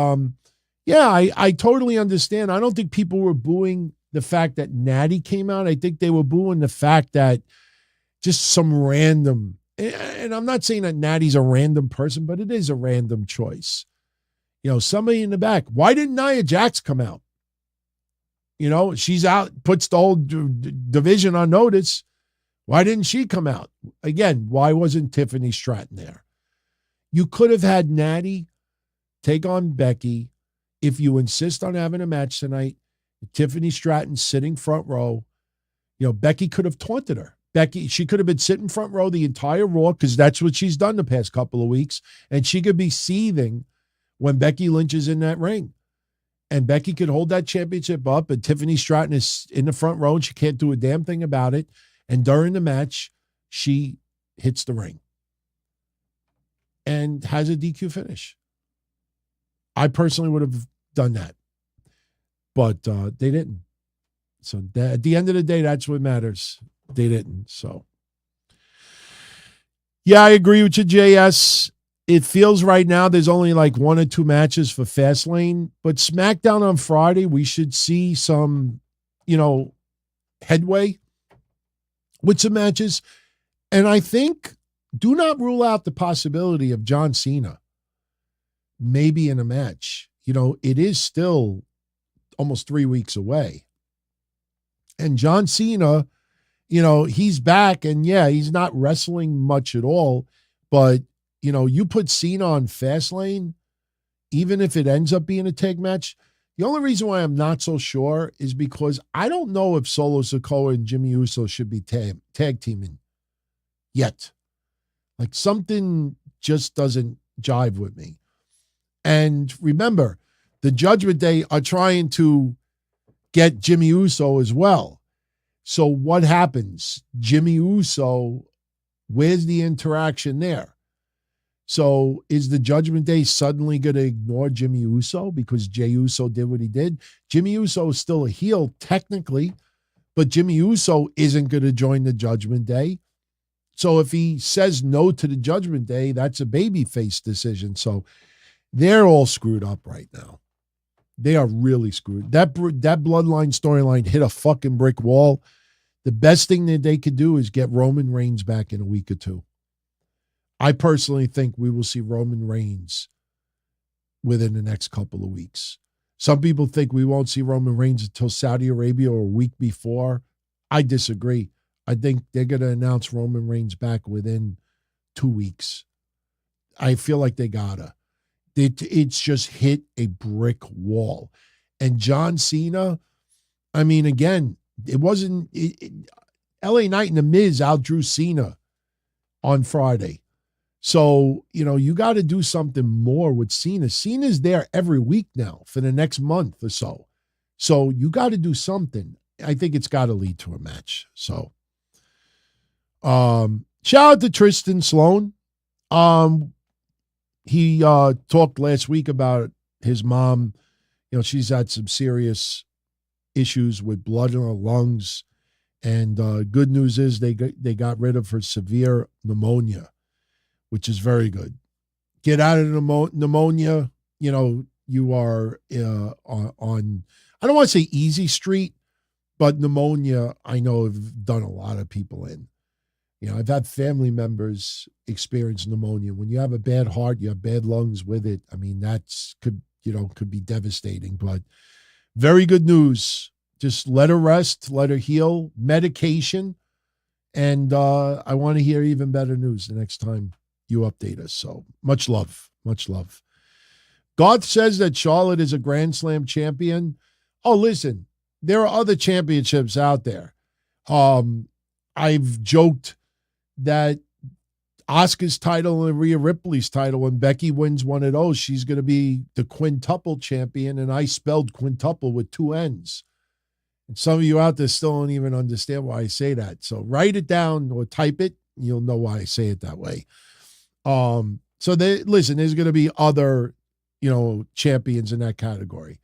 yeah, I totally understand. I don't think people were booing the fact that Natty came out. I think they were booing the fact that just some random, and I'm not saying that Natty's a random person, but it is a random choice. Somebody in the back. Why didn't Nia Jax come out? She's out, puts the whole division on notice. Why didn't she come out? Again, why wasn't Tiffany Stratton there? You could have had Natty take on Becky if you insist on having a match tonight. Tiffany Stratton sitting front row. Becky could have taunted her. She could have been sitting front row the entire Raw because that's what she's done the past couple of weeks. And she could be seething when Becky Lynch is in that ring. And Becky could hold that championship up, and Tiffany Stratton is in the front row, and she can't do a damn thing about it. And during the match, she hits the ring and has a DQ finish. I personally would have done that, but they didn't. So at the end of the day, that's what matters. They didn't. So, yeah, I agree with you, JS. It feels right now there's only like 1 or 2 matches for Fastlane, but SmackDown on Friday, we should see some, headway with some matches. And I think do not rule out the possibility of John Cena maybe in a match. It is still almost 3 weeks away. And John Cena, he's back, and yeah, he's not wrestling much at all, but you put Cena on Fastlane, even if it ends up being a tag match. The only reason why I'm not so sure is because I don't know if Solo Sikoa and Jimmy Uso should be tag teaming yet. Like, something just doesn't jive with me. And remember, the Judgment Day are trying to get Jimmy Uso as well. So what happens? Jimmy Uso, where's the interaction there? So is the Judgment Day suddenly going to ignore Jimmy Uso because Jey Uso did what he did? Jimmy Uso is still a heel technically, but Jimmy Uso isn't going to join the Judgment Day. So if he says no to the Judgment Day, that's a babyface decision. So they're all screwed up right now. They are really screwed. That bloodline storyline hit a fucking brick wall. The best thing that they could do is get Roman Reigns back in a week or 2. I personally think we will see Roman Reigns within the next couple of weeks. Some people think we won't see Roman Reigns until Saudi Arabia or a week before. I disagree. I think they're going to announce Roman Reigns back within 2 weeks. I feel like they gotta. It's just hit a brick wall. And John Cena, I mean, again, it wasn't... LA Knight and The Miz outdrew Cena on Friday. So, you got to do something more with Cena. Cena's there every week now for the next month or so. So you got to do something. I think it's got to lead to a match. So, shout out to Tristan Sloan. He talked last week about his mom. She's had some serious issues with blood in her lungs. And good news is they got rid of her severe pneumonia, which is very good. Get out of pneumonia. You are on, I don't want to say easy street, but pneumonia, I know have done a lot of people in. I've had family members experience pneumonia. When you have a bad heart, you have bad lungs with it. I mean, could be devastating, but very good news. Just let her rest, let her heal, medication. And I want to hear even better news the next time you update us. So much love, much love. Garth says that Charlotte is a Grand Slam champion. Oh, listen, there are other championships out there. I've joked that Asuka's title and Rhea Ripley's title, when Becky wins one of those, she's going to be the quintuple champion. And I spelled quintuple with 2 N's. And some of you out there still don't even understand why I say that. So write it down or type it. You'll know why I say it that way. So listen, there's going to be other, champions in that category.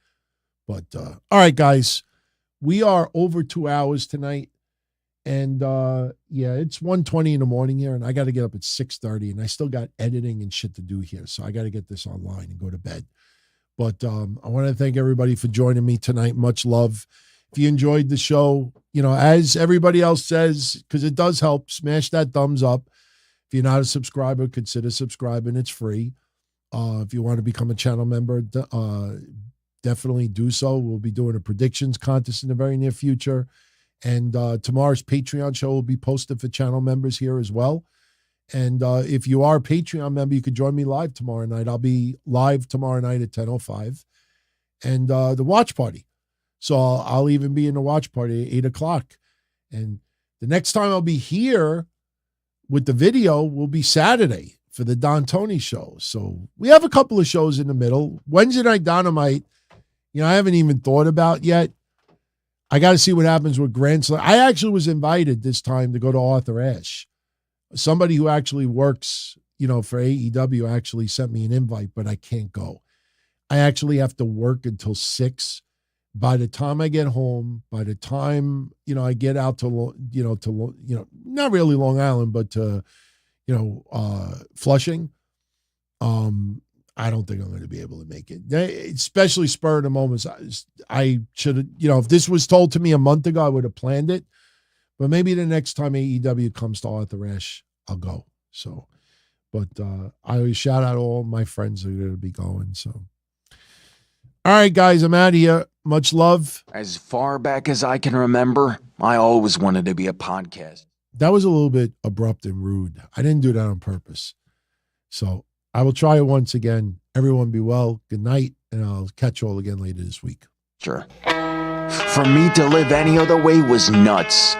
But, all right, guys, we are over 2 hours tonight. And, it's 1:20 in the morning here, and I got to get up at 6:30, and I still got editing and shit to do here. So I got to get this online and go to bed. But I want to thank everybody for joining me tonight. Much love. If you enjoyed the show, as everybody else says, because it does help, smash that thumbs up. If you're not a subscriber, consider subscribing. It's free. If you want to become a channel member, definitely do so. We'll be doing a predictions contest in the very near future. And tomorrow's Patreon show will be posted for channel members here as well. And if you are a Patreon member, you could join me live tomorrow night. I'll be live tomorrow night at 10:05. And the watch party. So I'll even be in the watch party at 8 o'clock. And the next time I'll be here with the video will be Saturday for the Don Tony show. So we have a couple of shows in the middle. Wednesday Night Dynamite, I haven't even thought about yet. I got to see what happens with Grand Slam. I actually was invited this time to go to Arthur Ashe. Somebody who actually works, for AEW actually sent me an invite, but I can't go. I actually have to work until 6. By the time I get home, by the time, I get out to not really Long Island, but to, Flushing, I don't think I'm going to be able to make it. Especially spur of the moment. I should have, if this was told to me a month ago, I would have planned it. But maybe the next time AEW comes to Arthur Ashe, I'll go. So, but I always shout out all my friends that are going to be going. So, all right, guys, I'm out of here. Much love.
As far back as I can remember, I always wanted to be a podcast.
That was a little bit abrupt and rude. I didn't do that on purpose. So I will try it once again. Everyone be well. Good night. And I'll catch you all again later this week.
Sure. For me to live any other way was nuts.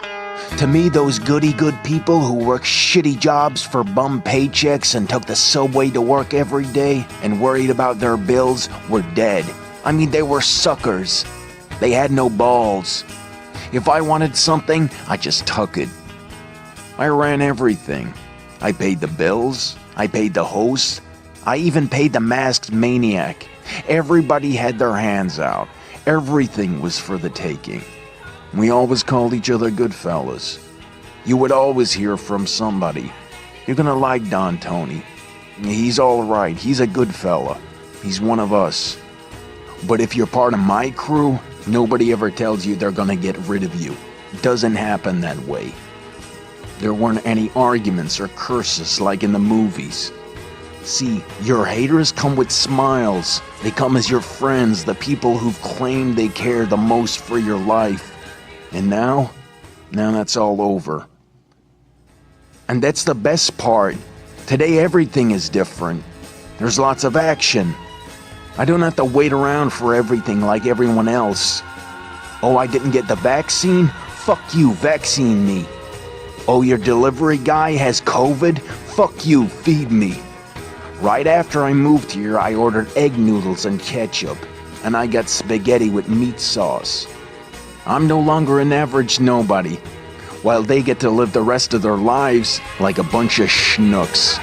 To me, those goody-good people who worked shitty jobs for bum paychecks and took the subway to work every day and worried about their bills were dead. I mean, they were suckers. They had no balls. If I wanted something, I just took it. I ran everything. I paid the bills. I paid the host. I even paid the masked maniac. Everybody had their hands out. Everything was for the taking. We always called each other good fellas. You would always hear from somebody. You're gonna like Don Tony. He's all right. He's a good fella. He's one of us. But if you're part of my crew, nobody ever tells you they're gonna get rid of you. It doesn't happen that way. There weren't any arguments or curses like in the movies. See, your haters come with smiles. They come as your friends, the people who've claimed they care the most for your life. And now that's all over. And that's the best part. Today everything is different. There's lots of action. I don't have to wait around for everything like everyone else. Oh, I didn't get the vaccine? Fuck you, vaccine me. Oh, your delivery guy has COVID? Fuck you, feed me. Right after I moved here, I ordered egg noodles and ketchup, and I got spaghetti with meat sauce. I'm no longer an average nobody, while they get to live the rest of their lives like a bunch of schnooks.